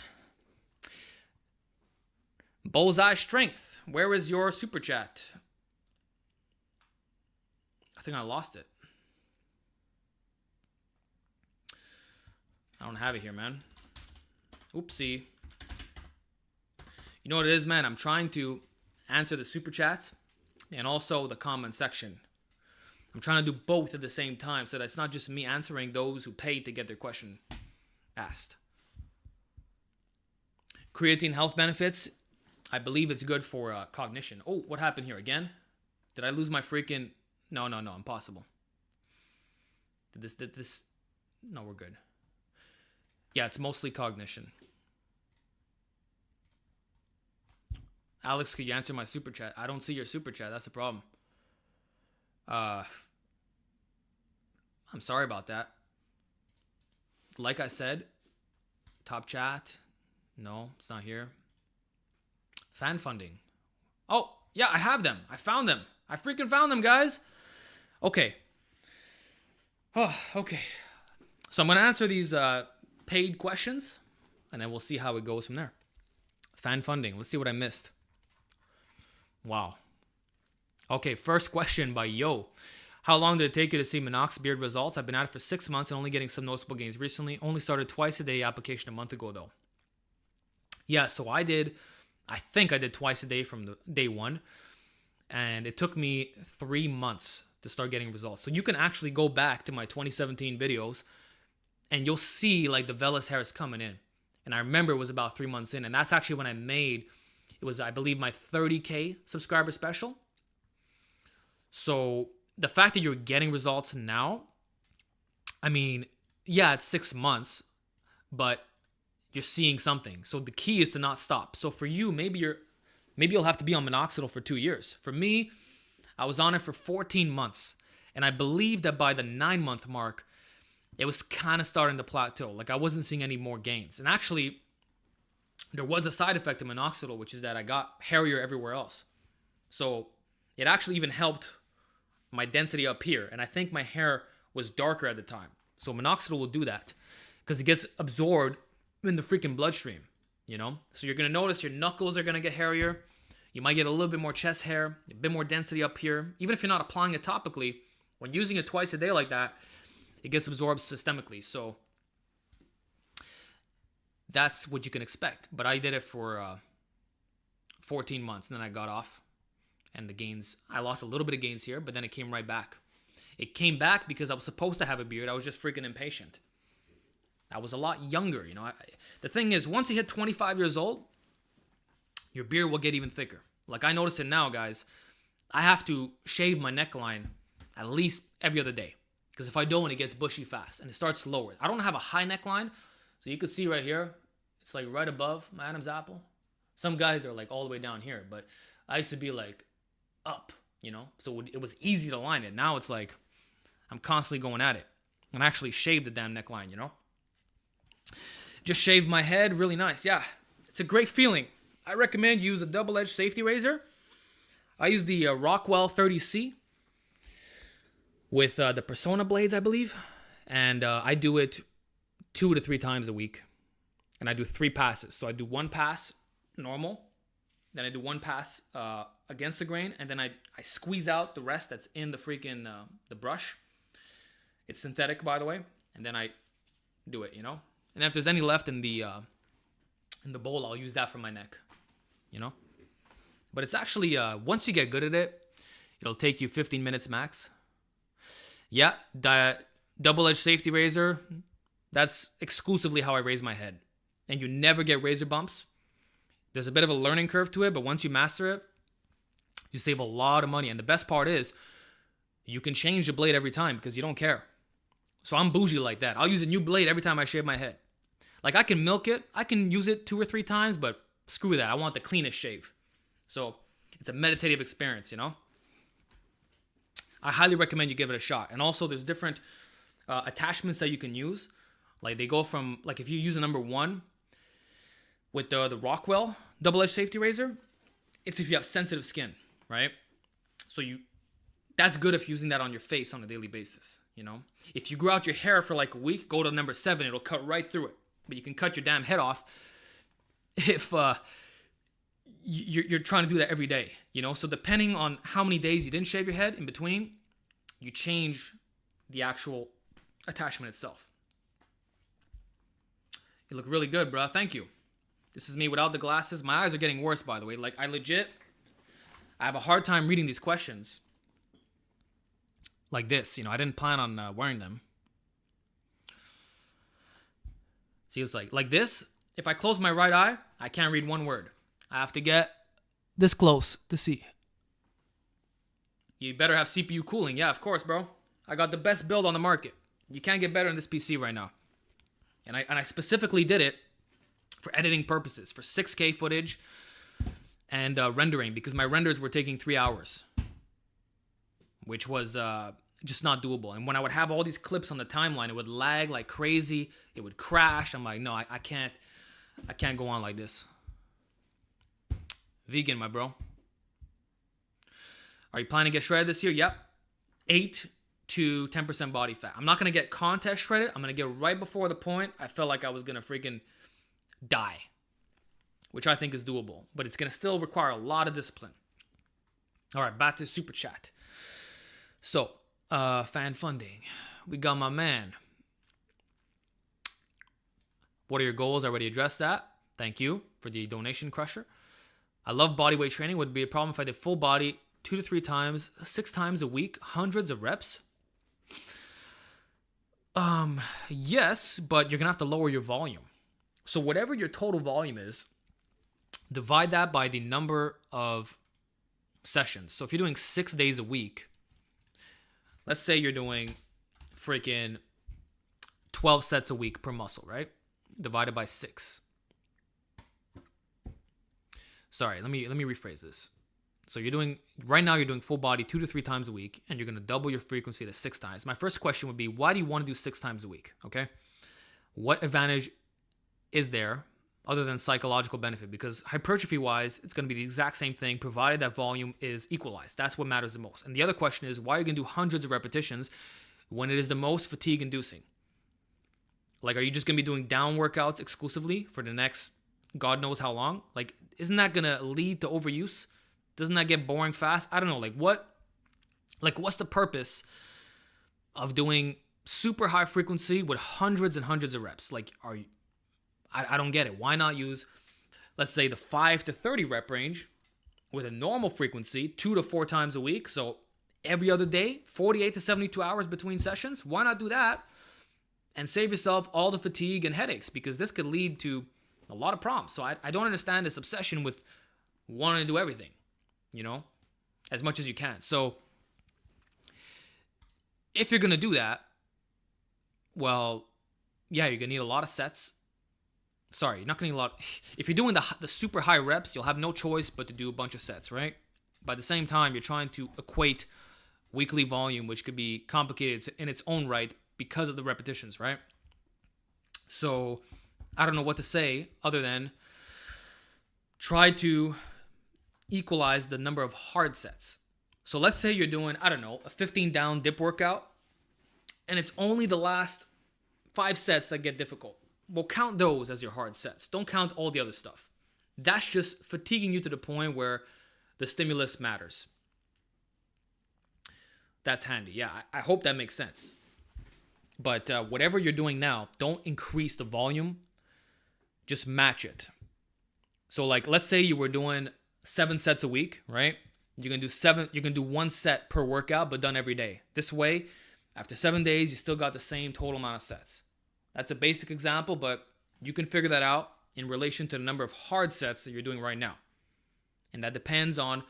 Bullseye Strength, where is your super chat? I think I lost it. I don't have it here, man. Oopsie. You know what it is, man? I'm trying to answer the super chats and also the comment section. I'm trying to do both at the same time so that it's not just me answering those who paid to get their question asked. Creatine health benefits. I believe it's good for cognition. Oh, what happened here again? Did I lose my freaking... No, impossible. Did this... No, we're good. Yeah, it's mostly cognition. Alex, could you answer my super chat? I don't see your super chat. That's the problem. I'm sorry about that. Like I said, top chat. No, it's not here. Fan funding. Oh, yeah, I have them. I found them. I freaking found them, guys. Okay. Oh, okay. So I'm going to answer these paid questions, and then we'll see how it goes from there. Fan funding. Let's see what I missed. Wow. Okay, first question by Yo. How long did it take you to see Minox beard results? I've been at it for 6 months and only getting some noticeable gains recently. Only started twice a day application a month ago, though. Yeah, so I think I did twice a day from the day one. And it took me 3 months to start getting results. So you can actually go back to my 2017 videos and you'll see like the vellus hairs coming in. And I remember it was about 3 months in. And that's actually when I made, it was, I believe, my 30K subscriber special. So the fact that you're getting results now, I mean, yeah, it's 6 months, but you're seeing something. So the key is to not stop. So for you, maybe you'll have to be on minoxidil for 2 years. For me, I was on it for 14 months. And I believe that by the 9-month mark, it was kind of starting to plateau. Like I wasn't seeing any more gains. And actually, there was a side effect of minoxidil, which is that I got hairier everywhere else. So it actually even helped my density up here. And I think my hair was darker at the time. So minoxidil will do that because it gets absorbed in the freaking bloodstream, you know? So you're going to notice your knuckles are going to get hairier. You might get a little bit more chest hair, a bit more density up here. Even if you're not applying it topically, when using it twice a day like that, it gets absorbed systemically. So that's what you can expect. But I did it for 14 months, and then I got off. And the gains, I lost a little bit of gains here, but then it came right back. It came back because I was supposed to have a beard. I was just freaking impatient. I was a lot younger, you know. The thing is, once you hit 25 years old, your beard will get even thicker. Like, I notice it now, guys. I have to shave my neckline at least every other day. Because if I don't, it gets bushy fast. And it starts lower. I don't have a high neckline. So you can see right here, it's like right above my Adam's apple. Some guys are like all the way down here. But I used to be like up, you know. So it was easy to line it. Now it's like I'm constantly going at it. And I actually shaved the damn neckline, you know. Just shaved my head. Really nice. Yeah, it's a great feeling. I recommend you use a double-edged safety razor. I use the Rockwell 30C with the Persona blades, I believe. And I do it 2 to 3 times a week. And I do 3 passes. So I do 1 pass normal. Then I do 1 pass against the grain. And then I squeeze out the rest that's in the freaking the brush. It's synthetic, by the way. And then I do it, you know. And if there's any left in the bowl, I'll use that for my neck, you know. But it's actually, once you get good at it, it'll take you 15 minutes max. Yeah, double-edged safety razor, that's exclusively how I raise my head. And you never get razor bumps. There's a bit of a learning curve to it, but once you master it, you save a lot of money. And the best part is, you can change the blade every time because you don't care. So I'm bougie like that. I'll use a new blade every time I shave my head. Like, I can milk it. I can use it 2 or 3 times, but screw that. I want the cleanest shave. So it's a meditative experience, you know? I highly recommend you give it a shot. And also, there's different attachments that you can use. Like, they go from, like, if you use a number 1 with the Rockwell double-edged safety razor, it's if you have sensitive skin, right? So that's good if using that on your face on a daily basis, you know? If you grow out your hair for like a week, go to number 7, it'll cut right through it. But you can cut your damn head off if you're trying to do that every day, you know? So depending on how many days you didn't shave your head in between, you change the actual attachment itself. You look really good, bro. Thank you. This is me without the glasses. My eyes are getting worse, by the way. Like, I have a hard time reading these questions like this. You know, I didn't plan on wearing them. See, it's like this. If I close my right eye, I can't read one word. I have to get this close to see. You better have CPU cooling. Yeah, of course, bro. I got the best build on the market. You can't get better than this PC right now. And I specifically did it for editing purposes, for 6K footage and rendering, because my renders were taking 3 hours, which was just not doable. And when I would have all these clips on the timeline, it would lag like crazy. It would crash. I'm like, no, I can't go on like this. Vegan, my bro. Are you planning to get shredded this year? Yep. 8 to 10% body fat. I'm not going to get contest shredded. I'm going to get right before the point I felt like I was going to freaking die, which I think is doable. But it's going to still require a lot of discipline. All right, back to super chat. So, fan funding. We got my man. What are your goals? I already addressed that. Thank you for the donation crusher. I love bodyweight training. Would it be a problem if I did full body 2 to 3 times, 6 times a week, hundreds of reps? Yes, but you're going to have to lower your volume. So whatever your total volume is, divide that by the number of sessions. So if you're doing 6 days a week, let's say you're doing freaking 12 sets a week per muscle, right? Divided by 6. Sorry, let me rephrase this. So right now you're doing full body 2 to 3 times a week, and you're going to double your frequency to 6 times. My first question would be, why do you want to do 6 times a week? Okay. What advantage is there other than psychological benefit? Because hypertrophy wise, it's going to be the exact same thing, provided that volume is equalized. That's what matters the most. And the other question is, why are you going to do hundreds of repetitions when it is the most fatigue inducing? Like, are you just going to be doing down workouts exclusively for the next God knows how long? Like, isn't that going to lead to overuse? Doesn't that get boring fast? I don't know. What's the purpose of doing super high frequency with hundreds and hundreds of reps? I don't get it. Why not use, let's say, the 5 to 30 rep range with a normal frequency 2 to 4 times a week? So every other day, 48 to 72 hours between sessions. Why not do that and save yourself all the fatigue and headaches? Because this could lead to a lot of problems. So I don't understand this obsession with wanting to do everything, as much as you can. So if you're going to do that, well, yeah, you're going to need a lot of sets. Sorry, you're not going to need a lot. If you're doing the super high reps, you'll have no choice but to do a bunch of sets, right? By the same time, you're trying to equate weekly volume, which could be complicated in its own right because of the repetitions, right? So I don't know what to say other than try to equalize the number of hard sets. So let's say you're doing, a 15 down dip workout, and it's only the last 5 sets that get difficult. Well, count those as your hard sets. Don't count all the other stuff. That's just fatiguing you to the point where the stimulus matters. That's handy. Yeah, I hope that makes sense. But whatever you're doing now, don't increase the volume. Just match it. So let's say you were doing 7 sets a week, right? You're gonna do 1 set per workout, but done every day. This way, after 7 days, you still got the same total amount of sets. That's a basic example, but you can figure that out in relation to the number of hard sets that you're doing right now. And that depends on,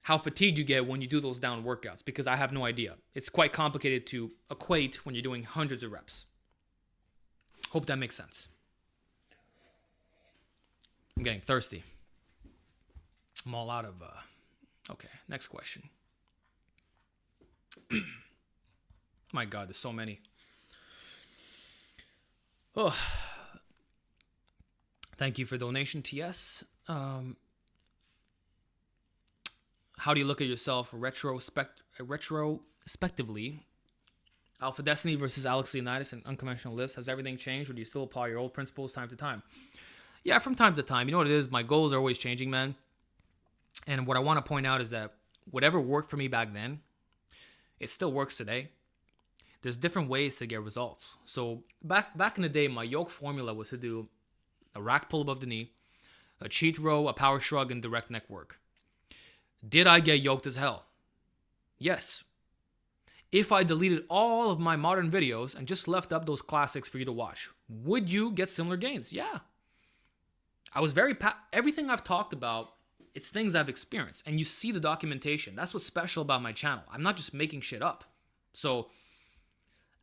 how fatigued you get when you do those down workouts, because I have no idea. It's quite complicated to equate when you're doing hundreds of reps. Hope that makes sense. I'm getting thirsty. I'm all out of... Okay, next question. My God, there's so many. Oh, thank you for donation, TS. How do you look at yourself retrospectively? AlphaDestiny versus Leonidas and unconventional lifts. Has everything changed, or do you still apply your old principles time to time? Yeah, from time to time. You know what it is? My goals are always changing, man. And what I want to point out is that whatever worked for me back then, it still works today. There's different ways to get results. So back in the day, my yoke formula was to do a rack pull above the knee, a cheat row, a power shrug, and direct neck work. Did I get yoked as hell? Yes. If I deleted all of my modern videos and just left up those classics for you to watch, would you get similar gains? Yeah. I was everything I've talked about, it's things I've experienced, and you see the documentation. That's what's special about my channel. I'm not just making shit up. So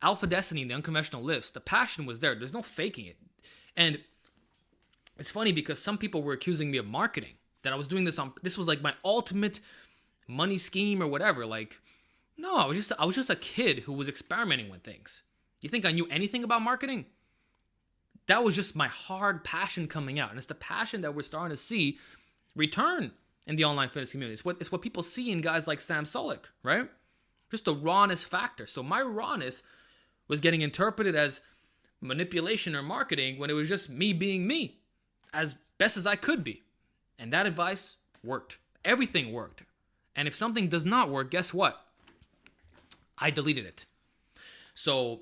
AlphaDestiny, the unconventional lifts, the passion was there. There's no faking it. And it's funny because some people were accusing me of marketing, that I was doing this was like my ultimate money scheme or whatever. No, I was just a kid who was experimenting with things. You think I knew anything about marketing? That was just my hard passion coming out. And it's the passion that we're starting to see return in the online fitness community. It's what people see in guys like Sam Sulek, right? Just the rawness factor. So my rawness was getting interpreted as manipulation or marketing when it was just me being me as best as I could be. And that advice worked. Everything worked. And if something does not work, guess what? I deleted it. So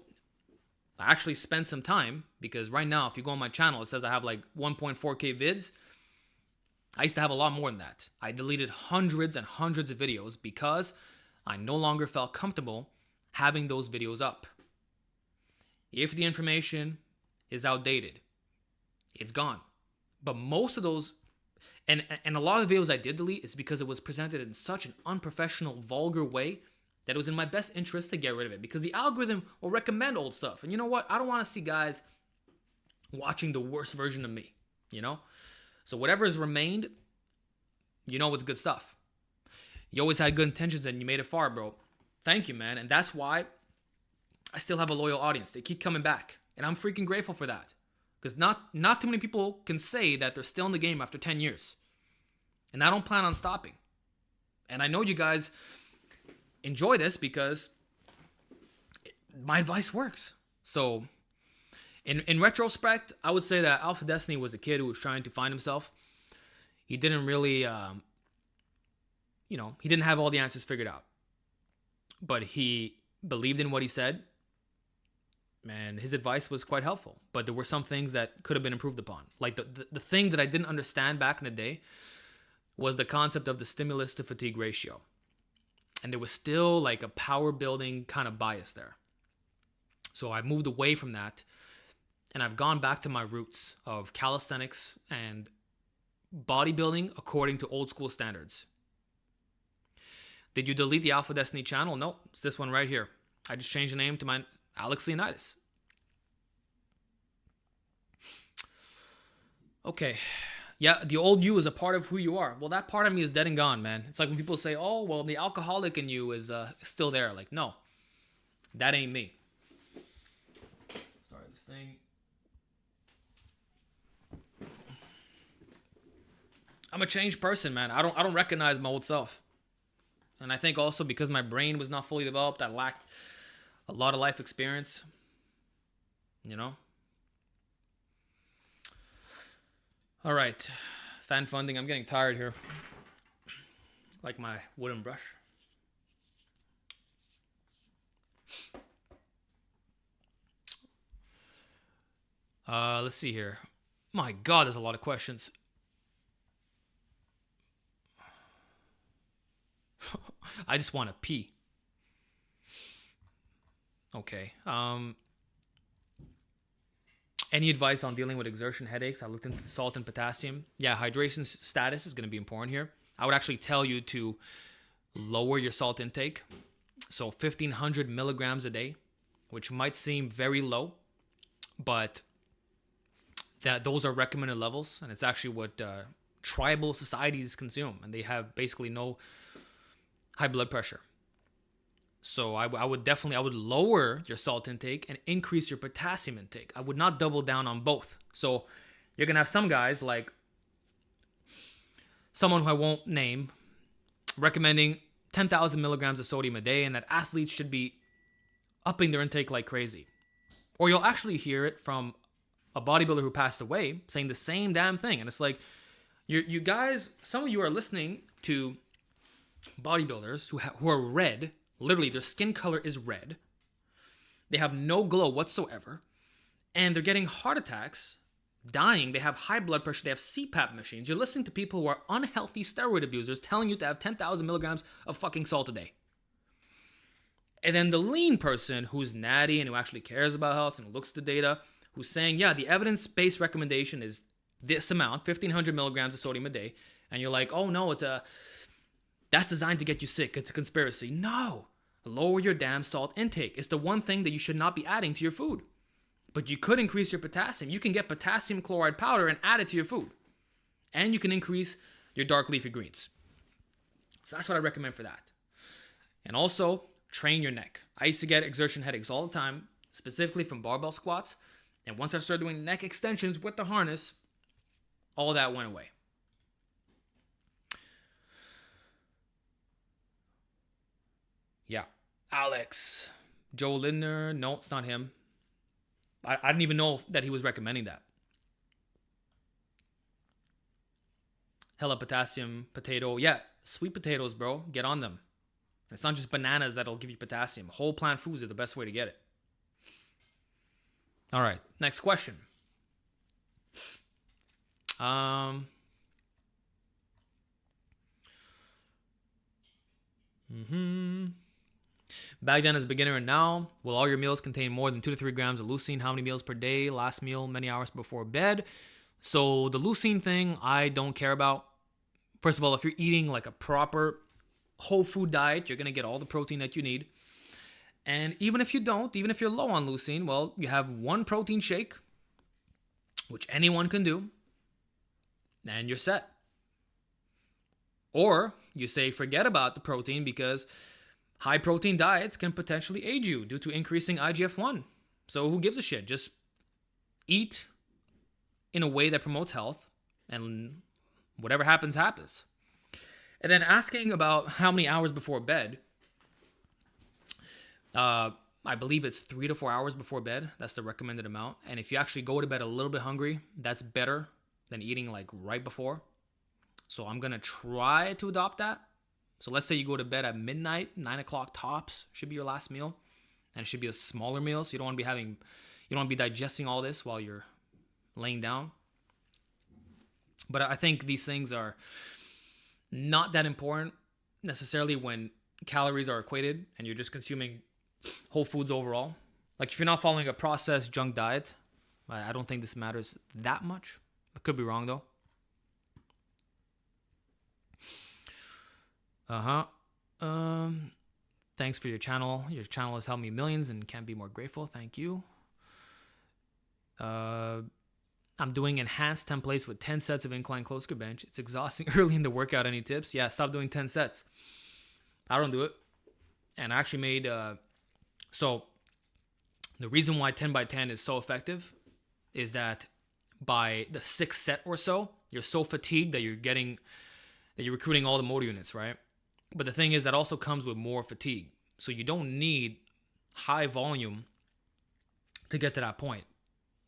I actually spent some time, because right now, if you go on my channel, it says I have 1.4K vids. I used to have a lot more than that. I deleted hundreds and hundreds of videos because I no longer felt comfortable having those videos up. If the information is outdated, it's gone. But most of those, and a lot of the videos I did delete is because it was presented in such an unprofessional, vulgar way that it was in my best interest to get rid of it, because the algorithm will recommend old stuff. And you know what? I don't want to see guys watching the worst version of me, So whatever has remained, it's good stuff. You always had good intentions and you made it far, bro. Thank you, man. And that's why I still have a loyal audience. They keep coming back. And I'm freaking grateful for that. Because not too many people can say that they're still in the game after 10 years. And I don't plan on stopping. And I know you guys enjoy this because my advice works. So in retrospect, I would say that AlphaDestiny was a kid who was trying to find himself. he didn't really, he didn't have all the answers figured out. But he believed in what he said, and his advice was quite helpful. But there were some things that could have been improved upon. Like the thing that I didn't understand back in the day was the concept of the stimulus to fatigue ratio. And there was still like a power building kind of bias there. So I moved away from that, and I've gone back to my roots of calisthenics and bodybuilding according to old school standards. Did you delete the AlphaDestiny channel? No, it's this one right here. I just changed the name to my Alex Leonidas. Okay. Yeah, the old you is a part of who you are. Well, that part of me is dead and gone, man. It's like when people say, oh, well, the alcoholic in you is still there. Like, no, that ain't me. Sorry, this thing. I'm a changed person, man. I don't recognize my old self. And I think also because my brain was not fully developed, I lacked a lot of life experience. You know? All right. Fan funding. I'm getting tired here. Like my wooden brush. Let's see here. My God, there's a lot of questions. I just want to pee. Okay. Any advice on dealing with exertion headaches? I looked into the salt and potassium. Yeah, hydration status is going to be important here. I would actually tell you to lower your salt intake. So 1,500 milligrams a day, which might seem very low, but those are recommended levels, and it's actually what tribal societies consume, and they have basically no high blood pressure. So I would lower your salt intake and increase your potassium intake. I would not double down on both. So you're going to have some guys, like someone who I won't name, recommending 10,000 milligrams of sodium a day, and that athletes should be upping their intake like crazy. Or you'll actually hear it from a bodybuilder who passed away saying the same damn thing. And it's like, you guys, some of you are listening to bodybuilders who are red. Literally, their skin color is red. They have no glow whatsoever. And they're getting heart attacks, dying. They have high blood pressure. They have CPAP machines. You're listening to people who are unhealthy steroid abusers telling you to have 10,000 milligrams of fucking salt a day. And then the lean person who's natty and who actually cares about health and looks at the data, who's saying, yeah, the evidence-based recommendation is this amount, 1,500 milligrams of sodium a day. And you're like, oh no, that's designed to get you sick. It's a conspiracy. No. Lower your damn salt intake. It's the one thing that you should not be adding to your food. But you could increase your potassium. You can get potassium chloride powder and add it to your food. And you can increase your dark leafy greens. So that's what I recommend for that. And also, train your neck. I used to get exertion headaches all the time, specifically from barbell squats. And once I started doing neck extensions with the harness, all that went away. Yeah. Alex. Joe Lindner. No, it's not him. I didn't even know that he was recommending that. Hella potassium potato. Yeah, sweet potatoes, bro. Get on them. And it's not just bananas that'll give you potassium. Whole plant foods are the best way to get it. All right, next question. Back then as a beginner and now, will all your meals contain more than 2 to 3 grams of leucine? How many meals per day? Last meal, many hours before bed? So the leucine thing, I don't care about. First of all, if you're eating like a proper whole food diet, you're going to get all the protein that you need. And even if you don't, even if you're low on leucine, well, you have one protein shake, which anyone can do, and you're set. Or you say forget about the protein because high protein diets can potentially age you due to increasing IGF-1. So who gives a shit? Just eat in a way that promotes health, and whatever happens, happens. And then asking about how many hours before bed, I believe it's 3 to 4 hours before bed. That's the recommended amount. And if you actually go to bed a little bit hungry, that's better than eating like right before. So I'm going to try to adopt that. So let's say you go to bed at midnight, 9 o'clock tops should be your last meal. And it should be a smaller meal. So you don't want to be digesting all this while you're laying down. But I think these things are not that important necessarily when calories are equated and you're just consuming whole foods overall. Like if you're not following a processed junk diet, I don't think this matters that much. I could be wrong though. Thanks for your channel. Your channel has helped me millions and can't be more grateful. Thank you. I'm doing enhanced templates with 10 sets of incline close grip bench. It's exhausting early in the workout. Any tips? Yeah, stop doing 10 sets. I don't do it. And I actually made, so the reason why 10 by 10 is so effective is that by the 6th set or so, you're so fatigued that you're recruiting all the motor units, right? But the thing is that also comes with more fatigue. So you don't need high volume to get to that point.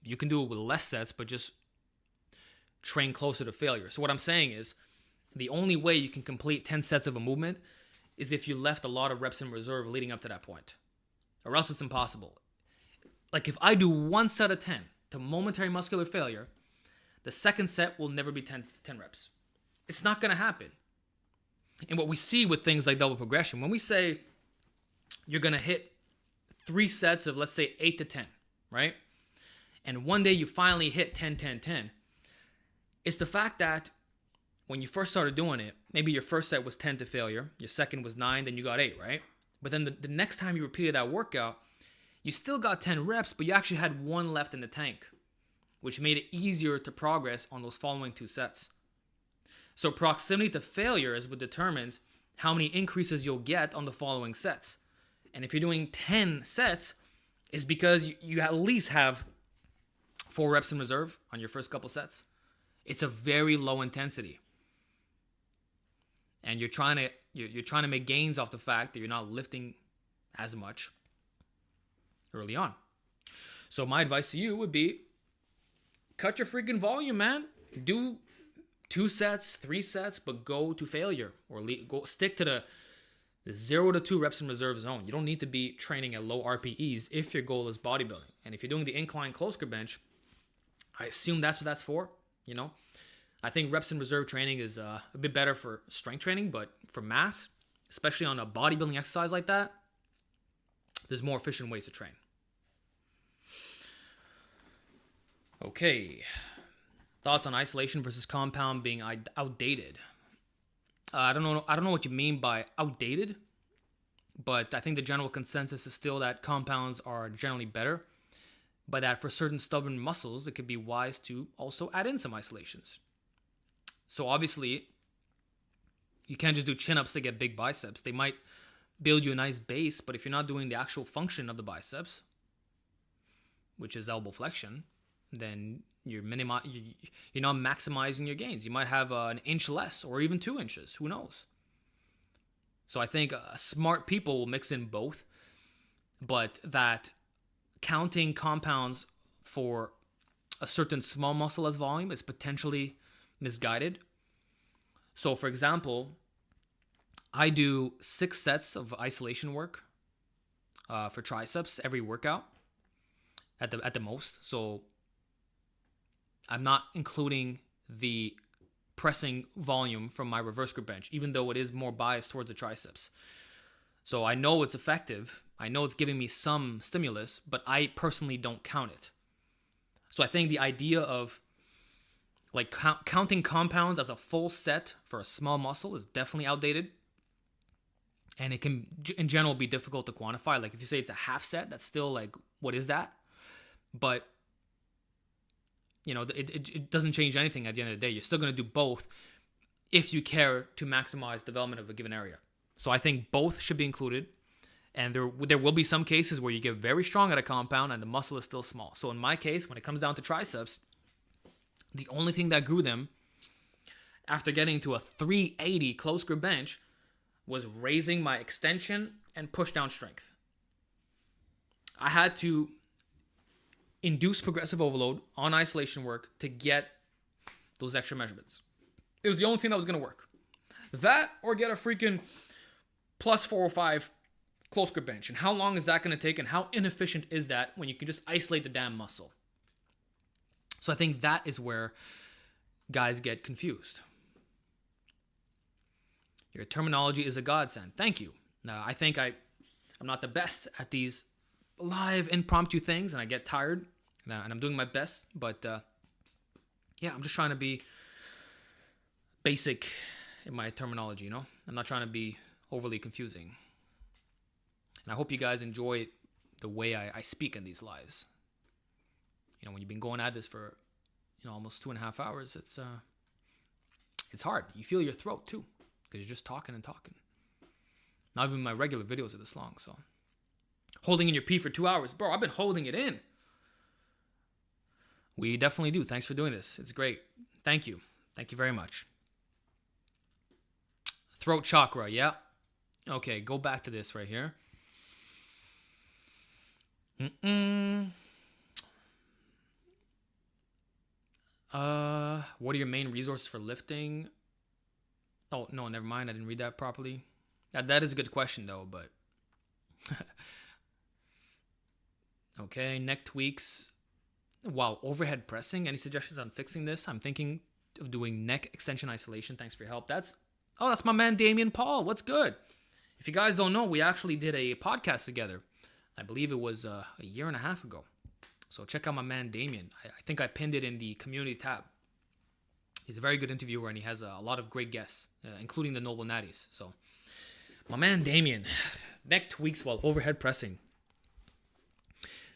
You can do it with less sets, but just train closer to failure. So what I'm saying is the only way you can complete 10 sets of a movement is if you left a lot of reps in reserve leading up to that point, or else it's impossible. Like if I do 1 set of 10 to momentary muscular failure, the second set will never be 10 reps. It's not going to happen. And what we see with things like double progression, when we say you're going to hit 3 sets of, let's say, 8 to 10, right? And one day you finally hit 10, 10, 10. It's the fact that when you first started doing it, maybe your first set was 10 to failure, your second was 9, then you got 8, right? But then the next time you repeated that workout, you still got 10 reps, but you actually had 1 left in the tank, which made it easier to progress on those following 2 sets. So proximity to failure is what determines how many increases you'll get on the following sets. And if you're doing 10 sets, it's because you at least have 4 reps in reserve on your first couple sets. It's a very low intensity. And you're trying to make gains off the fact that you're not lifting as much early on. So my advice to you would be cut your freaking volume, man. Do 2 sets, 3 sets, but go to failure or go stick to the 0 to 2 reps in reserve zone. You don't need to be training at low RPEs if your goal is bodybuilding. And if you're doing the incline close grip bench, I assume that's what that's for, you know. I think reps in reserve training is a bit better for strength training, but for mass, especially on a bodybuilding exercise like that, there's more efficient ways to train. Okay. Thoughts on isolation versus compound being outdated. I don't know what you mean by outdated, but I think the general consensus is still that compounds are generally better, but that for certain stubborn muscles, it could be wise to also add in some isolations. So obviously, you can't just do chin-ups to get big biceps. They might build you a nice base, but if you're not doing the actual function of the biceps, which is elbow flexion, then you're not maximizing your gains. You might have an inch less or even 2 inches. Who knows? So I think smart people will mix in both, but that counting compounds for a certain small muscle as volume is potentially misguided. So for example, I do 6 sets of isolation work for triceps every workout at the most. So I'm not including the pressing volume from my reverse grip bench, even though it is more biased towards the triceps. So I know it's effective. I know it's giving me some stimulus, but I personally don't count it. So I think the idea of like counting compounds as a full set for a small muscle is definitely outdated. And it can, in general, be difficult to quantify. Like if you say it's a half set, that's still like, what is that? But you know, it doesn't change anything at the end of the day. You're still going to do both if you care to maximize development of a given area. So I think both should be included. And there will be some cases where you get very strong at a compound and the muscle is still small. So in my case, when it comes down to triceps, the only thing that grew them after getting to a 380 close grip bench was raising my extension and push down strength. I had to induce progressive overload on isolation work to get those extra measurements. It was the only thing that was going to work. That or get a freaking plus 405 close grip bench. And how long is that going to take? And how inefficient is that when you can just isolate the damn muscle? So I think that is where guys get confused. Your terminology is a godsend. Thank you. Now, I think I'm not the best at these live impromptu things, and I get tired, and I'm doing my best. But yeah, I'm just trying to be basic in my terminology, you know? I'm not trying to be overly confusing. And I hope you guys enjoy the way I speak in these lives. You know, when you've been going at this for, you know, almost 2.5 hours, it's hard. You feel your throat too, because you're just talking and talking. Not even my regular videos are this long, so. Holding in your pee for 2 hours. Bro, I've been holding it in. We definitely do. Thanks for doing this. It's great. Thank you. Thank you very much. Throat chakra, yeah. Okay, go back to this right here. What are your main resources for lifting? Oh, no, never mind. I didn't read that properly. That is a good question, though, but... Okay, neck tweaks. While overhead pressing, any suggestions on fixing this? I'm thinking of doing neck extension isolation. Thanks for your help. That's my man, Damian Paul. What's good? If you guys don't know, we actually did a podcast together. I believe it was a 1.5 years ago. So check out my man, Damian. I think I pinned it in the community tab. He's a very good interviewer, and he has a lot of great guests, including the Noble Natties. So, my man, Damian, neck tweaks while overhead pressing.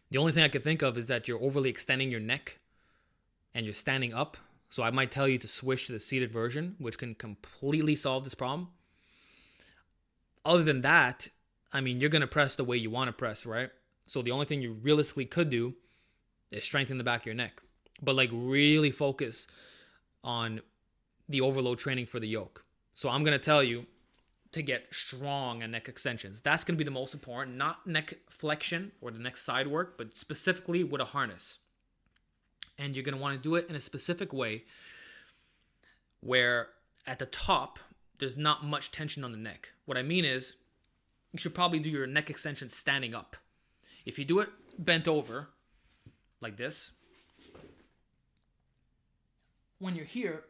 The only thing I could think of is that you're overly extending your neck and you're standing up. So I might tell you to switch to the seated version, which can completely solve this problem. Other than that, I mean, you're going to press the way you want to press, right? So the only thing you realistically could do is strengthen the back of your neck. But like really focus on the overload training for the yoke. So I'm going to tell you to get strong and neck extensions. That's going to be the most important, not neck flexion or the neck side work, but specifically with a harness. And you're going to want to do it in a specific way where at the top, there's not much tension on the neck. What I mean is, you should probably do your neck extension standing up. If you do it bent over, like this, when you're here,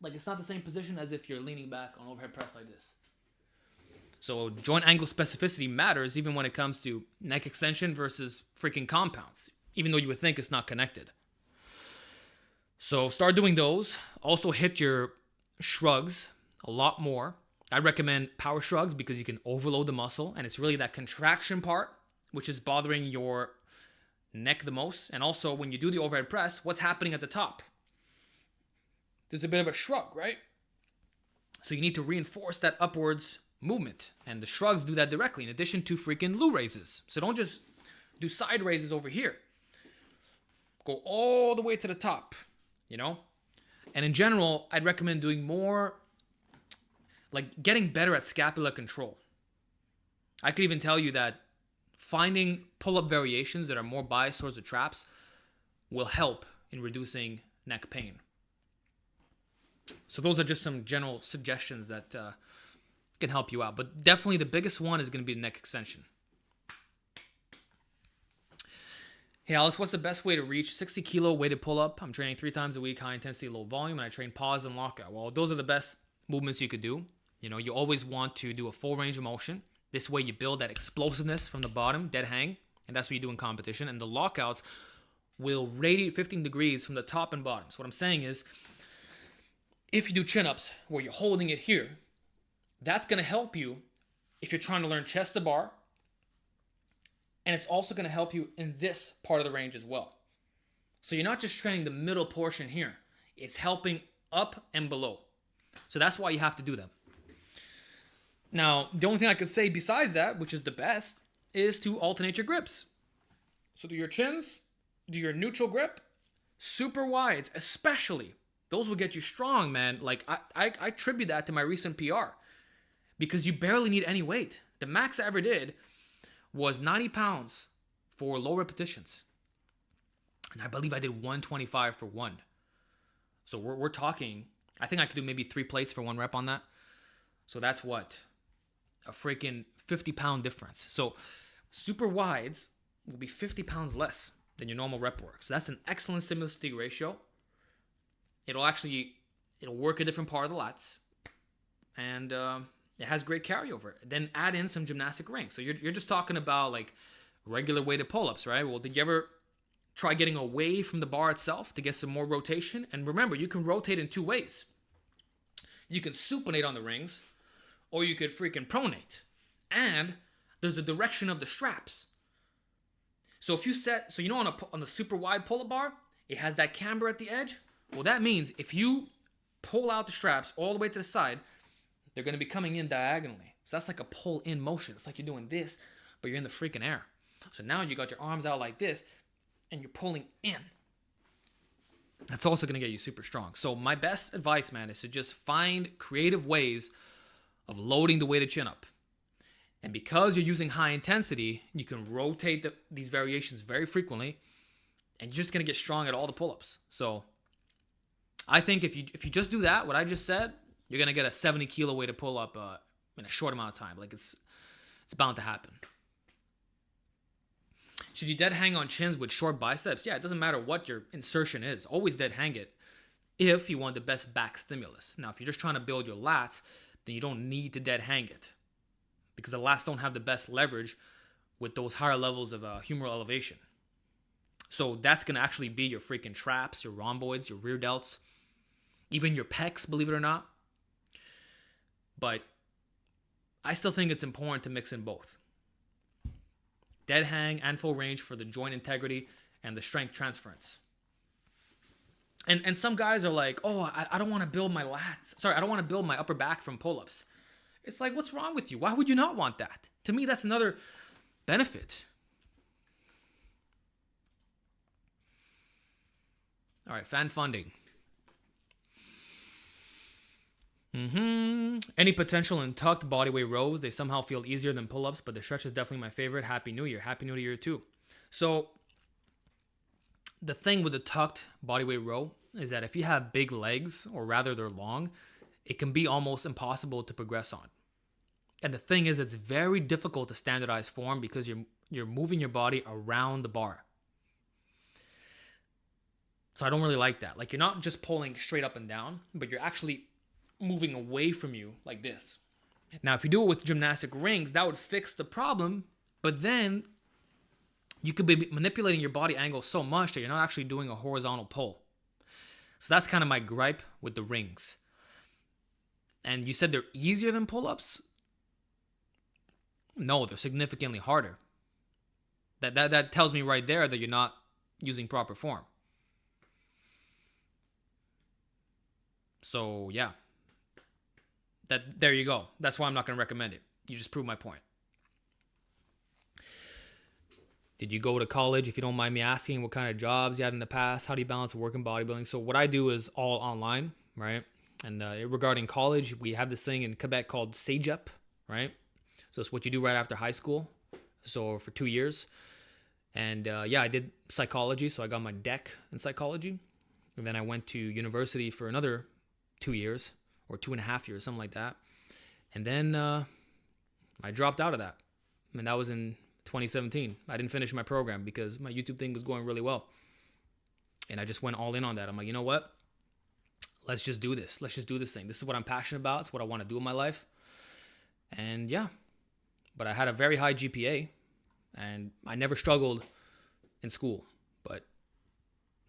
like it's not the same position as if you're leaning back on overhead press like this. So joint angle specificity matters even when it comes to neck extension versus freaking compounds, even though you would think it's not connected. So start doing those. Also hit your shrugs a lot more. I recommend power shrugs because you can overload the muscle, and it's really that contraction part which is bothering your neck the most. And also when you do the overhead press, what's happening at the top? There's a bit of a shrug, right? So you need to reinforce that upwards movement, and the shrugs do that directly in addition to freaking glute raises. So don't just do side raises over here. Go all the way to the top, you know? And in general, I'd recommend doing more, like getting better at scapula control. I could even tell you that finding pull-up variations that are more biased towards the traps will help in reducing neck pain. So those are just some general suggestions that can help you out. But definitely the biggest one is going to be the neck extension. Hey Alex, what's the best way to reach 60 kilo weighted pull-up? I'm training 3 times a week, high intensity, low volume, and I train pause and lockout. Well, those are the best movements you could do. You know, you always want to do a full range of motion. This way you build that explosiveness from the bottom, dead hang, and that's what you do in competition. And the lockouts will radiate 15 degrees from the top and bottom. So what I'm saying is, if you do chin-ups where you're holding it here, that's going to help you if you're trying to learn chest to bar. And it's also going to help you in this part of the range as well. So you're not just training the middle portion here. It's helping up and below. So that's why you have to do them. Now, the only thing I could say besides that, which is the best, is to alternate your grips. So do your chins, do your neutral grip, super wides, especially. Those will get you strong, man. Like, I attribute that to my recent PR. Because you barely need any weight. The max I ever did was 90 pounds for low repetitions. And I believe I did 125 for one. So we're talking I think I could do maybe 3 plates for 1 rep on that. So that's what? A freaking 50-pound difference. So super wides will be 50 pounds less than your normal rep work. So that's an excellent stimulus fatigue ratio. It'll work a different part of the lats. And it has great carryover. Then add in some gymnastic rings. So you're just talking about like regular weighted pull-ups, right? Well, did you ever try getting away from the bar itself to get some more rotation? And remember, you can rotate in 2 ways. You can supinate on the rings, or you could freaking pronate. And there's a direction of the straps. So if you on the super wide pull-up bar, it has that camber at the edge. Well, that means if you pull out the straps all the way to the side, they're going to be coming in diagonally. So that's like a pull-in motion. It's like you're doing this, but you're in the freaking air. So now you got your arms out like this, and you're pulling in. That's also going to get you super strong. So my best advice, man, is to just find creative ways of loading the weighted chin up. And because you're using high intensity, you can rotate these variations very frequently, and you're just going to get strong at all the pull-ups. So I think if you just do that, what I just said, you're going to get a 70 kilo weighted pull-up in a short amount of time. Like it's bound to happen. Should you dead hang on chins with short biceps? Yeah, it doesn't matter what your insertion is. Always dead hang it if you want the best back stimulus. Now, if you're just trying to build your lats, then you don't need to dead hang it, because the lats don't have the best leverage with those higher levels of humeral elevation. So that's going to actually be your freaking traps, your rhomboids, your rear delts, even your pecs, believe it or not. But I still think it's important to mix in both. Dead hang and full range for the joint integrity and the strength transference. And some guys are like, oh, I don't want to build my lats. Sorry, I don't want to build my upper back from pull-ups. It's like, what's wrong with you? Why would you not want that? To me, that's another benefit. All right, fan funding. Any potential in tucked bodyweight rows? They somehow feel easier than pull-ups, but the stretch is definitely my favorite. Happy New Year. Happy New Year too. So the thing with the tucked bodyweight row is that if you have big legs, or rather they're long, it can be almost impossible to progress on. And the thing is, it's very difficult to standardize form because you're moving your body around the bar. So I don't really like that. Like, you're not just pulling straight up and down, but you're actually moving away from you like this. Now, if you do it with gymnastic rings, that would fix the problem, but then you could be manipulating your body angle so much that you're not actually doing a horizontal pull. So that's kind of my gripe with the rings. And you said they're easier than pull-ups? No, they're significantly harder. That tells me right there that you're not using proper form. So, yeah. There you go. That's why I'm not going to recommend it. You just proved my point. Did you go to college? If you don't mind me asking, what kind of jobs you had in the past? How do you balance work and bodybuilding? So what I do is all online, right? And regarding college, we have this thing in Quebec called CEGEP, right? So it's what you do right after high school. So for 2 years. And I did psychology. So I got my DEC in psychology. And then I went to university for another 2 years. Or 2.5 years, something like that. And then I dropped out of that. And that was in 2017. I didn't finish my program because my YouTube thing was going really well. And I just went all in on that. I'm like, you know what? Let's just do this. Let's just do this thing. This is what I'm passionate about. It's what I want to do in my life. And yeah. But I had a very high GPA. And I never struggled in school. But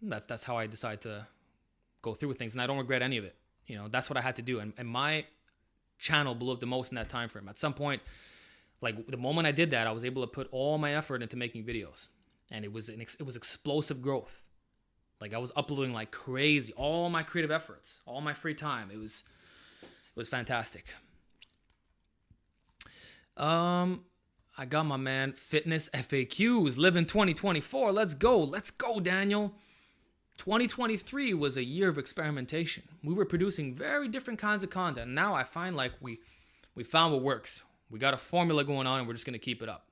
that's how I decided to go through with things. And I don't regret any of it. You know, that's what I had to do. And my channel blew up the most in that time frame. At some point, like the moment I did that, I was able to put all my effort into making videos. And it was explosive growth. Like I was uploading like crazy, all my creative efforts, all my free time. It was fantastic. I got my man FItnessFAQS living 2024. Let's go, Daniel. 2023 was a year of experimentation. We were producing very different kinds of content. Now I find like we found what works. We got a formula going on and we're just going to keep it up.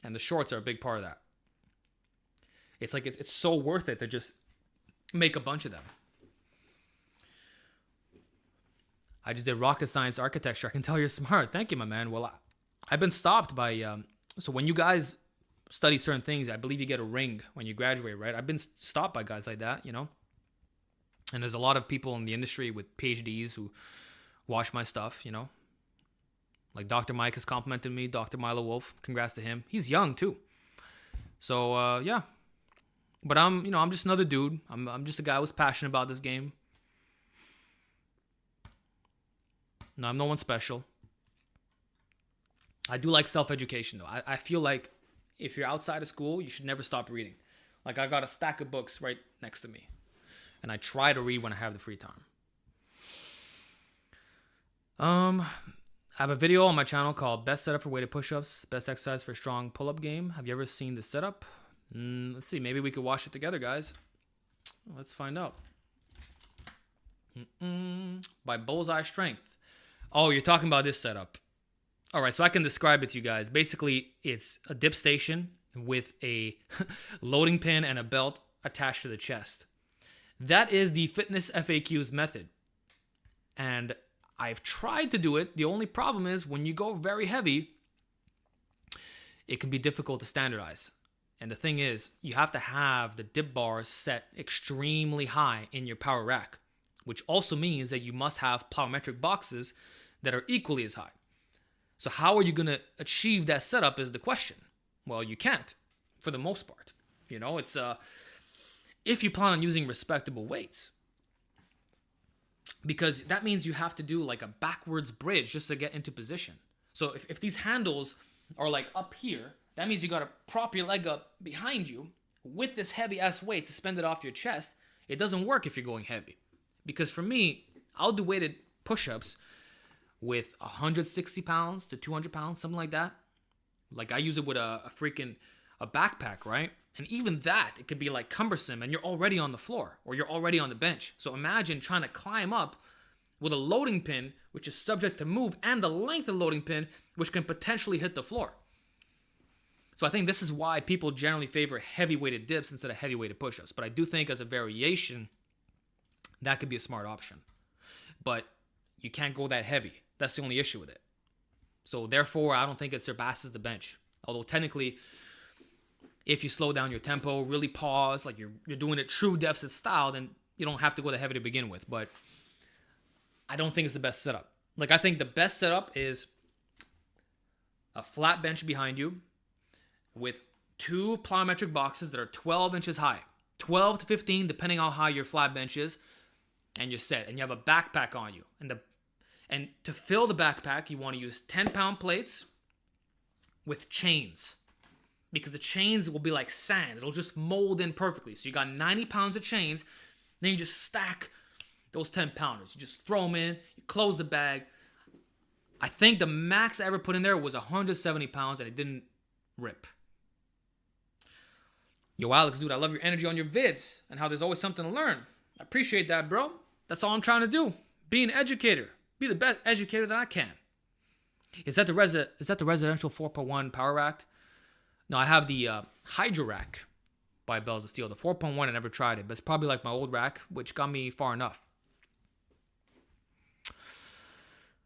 And the shorts are a big part of that. It's like it's so worth it to just make a bunch of them. I just did rocket science architecture. I can tell you're smart. Thank you, my man. Well, I've been stopped by, so when you guys study certain things, I believe you get a ring when you graduate, right? I've been stopped by guys like that, you know? And there's a lot of people in the industry with PhDs who watch my stuff, you know? Like Dr. Mike has complimented me, Dr. Milo Wolf, congrats to him. He's young too. So, yeah. But I'm just another dude. I'm just a guy who's passionate about this game. No, I'm no one special. I do like self-education though. I feel like if you're outside of school, you should never stop reading. Like I got a stack of books right next to me. And I try to read when I have the free time. I have a video on my channel called Best Setup for Weighted Push-Ups, Best Exercise for Strong Pull-Up Game. Have you ever seen the setup? Let's see. Maybe we could watch it together, guys. Let's find out. By Bullseye Strength. Oh, you're talking about this setup. All right, so I can describe it to you guys. Basically, it's a dip station with a loading pin and a belt attached to the chest. That is the FItnessFAQS method. And I've tried to do it. The only problem is when you go very heavy, it can be difficult to standardize. And the thing is, you have to have the dip bars set extremely high in your power rack, which also means that you must have plyometric boxes that are equally as high. So how are you going to achieve that setup is the question. Well, you can't, for the most part. You know, it's if you plan on using respectable weights. Because that means you have to do like a backwards bridge just to get into position. So if these handles are like up here, that means you got to prop your leg up behind you with this heavy ass weight suspended off your chest. It doesn't work if you're going heavy. Because for me, I'll do weighted push-ups with 160 pounds to 200 pounds, something like that. Like I use it with a backpack, right? And even that, it could be like cumbersome and you're already on the floor or you're already on the bench. So imagine trying to climb up with a loading pin, which is subject to move, and the length of the loading pin, which can potentially hit the floor. So I think this is why people generally favor heavy weighted dips instead of heavy weighted push-ups. But I do think as a variation, that could be a smart option. But you can't go that heavy. That's the only issue with it. So therefore, I don't think it surpasses the bench. Although technically, if you slow down your tempo, really pause, like you're doing it true deficit style, then you don't have to go that heavy to begin with. But I don't think it's the best setup. Like I think the best setup is a flat bench behind you with two plyometric boxes that are 12 inches high. 12 to 15, depending on how high your flat bench is. And you're set. And you have a backpack on you. And to fill the backpack, you want to use 10-pound plates with chains. Because the chains will be like sand. It'll just mold in perfectly. So you got 90 pounds of chains. Then you just stack those 10-pounders. You just throw them in. You close the bag. I think the max I ever put in there was 170 pounds and it didn't rip. Yo, Alex, dude, I love your energy on your vids and how there's always something to learn. I appreciate that, bro. That's all I'm trying to do. Be an educator. Be the best educator that I can. Is that the residential 4.1 power rack? No, I have the Hydro rack by Bells of Steel. The 4.1, I never tried it, but it's probably like my old rack, which got me far enough.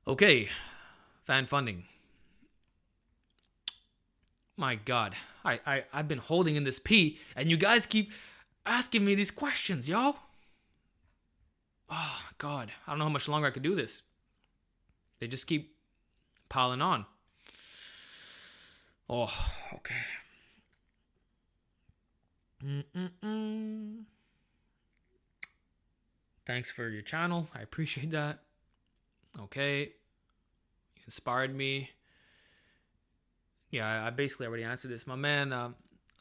Okay, fan funding. My God, I've been holding in this pee, and you guys keep asking me these questions, yo. Oh, God, I don't know how much longer I could do this. They just keep piling on. Oh, okay. Thanks for your channel. I appreciate that. Okay. You inspired me. Yeah, I basically already answered this. My man,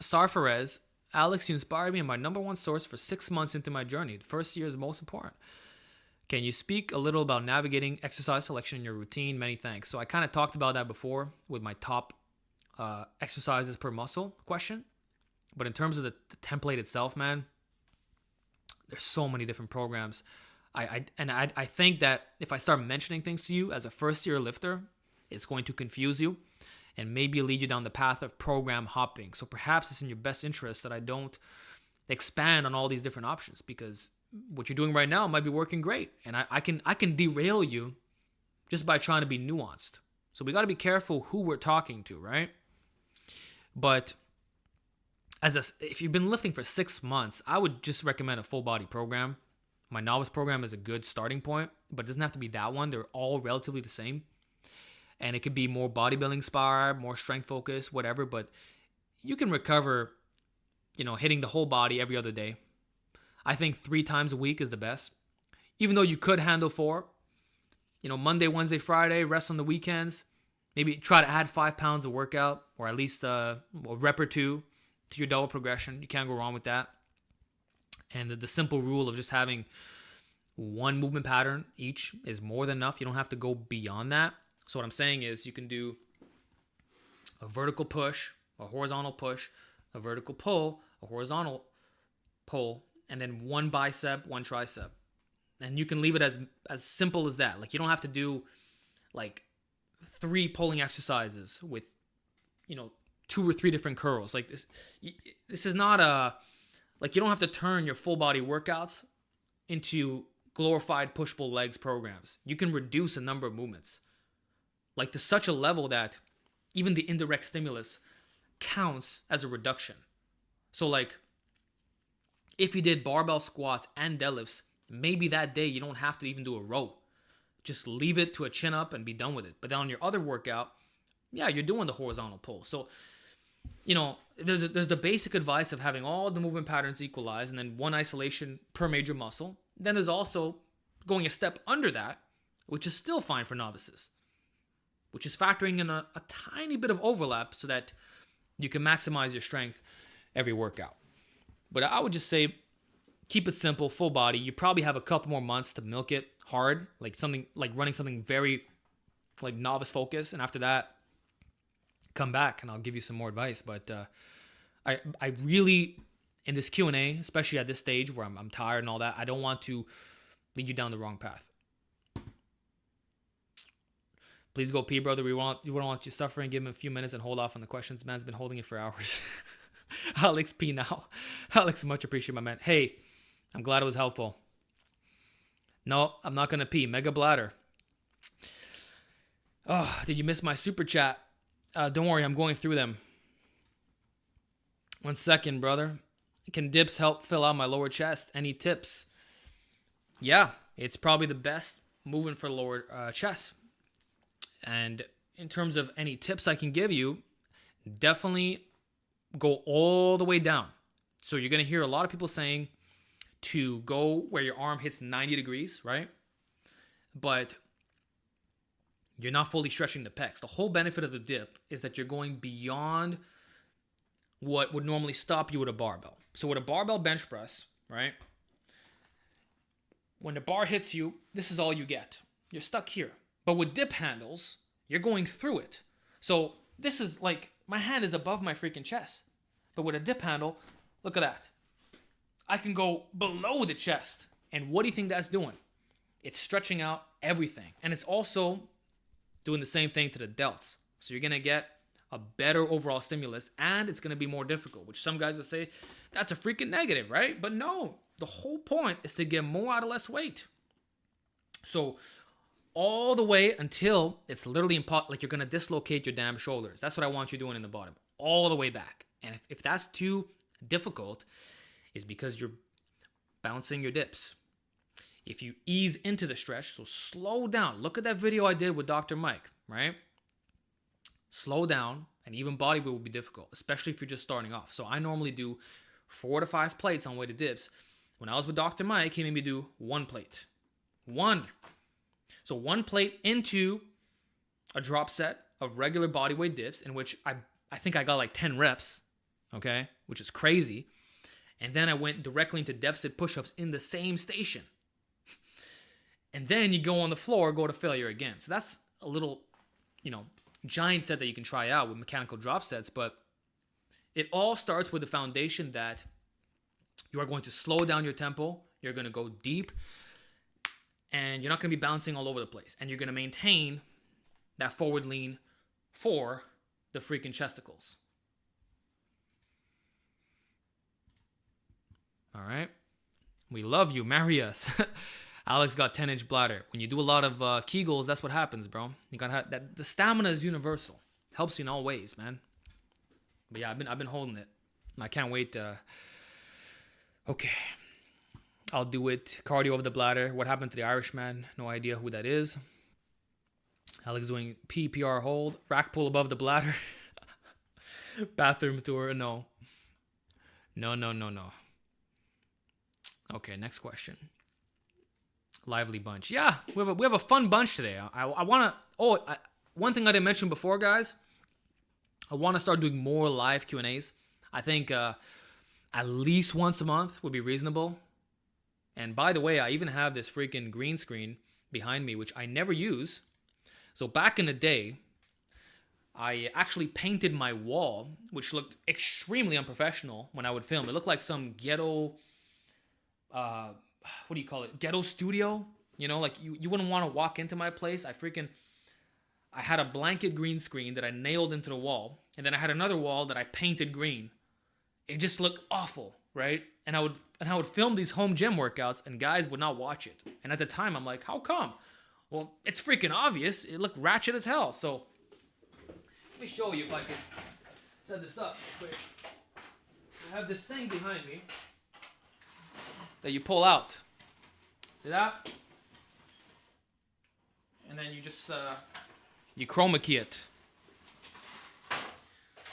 Sarfarez, Alex, you inspired me and my number one source for 6 months into my journey. The first year is the most important. Can you speak a little about navigating exercise selection in your routine? Many thanks. So I kind of talked about that before with my top exercises per muscle question. But in terms of the template itself, man, there's so many different programs. I think that if I start mentioning things to you as a first-year lifter, it's going to confuse you and maybe lead you down the path of program hopping. So perhaps it's in your best interest that I don't expand on all these different options, because what you're doing right now might be working great. And I can derail you just by trying to be nuanced. So we got to be careful who we're talking to, right? But if you've been lifting for 6 months, I would just recommend a full body program. My novice program is a good starting point, but it doesn't have to be that one. They're all relatively the same. And it could be more bodybuilding inspired, more strength focused, whatever. But you can recover, hitting the whole body every other day. I think 3 times a week is the best. Even though you could handle 4, Monday, Wednesday, Friday, rest on the weekends. Maybe try to add 5 pounds of workout, or at least a rep or 2 to your double progression. You can't go wrong with that. And the simple rule of just having 1 movement pattern each is more than enough. You don't have to go beyond that. So what I'm saying is you can do a vertical push, a horizontal push, a vertical pull, a horizontal pull, and then 1 bicep, 1 tricep. And you can leave it as simple as that. Like, you don't have to do like 3 pulling exercises with 2 or 3 different curls. Like this is not you don't have to turn your full body workouts into glorified push-pull legs programs. You can reduce a number of movements, like to such a level that even the indirect stimulus counts as a reduction. So like, if you did barbell squats and deadlifts, maybe that day you don't have to even do a row. Just leave it to a chin up and be done with it. But then on your other workout, yeah, you're doing the horizontal pull. So, there's the basic advice of having all the movement patterns equalized and then 1 isolation per major muscle. Then there's also going a step under that, which is still fine for novices, which is factoring in a tiny bit of overlap so that you can maximize your strength every workout. But I would just say, keep it simple, full body. You probably have a couple more months to milk it hard, like running something very like novice focus. And after that, come back and I'll give you some more advice. But I really, in this Q&A, especially at this stage where I'm tired and all that, I don't want to lead you down the wrong path. Please go pee, brother. We don't want you suffering. Give him a few minutes and hold off on the questions. Man's been holding it for hours. Alex pee now. Alex, much appreciate, my man. Hey, I'm glad it was helpful. No, I'm not going to pee. Mega bladder. Oh, did you miss my super chat? Don't worry, I'm going through them. 1 second, brother. Can dips help fill out my lower chest? Any tips? Yeah, it's probably the best movement for lower chest. And in terms of any tips I can give you, definitely go all the way down. So you're going to hear a lot of people saying to go where your arm hits 90 degrees, right? But you're not fully stretching the pecs. The whole benefit of the dip is that you're going beyond what would normally stop you with a barbell. So with a barbell bench press, right? When the bar hits you, this is all you get. You're stuck here. But with dip handles, you're going through it. So this is like, my hand is above my freaking chest. But with a dip handle, look at that. I can go below the chest. And what do you think that's doing? It's stretching out everything. And it's also doing the same thing to the delts. So you're going to get a better overall stimulus, and it's going to be more difficult, which some guys would say that's a freaking negative, right? But no, the whole point is to get more out of less weight. So all the way until it's literally like you're going to dislocate your damn shoulders. That's what I want you doing in the bottom, all the way back. And if that's too difficult, it's because you're bouncing your dips. If you ease into the stretch, so slow down. Look at that video I did with Dr. Mike, right? Slow down, and even body weight will be difficult, especially if you're just starting off. So I normally do 4 to 5 plates on weighted dips. When I was with Dr. Mike, he made me do 1 plate. 1. So 1 plate into a drop set of regular body weight dips, in which I think I got like 10 reps, okay, which is crazy. And then I went directly into deficit push-ups in the same station. And then you go on the floor, go to failure again. So that's a little, giant set that you can try out with mechanical drop sets. But it all starts with the foundation that you are going to slow down your tempo. You're going to go deep. And you're not going to be bouncing all over the place. And you're going to maintain that forward lean for the freaking chesticles. All right. We love you. Marry us. Alex got 10-inch bladder. When you do a lot of Kegels, that's what happens, bro. You gotta have that. The stamina is universal. Helps you in all ways, man. But yeah, I've been holding it. I can't wait. Okay, I'll do it. Cardio over the bladder. What happened to the Irishman? No idea who that is. Alex doing PPR hold. Rack pull above the bladder. Bathroom tour. No. Okay, next question. Lively bunch. Yeah, we have a fun bunch today. I want to... one thing I didn't mention before, guys. I want to start doing more live Q&As. I think at least once a month would be reasonable. And by the way, I even have this freaking green screen behind me, which I never use. So back in the day, I actually painted my wall, which looked extremely unprofessional when I would film. It looked like some ghetto... what do you call it? Ghetto studio? You know, like you wouldn't want to walk into my place. I had a blanket green screen that I nailed into the wall. And then I had another wall that I painted green. It just looked awful, right? And I would film these home gym workouts and guys would not watch it. And at the time, I'm like, how come? Well, it's freaking obvious. It looked ratchet as hell. So let me show you if I can set this up real quick. I have this thing behind me that you pull out. See that? And then you just you chroma key it.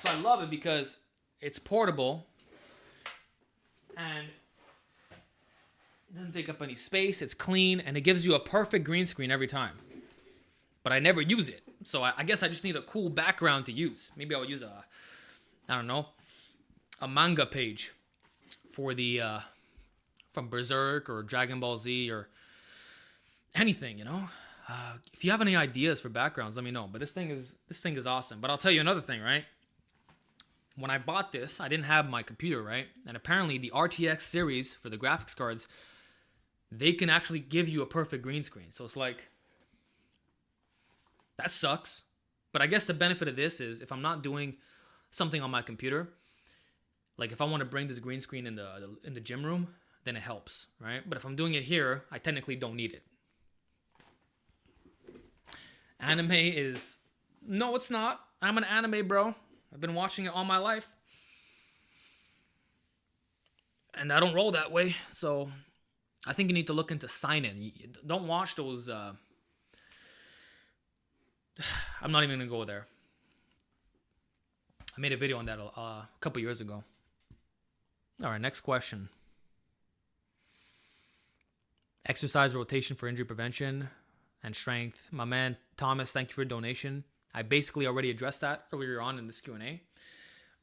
So I love it because it's portable and it doesn't take up any space. It's clean and it gives you a perfect green screen every time. But I never use it. So I guess I just need a cool background to use. Maybe I'll use a manga page for the from Berserk or Dragon Ball Z or anything, you know. If you have any ideas for backgrounds, let me know. But this thing is awesome. But I'll tell you another thing, right? When I bought this, I didn't have my computer, right? And apparently the RTX series for the graphics cards, they can actually give you a perfect green screen. So it's like, that sucks. But I guess the benefit of this is if I'm not doing something on my computer, like if I want to bring this green screen in the gym room, then it helps, right? But if I'm doing it here, I technically don't need it. Anime is... No, it's not. I'm an anime bro. I've been watching it all my life. And I don't roll that way, so I think you need to look into seinen. Don't watch those... I'm not even going to go there. I made a video on that a couple years ago. All right, next question. Exercise rotation for injury prevention and strength. My man, Thomas, thank you for your donation. I basically already addressed that earlier on in this Q&A.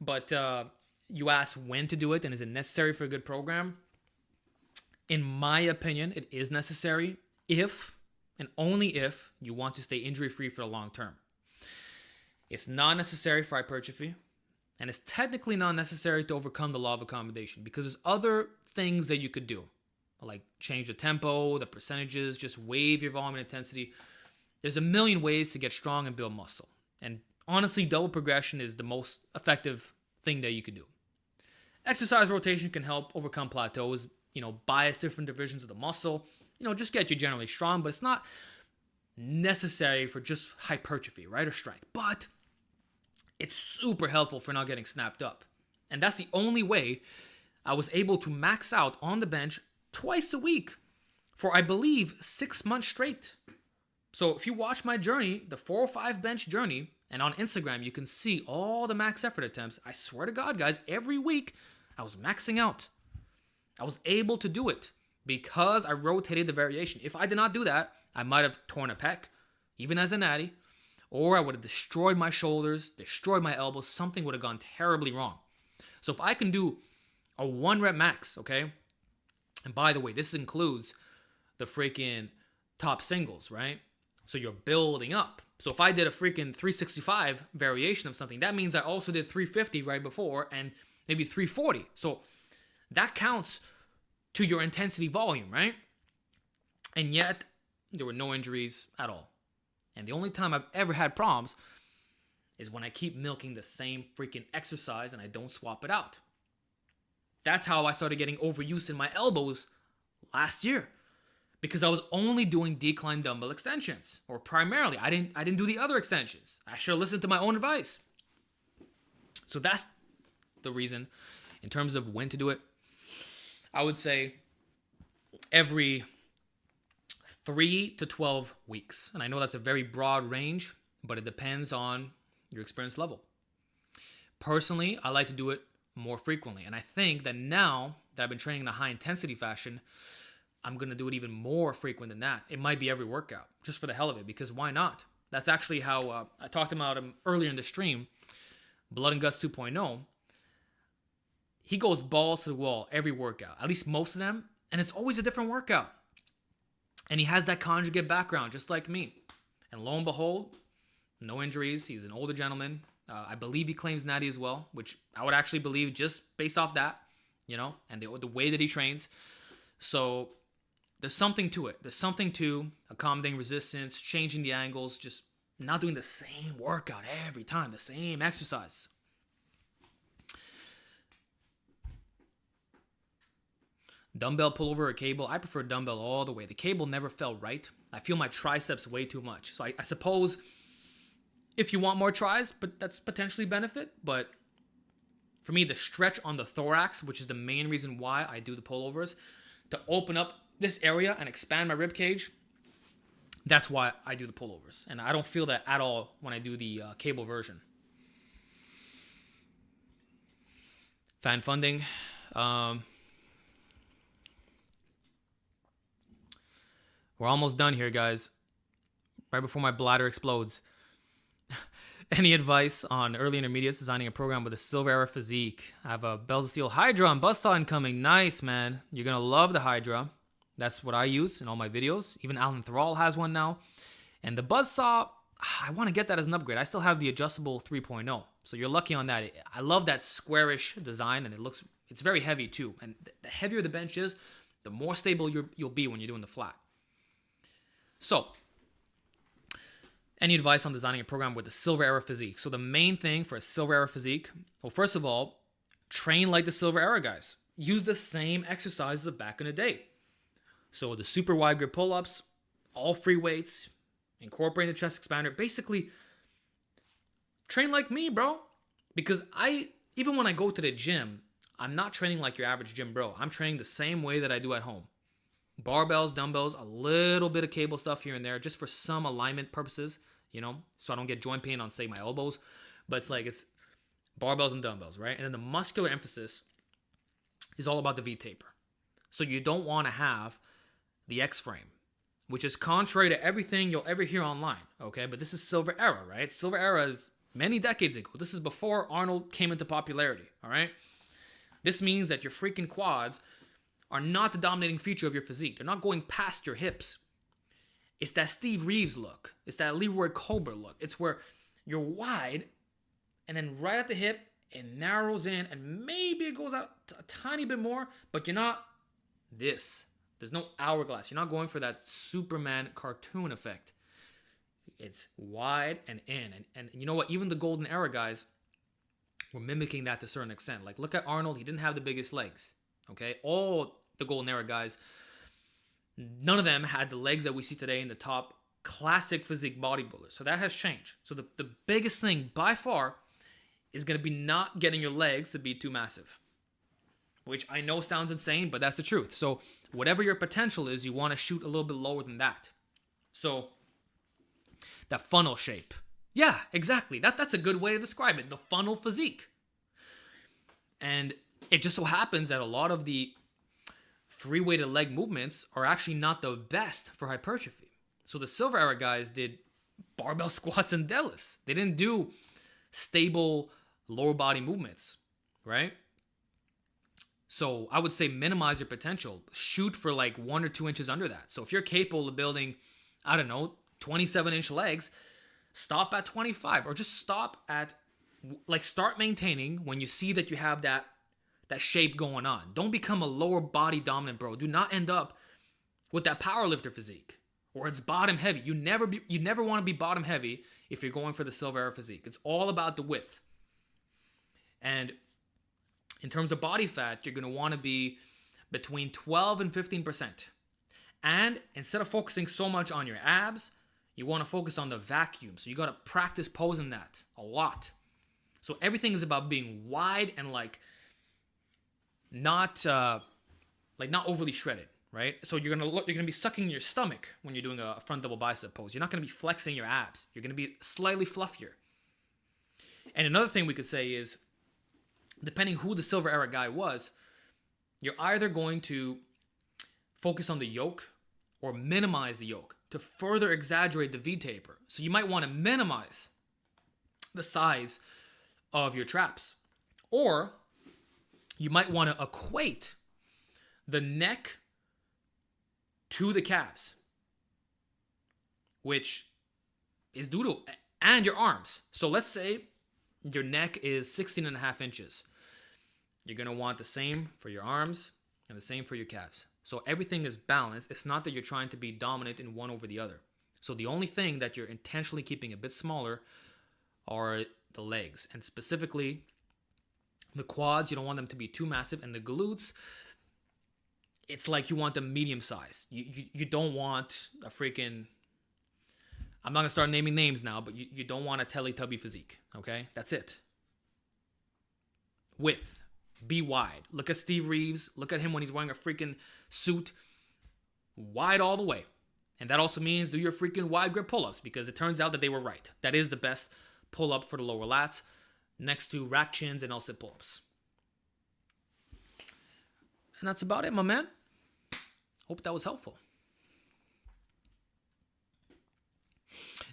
But you asked when to do it and is it necessary for a good program? In my opinion, it is necessary if and only if you want to stay injury-free for the long term. It's not necessary for hypertrophy, and it's technically not necessary to overcome the law of accommodation because there's other things that you could do, like change the tempo, the percentages, just wave your volume and intensity. There's a million ways to get strong and build muscle. And honestly, double progression is the most effective thing that you could do. Exercise rotation can help overcome plateaus, bias different divisions of the muscle, just get you generally strong, but it's not necessary for just hypertrophy, right, or strength. But it's super helpful for not getting snapped up. And that's the only way I was able to max out on the bench twice a week for, I believe, 6 months straight. So if you watch my journey, the 405 bench journey, and on Instagram, you can see all the max effort attempts. I swear to God, guys, every week I was maxing out. I was able to do it because I rotated the variation. If I did not do that, I might have torn a pec, even as a natty, or I would have destroyed my shoulders, destroyed my elbows. Something would have gone terribly wrong. So if I can do a 1 rep max, okay? And by the way, this includes the freaking top singles, right? So you're building up. So if I did a freaking 365 variation of something, that means I also did 350 right before and maybe 340. So that counts to your intensity volume, right? And yet, there were no injuries at all. And the only time I've ever had problems is when I keep milking the same freaking exercise and I don't swap it out. That's how I started getting overuse in my elbows last year. because I was only doing decline dumbbell extensions, or primarily. I didn't do the other extensions. I should have listened to my own advice. So that's the reason. In terms of when to do it, I would say every 3 to 12 weeks. And I know that's a very broad range, but it depends on your experience level. Personally, I like to do it more frequently. And I think that now that I've been training in a high intensity fashion, I'm going to do it even more frequent than that. It might be every workout, just for the hell of it, because why not? That's actually how I talked about him earlier in the stream, Blood and Guts 2.0. He goes balls to the wall every workout, at least most of them, and it's always a different workout. And he has that conjugate background, just like me. And lo and behold, no injuries. He's an older gentleman. I believe he claims Natty as well, which I would actually believe just based off that, and the way that he trains. So there's something to it. There's something to accommodating resistance, changing the angles, just not doing the same workout every time, the same exercise. Dumbbell pullover or cable? I prefer dumbbell all the way. The cable never felt right. I feel my triceps way too much. So I suppose if you want more tries, but that's potentially benefit. But for me, the stretch on the thorax, which is the main reason why I do the pullovers, to open up this area and expand my rib cage, that's why I do the pullovers. And I don't feel that at all when I do the cable version. Fan funding. We're almost done here, guys. Right before my bladder explodes. Any advice on early intermediates designing a program with a silver era physique? I have a Bells of Steel Hydra and Buzzsaw incoming. Nice, man. You're going to love the Hydra. That's what I use in all my videos. Even Alan Thrall has one now. And the Buzzsaw, I want to get that as an upgrade. I still have the adjustable 3.0. So you're lucky on that. I love that squarish design, and it's very heavy too. And the heavier the bench is, the more stable you'll be when you're doing the flat. So, any advice on designing a program with a silver era physique? So the main thing for a silver era physique, well, first of all, train like the silver era guys. Use the same exercises of back in the day. So the super wide grip pull-ups, all free weights, incorporating the chest expander. Basically, train like me, bro. Because even when I go to the gym, I'm not training like your average gym bro. I'm training the same way that I do at home. Barbells, dumbbells, a little bit of cable stuff here and there, just for some alignment purposes, so I don't get joint pain on, say, my elbows. But it's barbells and dumbbells, right? And then the muscular emphasis is all about the V-taper. So you don't want to have the X-frame, which is contrary to everything you'll ever hear online, okay? But this is silver era, right? Silver era is many decades ago. This is before Arnold came into popularity, all right? This means that your freaking quads are not the dominating feature of your physique. They're not going past your hips. It's that Steve Reeves look. It's that Leroy Colbert look. It's where you're wide, and then right at the hip, it narrows in, and maybe it goes out a tiny bit more, but you're not this. There's no hourglass. You're not going for that Superman cartoon effect. It's wide and in. And you know what? Even the golden era guys were mimicking that to a certain extent. Like, look at Arnold. He didn't have the biggest legs. Okay? All the golden era guys, none of them had the legs that we see today in the top classic physique bodybuilders. So that has changed. So the biggest thing by far is going to be not getting your legs to be too massive, which I know sounds insane, but that's the truth. So whatever your potential is, you want to shoot a little bit lower than that. So that funnel shape. Yeah, exactly. That's a good way to describe it. The funnel physique. And it just so happens that a lot of the free weighted leg movements are actually not the best for hypertrophy. So the silver era guys did barbell squats and deadlifts. They didn't do stable lower body movements, right? So I would say minimize your potential. Shoot for like 1 or 2 inches under that. So if you're capable of building, 27-inch legs, stop at 25, or just start maintaining when you see that you have that shape going on. Don't become a lower body dominant bro. Do not end up with that powerlifter physique, or it's bottom heavy. You never want to be bottom heavy if you're going for the silver era physique. It's all about the width. And in terms of body fat, you're going to want to be between 12 and 15%. And instead of focusing so much on your abs, you want to focus on the vacuum. So you got to practice posing that a lot. So everything is about being wide and not overly shredded, right? So you're gonna be sucking your stomach when you're doing a front double bicep pose. You're not gonna be flexing your abs. You're gonna be slightly fluffier. And another thing we could say is, depending who the silver era guy was, you're either going to focus on the yoke or minimize the yoke to further exaggerate the V-taper. So you might want to minimize the size of your traps. Or you might want to equate the neck to the calves, which is due to, and your arms. So let's say your neck is 16 and a half inches. You're going to want the same for your arms and the same for your calves. So everything is balanced. It's not that you're trying to be dominant in one over the other. So the only thing that you're intentionally keeping a bit smaller are the legs, and specifically the quads. You don't want them to be too massive, and the glutes, it's like you want them medium size. You don't want a freaking, I'm not gonna start naming names now, but you don't want a Teletubby physique. Okay, that's it. Width, be wide. Look at Steve Reeves. Look at him when he's wearing a freaking suit, wide all the way. And that also means do your freaking wide grip pull-ups, because it turns out that they were right. That is the best pull-up for the lower lats, next to rack chins and L-sit pull-ups. And that's about it, my man. Hope that was helpful.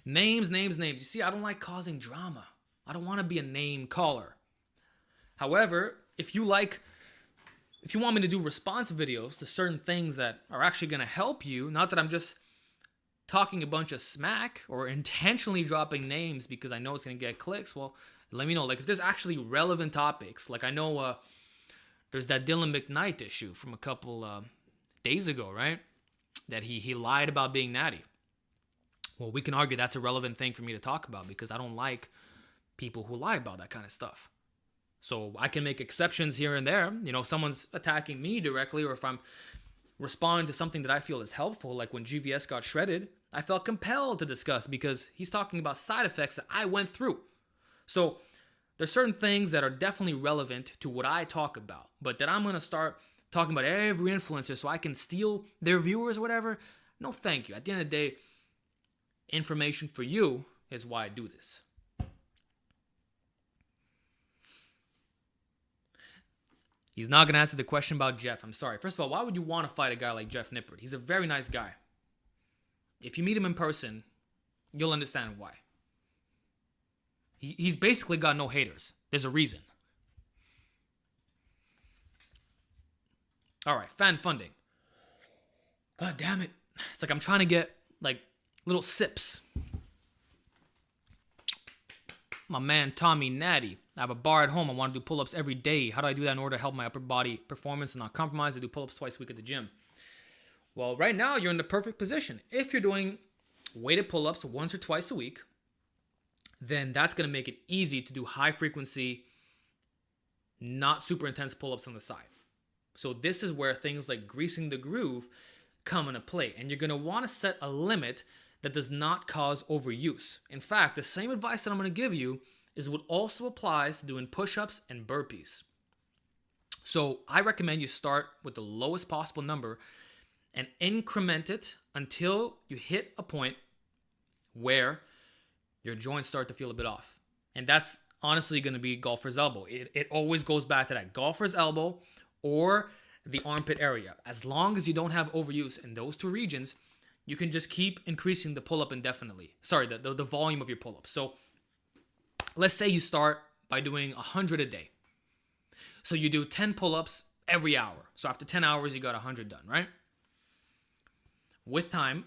Names. You see, I don't like causing drama. I don't want to be a name caller. However, if you want me to do response videos to certain things that are actually going to help you, not that I'm just talking a bunch of smack or intentionally dropping names because I know it's going to get clicks, well, let me know. Like, if there's actually relevant topics, like I know there's that Dylan McKnight issue from a couple days ago, right? That he lied about being Natty. Well, we can argue that's a relevant thing for me to talk about because I don't like people who lie about that kind of stuff. So I can make exceptions here and there. You know, if someone's attacking me directly, or if I'm responding to something that I feel is helpful, like when GVS got shredded, I felt compelled to discuss because he's talking about side effects that I went through. So there's certain things that are definitely relevant to what I talk about, but that I'm going to start talking about every influencer so I can steal their viewers or whatever. No, thank you. At the end of the day, information for you is why I do this. He's not going to answer the question about Jeff. I'm sorry. First of all, why would you want to fight a guy like Jeff Nippert? He's a very nice guy. If you meet him in person, you'll understand why. He's basically got no haters. There's a reason. All right, fan funding. God damn it. It's like I'm trying to get like little sips. My man Tommy Natty. I have a bar at home. I want to do pull-ups every day. How do I do that in order to help my upper body performance and not compromise? I do pull-ups twice a week at the gym. Well, right now you're in the perfect position. If you're doing weighted pull-ups once or twice a week, then that's going to make it easy to do high frequency, not super intense pull-ups on the side. So this is where things like greasing the groove come into play. And you're going to want to set a limit that does not cause overuse. In fact, the same advice that I'm going to give you is what also applies to doing push-ups and burpees. So I recommend you start with the lowest possible number and increment it until you hit a point where your joints start to feel a bit off. And that's honestly going to be golfer's elbow. It always goes back to that golfer's elbow or the armpit area. As long as you don't have overuse in those two regions, you can just keep increasing the pull-up indefinitely. Sorry, the volume of your pull-up. So let's say you start by doing 100 a day. So you do 10 pull-ups every hour. So after 10 hours, you got 100 done, right? With time,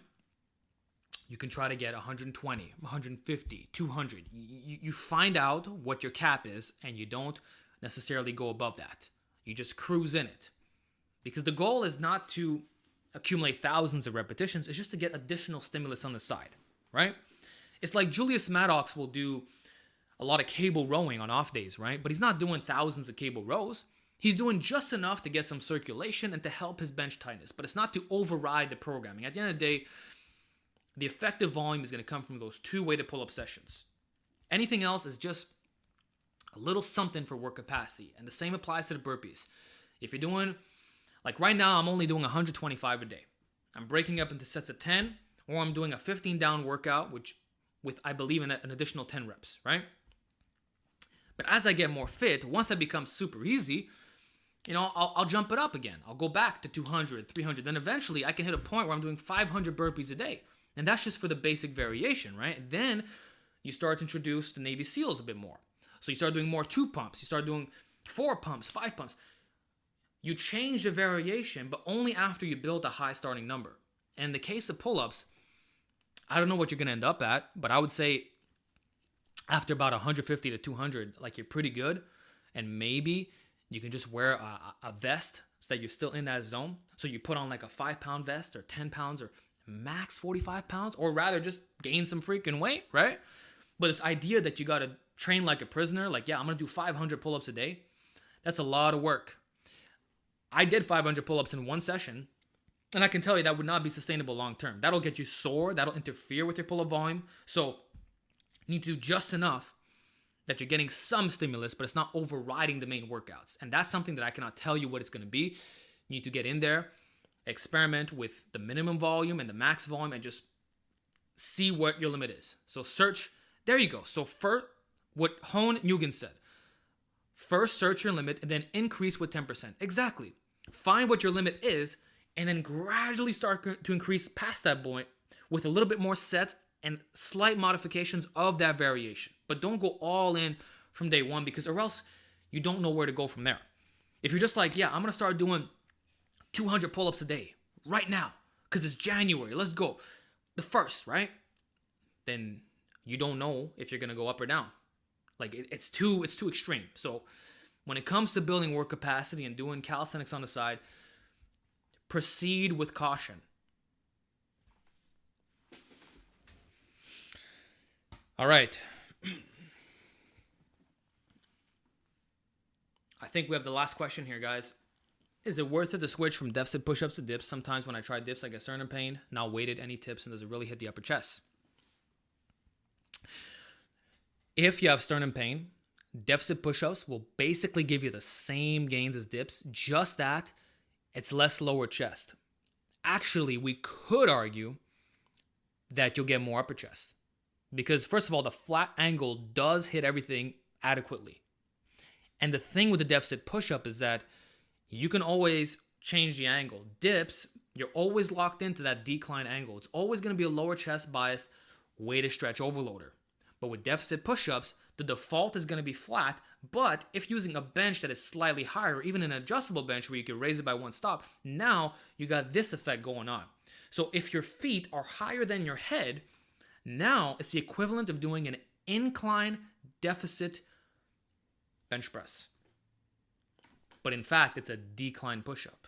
you can try to get 120, 150, 200. You find out what your cap is, and you don't necessarily go above that. You just cruise in it. Because the goal is not to accumulate thousands of repetitions. It's just to get additional stimulus on the side, right? It's like Julius Maddox will do a lot of cable rowing on off days, right? But he's not doing thousands of cable rows. He's doing just enough to get some circulation and to help his bench tightness, but it's not to override the programming. At the end of the day, the effective volume is going to come from those 2 weighted pull-up sessions. Anything else is just a little something for work capacity. And the same applies to the burpees. If you're doing, like right now, I'm only doing 125 a day. I'm breaking up into sets of 10, or I'm doing a 15 down workout, which with, I believe, an additional 10 reps, right? But as I get more fit, once that becomes super easy, I'll jump it up again. I'll go back to 200, 300. Then eventually I can hit a point where I'm doing 500 burpees a day. And that's just for the basic variation, right? Then you start to introduce the Navy SEALs a bit more. So you start doing more 2 pumps. You start doing 4 pumps, 5 pumps. You change the variation, but only after you build a high starting number. And in the case of pull-ups, I don't know what you're going to end up at, but I would say after about 150 to 200, like you're pretty good. And maybe you can just wear a vest so that you're still in that zone. So you put on like a 5-pound vest or 10 pounds or max 45 pounds, or rather just gain some freaking weight, right? But this idea that you got to train like a prisoner, like, yeah, I'm going to do 500 pull-ups a day. That's a lot of work. I did 500 pull-ups in one session, and I can tell you that would not be sustainable long-term. That'll get you sore. That'll interfere with your pull-up volume. So you need to do just enough that you're getting some stimulus, but it's not overriding the main workouts. And that's something that I cannot tell you what it's going to be. You need to get in there, experiment with the minimum volume and the max volume, and just see what your limit is. So search, there you go. So first, what Hone Nugent said, first search your limit and then increase with 10%. Exactly. Find what your limit is and then gradually start to increase past that point with a little bit more sets and slight modifications of that variation. But don't go all in from day one, because or else you don't know where to go from there. If you're just like, yeah, I'm going to start doing 200 pull-ups a day right now because it's January, let's go, the first, right? Then you don't know if you're going to go up or down. Like it's too extreme. So when it comes to building work capacity and doing calisthenics on the side, proceed with caution. All right. I think we have the last question here, guys. Is it worth it to switch from deficit push-ups to dips? Sometimes when I try dips, I get sternum pain. Now weighted, any tips, and does it really hit the upper chest? If you have sternum pain, deficit push-ups will basically give you the same gains as dips, just that it's less lower chest. Actually, we could argue that you'll get more upper chest. Because first of all, the flat angle does hit everything adequately. And the thing with the deficit push-up is that you can always change the angle. Dips, you're always locked into that decline angle. It's always going to be a lower chest biased weighted stretch overloader. But with deficit push-ups, the default is going to be flat. But if using a bench that is slightly higher, or even an adjustable bench where you can raise it by one stop, now you got this effect going on. So if your feet are higher than your head, now it's the equivalent of doing an incline deficit bench press. But in fact, it's a decline push-up.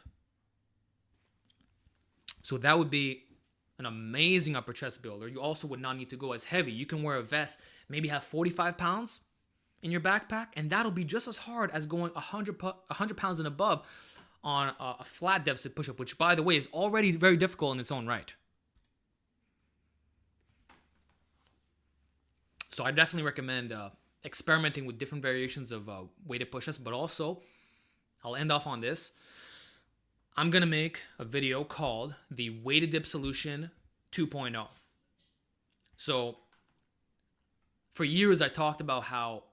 So that would be an amazing upper chest builder. You also would not need to go as heavy. You can wear a vest, maybe have 45 pounds in your backpack, and that'll be just as hard as going 100 pounds and above on a flat deficit push-up, which, by the way, is already very difficult in its own right. So I definitely recommend experimenting with different variations of weighted push-ups, but also, I'll end off on this. I'm going to make a video called the Weighted Dip Solution 2.0. So for years, I talked about how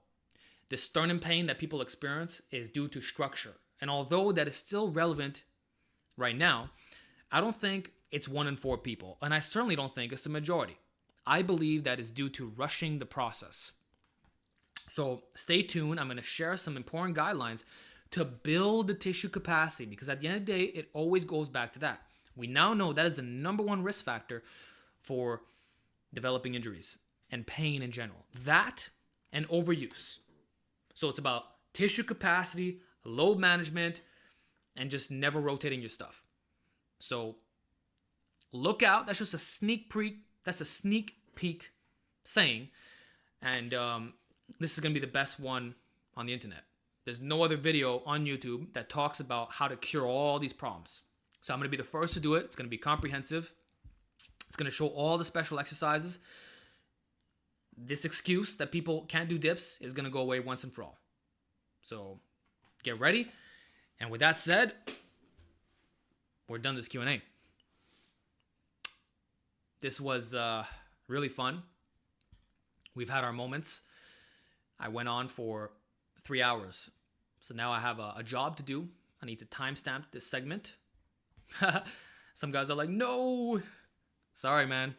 the sternum pain that people experience is due to structure. And although that is still relevant right now, I don't think it's 1 in 4 people. And I certainly don't think it's the majority. I believe that is due to rushing the process. So stay tuned. I'm going to share some important guidelines to build the tissue capacity, because at the end of the day, it always goes back to that. We now know that is the number one risk factor for developing injuries and pain in general. That and overuse. So it's about tissue capacity, load management, and just never rotating your stuff. So look out. That's just a sneak peek saying. And this is going to be the best one on the internet. There's no other video on YouTube that talks about how to cure all these problems. So I'm going to be the first to do it. It's going to be comprehensive. It's going to show all the special exercises. This excuse that people can't do dips is going to go away once and for all. So get ready. And with that said, we're done this Q&A. This was really fun. We've had our moments. I went on for 3 hours. So now I have a job to do. I need to timestamp this segment. Some guys are like, no. Sorry, man.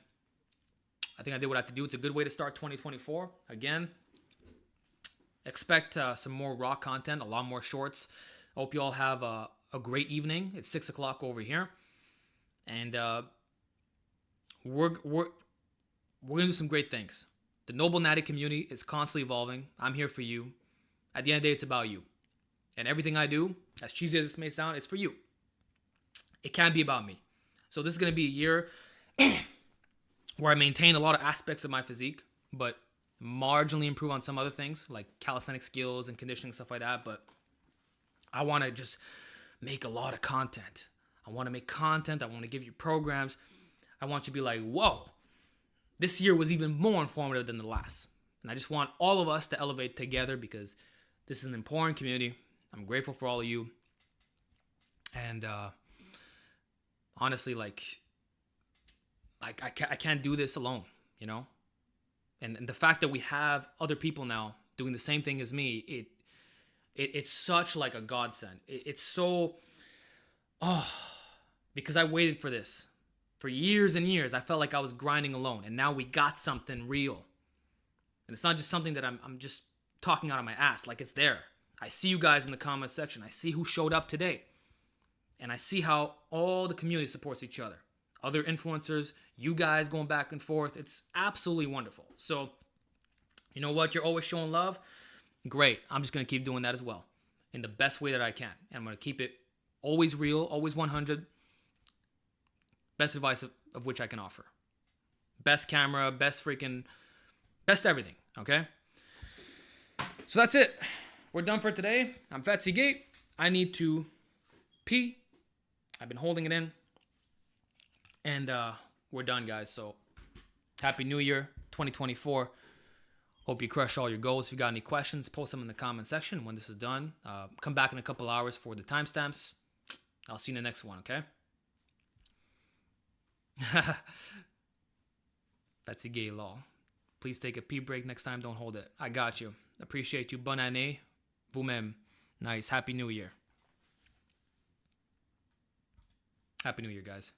I think I did what I had to do. It's a good way to start 2024. Again, expect some more raw content, a lot more shorts. I hope you all have a great evening. It's 6 o'clock over here. And we're going to do some great things. The Noble Natty community is constantly evolving. I'm here for you. At the end of the day, it's about you. And everything I do, as cheesy as this may sound, it's for you. It can't be about me. So this is going to be a year where I maintain a lot of aspects of my physique, but marginally improve on some other things like calisthenic skills and conditioning, stuff like that. But I want to just make a lot of content. I want to make content. I want to give you programs. I want you to be like, whoa, this year was even more informative than the last. And I just want all of us to elevate together because this is an important community. I'm grateful for all of you. And honestly, like I can't do this alone, you know? And the fact that we have other people now doing the same thing as me, it's such like a godsend. It's so, because I waited for this. For years and years, I felt like I was grinding alone. And now we got something real. And it's not just something that I'm just talking out of my ass. Like, it's there. I see you guys in the comment section. I see who showed up today. And I see how all the community supports each other. Other influencers, you guys going back and forth. It's absolutely wonderful. So, you know what? You're always showing love. Great. I'm just going to keep doing that as well in the best way that I can. And I'm going to keep it always real, always 100. Best advice of which I can offer. Best camera, best everything, okay? So that's it. We're done for today. I'm FItnessFAQS. I need to pee. I've been holding it in. And we're done, guys. So Happy New Year, 2024. Hope you crush all your goals. If you got any questions, post them in the comment section. When this is done, come back in a couple hours for the timestamps. I'll see you in the next one, okay? That's a gay law. Please take a pee break next time. Don't hold it. I got you. Appreciate you. Bonne année. Vous-même. Nice. Happy New Year. Happy New Year, guys.